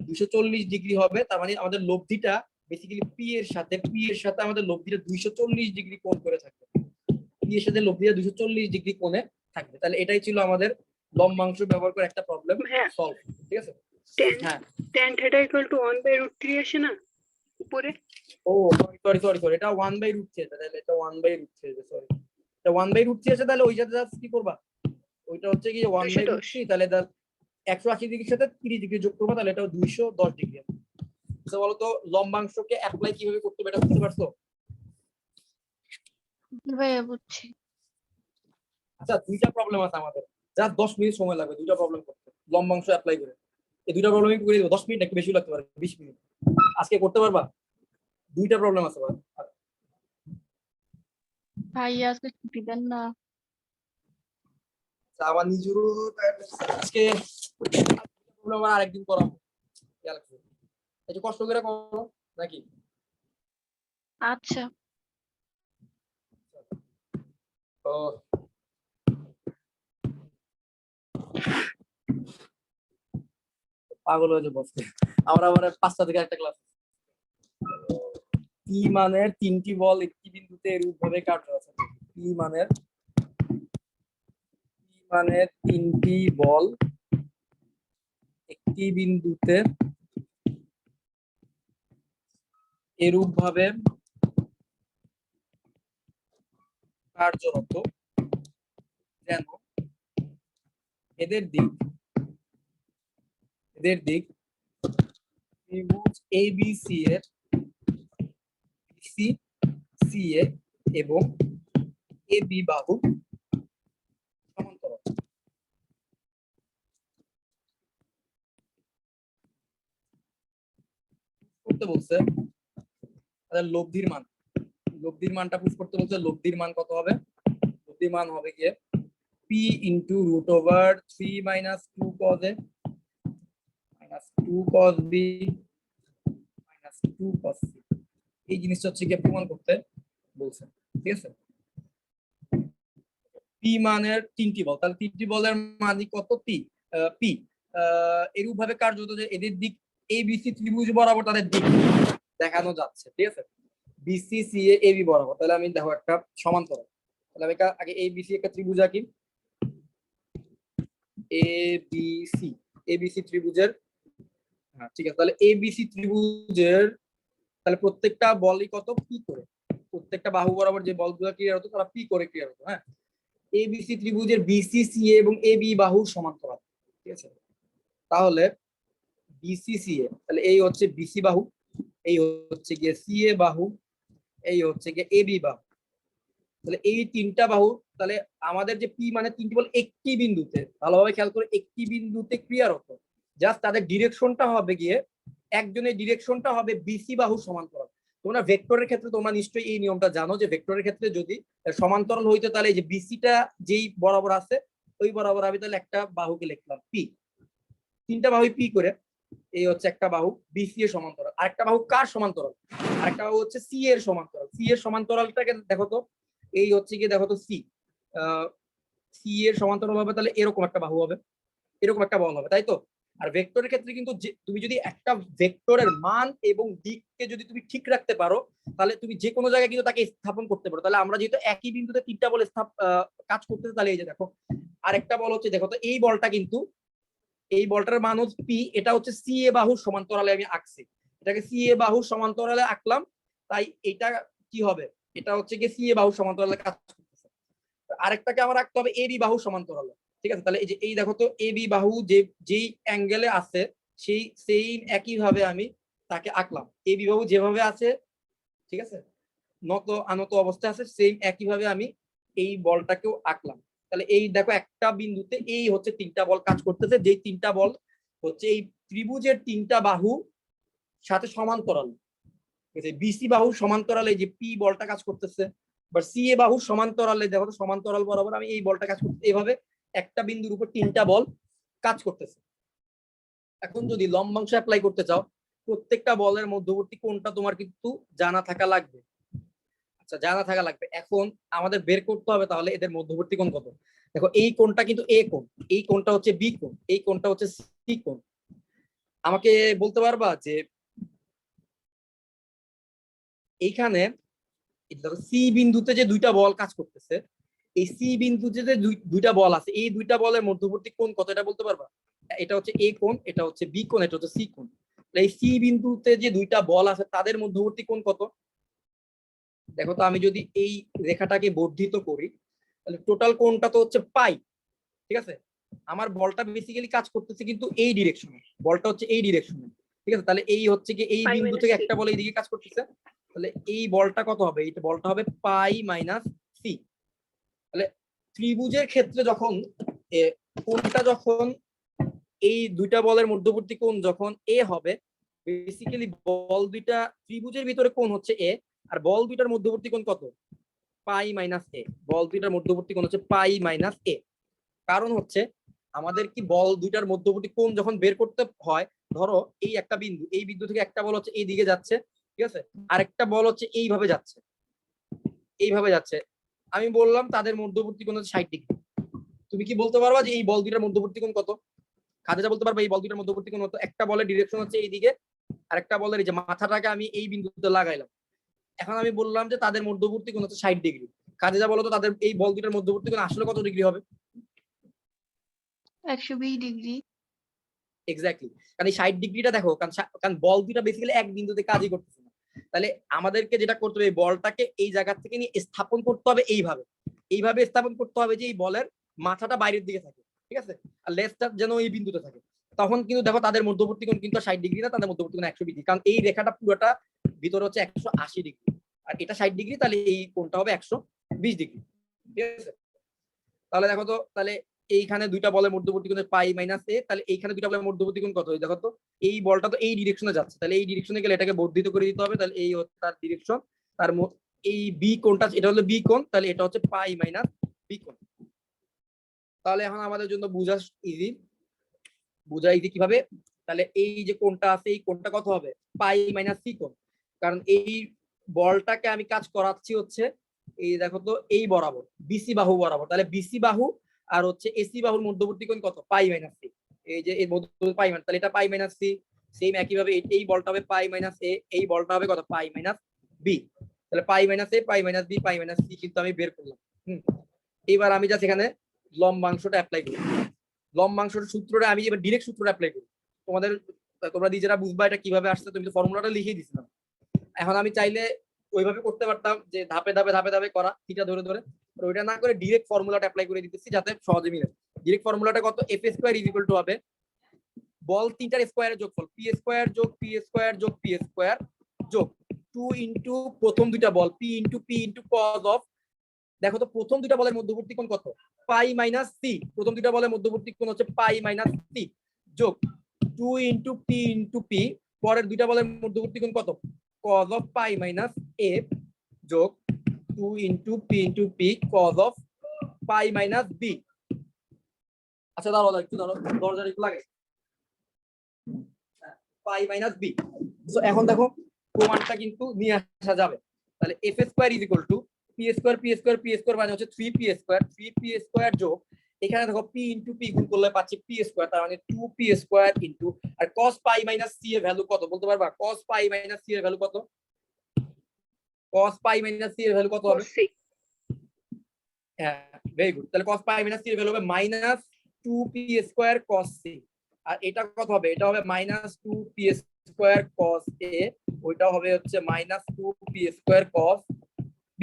240 ডিগ্রি হবে, তার মানে আমাদের লব্ধিটা বেসিক্যালি p এর সাথে আমাদের লব্ধিটা 240 ডিগ্রি কোণ করে থাকবে। p এর সাথে লব্ধিটা 240 ডিগ্রি কোণে থাকবে। তাহলে এটাই ছিল আমাদের লম্বাংশ ব্যবহার করে একটা প্রবলেম হ্যাঁ। সলভ। ঠিক আছে? হ্যাঁ, tan θ = 1/√3 আসে না? উপরে ও সরি সরি সরি, এটা 1/√3 আছে, তাহলে এটা 1/√3 আছে, সরি এটা 1/√3 আছে, তাহলে ওই সাথে জাস্ট কি করবা, ওইটা হচ্ছে কি 1/√3, তাহলে 180 ডিগ্রির সাথে 30 ডিগ্রি যোগ করবা, তাহলে এটা 210 ডিগ্রি। আচ্ছা বলো তো লম্বাংশকে অ্যাপ্লাই কিভাবে করতে হবে এটা বুঝতে পারছো? ভাইয়া বুঝছি। আচ্ছা দুইটা প্রবলেম আছে আমাদের, জাস্ট 10 মিনিট সময় লাগবে দুইটা প্রবলেম করতে, লম্বাংশ অ্যাপ্লাই করে। এই দুইটা প্রবলেম করে দেবো, 10 মিনিট একটু বেশি লাগতে পারে, 20 মিনিট। আজকে করতে পারবা? দুইটা প্রবলেম আছে ভাইয়া আজকে ছুটি দেন না। আচ্ছা, আমার নিজেরও আজকে প্রবলেম আমার আরেকদিন করাবো, খেয়াল রাখো। একটু কষ্ট করে করো নাকি? আচ্ছা। তো পাগল হয়ে যাবো আজকে। আমরা আবার 5টা থেকে একটা ক্লাস। পি মানের 3টি বল একটি বিন্দুতে এরূপভাবে কাটা আছে। পি মানের 3টি বল একটি বিন্দুতে এরূপভাবে কার্যরত যেন এদের দিক ত্রিভুজ ABC এর CA এবং AB বাহু সমান্তরাল। করতে বলছে তাহলে লব্ধির মানটা প্রুফ করতে বলছে। লব্ধির মান কত হবে? লব্ধির মান হবে কি p into √3 - 2 cos a minus 2 cos b minus 2 cos c। এই জিনিসটা হচ্ছে কি প্রমাণ করতে বলছে, ঠিক আছে? p মানের 3টি বল, তাহলে 3টি বলের মানই কত? p এরূপ ভাবে কার্যত যে এদের দিক ABC ত্রিভুজ বরাবর তাদের দিক দেখানো যাচ্ছে, ঠিক আছে? BC CA AB বরাবর। তাহলে আমি দেখো একটা সমান্তরাল, তাহলে আমি আগে ABC একটা ত্রিভুজ আঁকি। ABC ত্রিভুজের, হ্যাঁ ঠিক আছে, তাহলে ABC ত্রিভুজের তাহলে প্রত্যেকটা বলই কত? p করে। প্রত্যেকটা বাহু বরাবর যে বলগুলো ক্লিয়ার হতো তারা p করে ক্লিয়ার হতো। হ্যাঁ, ABC ত্রিভুজের BC CA এবং AB বাহুর সমান্তরাল, ঠিক আছে? তাহলে BC CA, তাহলে এই হচ্ছে BC বাহু, এই হচ্ছে গিয়ে CA বাহু, এই হচ্ছে গিয়ে AB বাহু। তাহলে এই 3টা বাহু, তাহলে আমাদের যে p মানে 3টি বল একটি বিন্দুতে, ভালোভাবে খেয়াল করে, একটি বিন্দুতে ক্লিয়ার হতো, জাস্ট তাদের ডিরেকশনটা হবে গিয়ে, একজনের ডিরেকশনটা হবে BC বাহুর সমান্তরাল। তোমরা ভেক্টরের ক্ষেত্রে তোমরা নিশ্চয়ই এই নিয়মটা জানো যে ভেক্টরের ক্ষেত্রে যদি সমান্তরাল হইতো তাহলে এই যে BCটা যেই বরাবর আছে ওই বরাবর আমি তাহলে একটা বাহুকে লিখলাম p, 3টা বাহু p করে, এই হচ্ছে একটা বাহু BC এর সমান্তরাল। আরেকটা বাহু কার সমান্তরাল? আরেকটা বাহু হচ্ছে C এর সমান্তরাল। C এর সমান্তরালটাকে দেখো তো, এই হচ্ছে কি দেখো তো C এর সমান্তরাল হবে, তাহলে এরকম একটা বাহু হবে, এরকম একটা বল হবে, তাই তো? আর ভেক্টরের ক্ষেত্রে কিন্তু তুমি যদি একটা ভেক্টরের মান এবং দিককে যদি তুমি ঠিক রাখতে পারো তাহলে তুমি যে কোনো জায়গায় কিন্তু তাকে স্থাপন করতে পারো। তাহলে আমরা যেহেতু একই বিন্দুতে 3টা বল কাজ করতেছে, তাহলে এই যে দেখো আরেকটা বল হচ্ছে, দেখো তো এই বলটা কিন্তু, এই বলটার মান হচ্ছে p, এটা হচ্ছে CA বাহুর সমান্তরালে আমি আঁকছি, এটাকে CA বাহুর সমান্তরালে আঁকলাম, তাই এটা কি হবে? এটা হচ্ছে কি CA বাহুর সমান্তরালে কাজ করতেছে। আরেকটাকে আমার আঁকতে হবে AB বাহুর সমান্তরালে, ঠিক আছে? তাহলে এই যে এই দেখো তো AB বাহু যেই অ্যাঙ্গেলে আছে সেই একই ভাবে আমি তাকে আঁকলাম। AB বাহু যেভাবে আছে, ঠিক আছে, নত আনত অবস্থায় আছে, সেম একই ভাবে আমি এই বলটাকেও আঁকলাম। তাহলে এই দেখো একটা বিন্দুতে এই হচ্ছে 3টা বল কাজ করতেছে, যেই 3টা বল হচ্ছে এই ত্রিভুজের 3টা বাহু সাথে সমান্তরাল। BC বাহুর সমান্তরালে যে P বলটা কাজ করতেছে, বা CA বাহুর সমান্তরালে দেখো তো সমান্তরাল বরাবর আমি এই বলটা কাজ করতেছে, এইভাবে একটা বিন্দুর উপর 3টা বল কাজ করতেছে। এখন যদি লম্বাংশ অ্যাপ্লাই করতে চাও, প্রত্যেকটা বলের মধ্যবর্তী কোণটা তোমার কিন্তু জানা থাকা লাগবে। আচ্ছা, জানা থাকা লাগবে। এখন আমাদের বের করতে হবে তাহলে এদের মধ্যবর্তী কোণ কত। দেখো এই কোণটা কিন্তু A কোণ, এই কোণটা হচ্ছে B কোণ, এই কোণটা হচ্ছে C কোণ। আমাকে বলতে পারবা যে এইখানে C বিন্দুতে যে 2টা বল কাজ করতেছে, এই C বিন্দুতে যে 2টা বল আছে, এই 2টা বলের মধ্যবর্তী কোণ কত এটা বলতে পারবা? এটা হচ্ছে A কোণ, এটা হচ্ছে B কোণ, এটা হচ্ছে C কোণ। এই সি বিন্দুতে যে দুইটা বল আছে তাদের মধ্যবর্তী কোণ কত? দেখো তো আমি যদি এই রেখাটাকে বর্ধিত করি তাহলে টোটাল কোণটা তো হচ্ছে পাই, ঠিক আছে? আমার বলটা বেসিক্যালি কাজ করতেছে কিন্তু এই ডিরেকশনে, বলটা হচ্ছে এই ডিরেকশনে, ঠিক আছে? তাহলে এই হচ্ছে কি এই পাই বিন্দু minus থেকে C। একটা বল এইদিকে কাজ করতেছে, তাহলে এই বলটা কত হবে? এই বলটা হবে পাই মাইনাস সি। তাহলে ত্রিভুজের ক্ষেত্রে যখন কোণটা যখন এই দুইটা বলের মধ্যবর্তী কোণ যখন এ হবে, বেসিক্যালি বল দুইটা ত্রিভুজের ভিতরে কোণ হচ্ছে এ, আর বল দুইটার মধ্যবর্তী কোণ কত? পাই মাইনাস এ। বল দুইটার মধ্যবর্তী কোণ হচ্ছে পাই মাইনাস এ। কারণ হচ্ছে আমাদের কি বল দুইটার মধ্যবর্তী কোণ যখন বের করতে হয়, ধরো এই একটা বিন্দু, এই বিন্দু থেকে একটা বল হচ্ছে এই দিকে যাচ্ছে, ঠিক আছে? আরেকটা বল হচ্ছে এইভাবে যাচ্ছে, এইভাবে যাচ্ছে। আমি বললাম তাদের মধ্যবর্তী কোণ হচ্ছে 60 ডিগ্রি। তুমি কি বলতে পারবা যে এই বল দুইটার মধ্যবর্তী কোণ কত? খাদিজা বলতে পারবে এই বল দুইটার মধ্যবর্তী কোণ কত? একটা বলের ডিরেকশন হচ্ছে এইদিকে, আর একটা বলের এই যে মাথাটাকে আমি এই বিন্দুতে লাগাইলাম। এখন আমি বললাম যে তাদের মধ্যবর্তী কোণ হচ্ছে 60 ডিগ্রি। খাদিজা বলো তো তাদের এই বল দুইটার মধ্যবর্তী কোণ আসলে কত ডিগ্রি হবে? 120 ডিগ্রি। এক্স্যাক্টলি, কারণ এই 60 ডিগ্রিটা দেখো, কারণ বল দুইটা বেসিক্যালি এক বিন্দুতে কাজই করতেছে না। তাহলে আমাদেরকে যেটা করতে হবে, এই বলটাকে এই জায়গা থেকে নিয়ে স্থাপন করতে হবে এইভাবে, এইভাবে স্থাপন করতে হবে যে এই বলের মাথাটা বাইরের দিকে থাকে, ঠিক আছে? আর লেজটা যেন এই বিন্দুতে থাকে। তখন কিন্তু দেখো তাদের মধ্যবর্তী কোণ কিন্তু 60 ডিগ্রি না, তাদের মধ্যবর্তী কোণ 120 ডিগ্রি, কারণ এই রেখাটা পুরোটা ভিতরে হচ্ছে 180 ডিগ্রি, আর এটা 60 ডিগ্রি, তাহলে এই কোণটা হবে 120 ডিগ্রি, ঠিক আছে? তাহলে দেখো তো, তাহলে এইখানে দুইটা বলের মধ্যবর্তী কোণ পাই মাইনাস এ, তাহলে এইখানে দুইটা বলের মধ্যবর্তী কোণ কত? দেখো তো এই বলটা তো এই ডিরেকশনে যাচ্ছে, তাহলে এই ডিরেকশনে গেলে এটাকে বর্ধিত করে দিতে হবে, তাহলে এই হচ্ছে তার ডিরেকশন। তার এই বি কোণটা, এটা হলো বি কোণ, তাহলে এটা হচ্ছে পাই মাইনাস বি কোণ। তাহলে এখন আমাদের জন্য বোঝা ইজি কিভাবে? তাহলে এই যে কোণটা আছে এই কোণটা কত হবে? পাই মাইনাস সি কোণ। কারণ এই বলটাকে আমি কাজ করাচ্ছি হচ্ছে এই দেখো তো এই বরাবর বিসি বাহু বরাবর, তাহলে বিসি বাহু আর হচ্ছে এসি বাহুর মধ্যবর্তী কোণ কত? পাই মাইনাস সি। এই যে এর মধ্যবর্তী পাই মাইনাস, তাহলে এটা পাই মাইনাস সি। সেম একই ভাবে এই বলটা হবে পাই মাইনাস এ, এই বলটা হবে কত? পাই মাইনাস বি। তাহলে পাই মাইনাস এ, পাই মাইনাস বি, পাই মাইনাস সি কিন্তু আমি বের করলাম। এইবার আমি জাস্ট এখানে লম্বাংশটা অ্যাপ্লাই করি। লম্বাংশের সূত্রটা আমি এবার ডিরেক্ট সূত্রটা অ্যাপ্লাই করি। তোমরা নিজেরা বুঝবা এটা কিভাবে আসছে, তুমি তো ফর্মুলাটা লিখে দিছিলাম। এখন আমি চাইলে ওইভাবে করতে পারতাম যে ধাপে ধাপে ধাপে ধাপে করা, থিটা ধরে ধরে, ওইটা না করে ডিরেক্ট ফর্মুলাটা অ্যাপ্লাই করে দিতেছি যাতে সহজে মিলে। ডিরেক্ট ফর্মুলাটা কত? F square is equal to হবে বল তিনটার স্কয়ারের যোগফল, পি স্কয়ার যোগ পি স্কয়ার যোগ পি স্কয়ার যোগ 2 ইনটু প্রথম দুইটা বল পি ইনটু কজ অফ, দেখো তো প্রথম দুইটা বলের মধ্যবর্তী কোণ কত? পাই মাইনাস সি। প্রথম দুইটা বলের মধ্যবর্তী কোণ হচ্ছে পাই মাইনাস সি যোগ 2 ইনটু পি, পরের দুইটা বলের মধ্যবর্তী কোণ কত? cos of pi minus a যোগ 2 into P cos of pi minus b। আচ্ছা দাঁড়াও একটু, দরজাটা একটু লাগাই, পাই মাইনাস বি। সো এখন দেখো প্রমাণটা কিন্তু নিয়ে আসা যাবে। তাহলে F square is equal to P square মানে হচ্ছে 3p স্কয়ার যোগ, এখানে দেখো পি ইনটু পি গুণ করলে পাচ্ছি পি স্কয়ার, তার মানে 2p স্কয়ার ইনটু, আর cos পাই মাইনাস সি এর ভ্যালু কত বলতে পারবা? cos পাই মাইনাস সি এর ভ্যালু কত? cos পাই মাইনাস সি এর ভ্যালু কত হবে? হ্যাঁ, ভেরি গুড। তাহলে cos পাই মাইনাস সি এর ভ্যালু হবে minus 2p square cos c, আর এটা কত হবে? এটা হবে minus 2p square cos a, ওইটা হবে হচ্ছে minus 2p square cos b।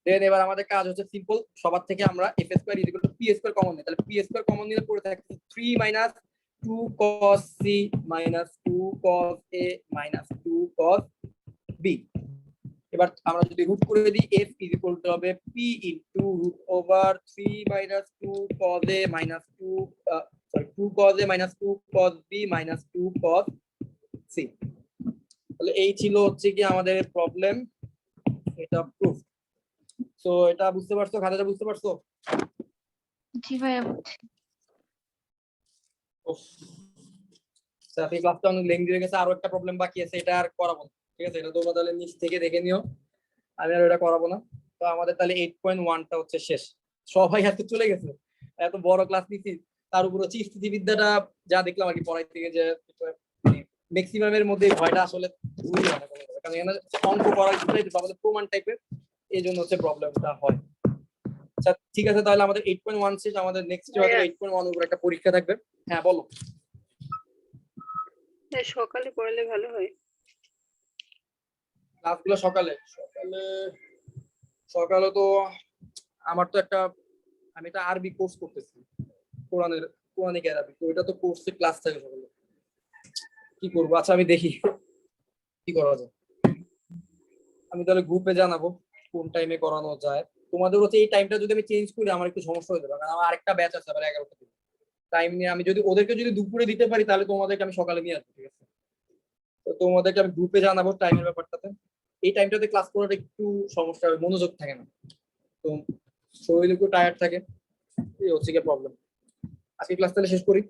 দেন এবার আমাদের কাজ হচ্ছে সিম্পল, সবার থেকে আমরা f square is equal two p square common নিই। তাহলে p স্কয়ার কমন নিলে পড়ে থাকে 3 minus 2 cos c minus 2 cos a minus 2 cos b। এবার আমরা যদি রুট করে দিই, f ইজ ইকুয়াল টু হবে p into root over 3 minus 2 cos a minus 2 cos a minus 2 cos b minus 2 cos c। তাহলে এই ছিল হচ্ছে কি আমাদের প্রবলেম, এটা প্রুফ। সো এটা বুঝতে পারছো? খাতাটা বুঝতে পারছো? জি ভাইয়া বুঝছি। এই ক্লাসটা অনেক লেংথি হয়ে গেছে, আরো একটা প্রবলেম বাকি আছে, এটা আর করাবো না, ঠিক আছে? এটা তোমরা তাহলে নিচ থেকে দেখে নিও, আমি আর এটা করাবো না। তো আমাদের তাহলে 8.1টা হচ্ছে শেষ। সবাই এত চলে গেছে, এত বড় ক্লাস নিচ্ছি, তার উপর হচ্ছে স্থিতিবিদ্যাটা যা দেখলাম আর কি পড়াই থেকে, যে ম্যাক্সিমামের মধ্যে ভয়টা আসলে বুঝি হয় না, কারণ এখানে অঙ্ক করার আমাদের প্রমাণ টাইপের, এই জন্য হচ্ছে প্রবলেমটা হয়। আচ্ছা ঠিক আছে, তাহলে আমাদের 8.1 শেষ, আমাদের নেক্সট হয়তো 8.1 এর উপর একটা পরীক্ষা থাকবে। হ্যাঁ বলো। সকালে পড়ালে ভালো হয়। ক্লাসগুলো সকালে সকালে সকালে তো আমার তো আমি একটা আরবি কোর্স করতেছি, কোরআনিক আরবি, তো এটা তো কোর্সে ক্লাস থাকে সকালে। কি করবো, আচ্ছা আমি দেখি কি করা যায়। আমি তাহলে গ্রুপে জানাবো কোন টাইমে করানো যায়। তোমাদের হচ্ছে এই টাইমটা যদি আমি চেঞ্জ করি আমার একটু সমস্যা হয়ে যাবে, কারণ আমার আরেকটা ব্যাচ আছে আবার 11টা থেকে। টাইম নিয়ে আমি যদি ওদেরকে দুপুরে দিতে পারি তাহলে তোমাদেরকে আমি সকালে নিয়ে আসবো, ঠিক আছে? তো তোমাদেরকে আমি গ্রুপে জানাবো টাইমের ব্যাপারটাতে। এই টাইমটাতে ক্লাস করাটা একটু সমস্যা হবে, মনোযোগ থাকে না, তো শরীর একটু টায়ার্ড থাকে, এই হচ্ছে কি প্রবলেম। আজকে ক্লাস তাহলে শেষ করি।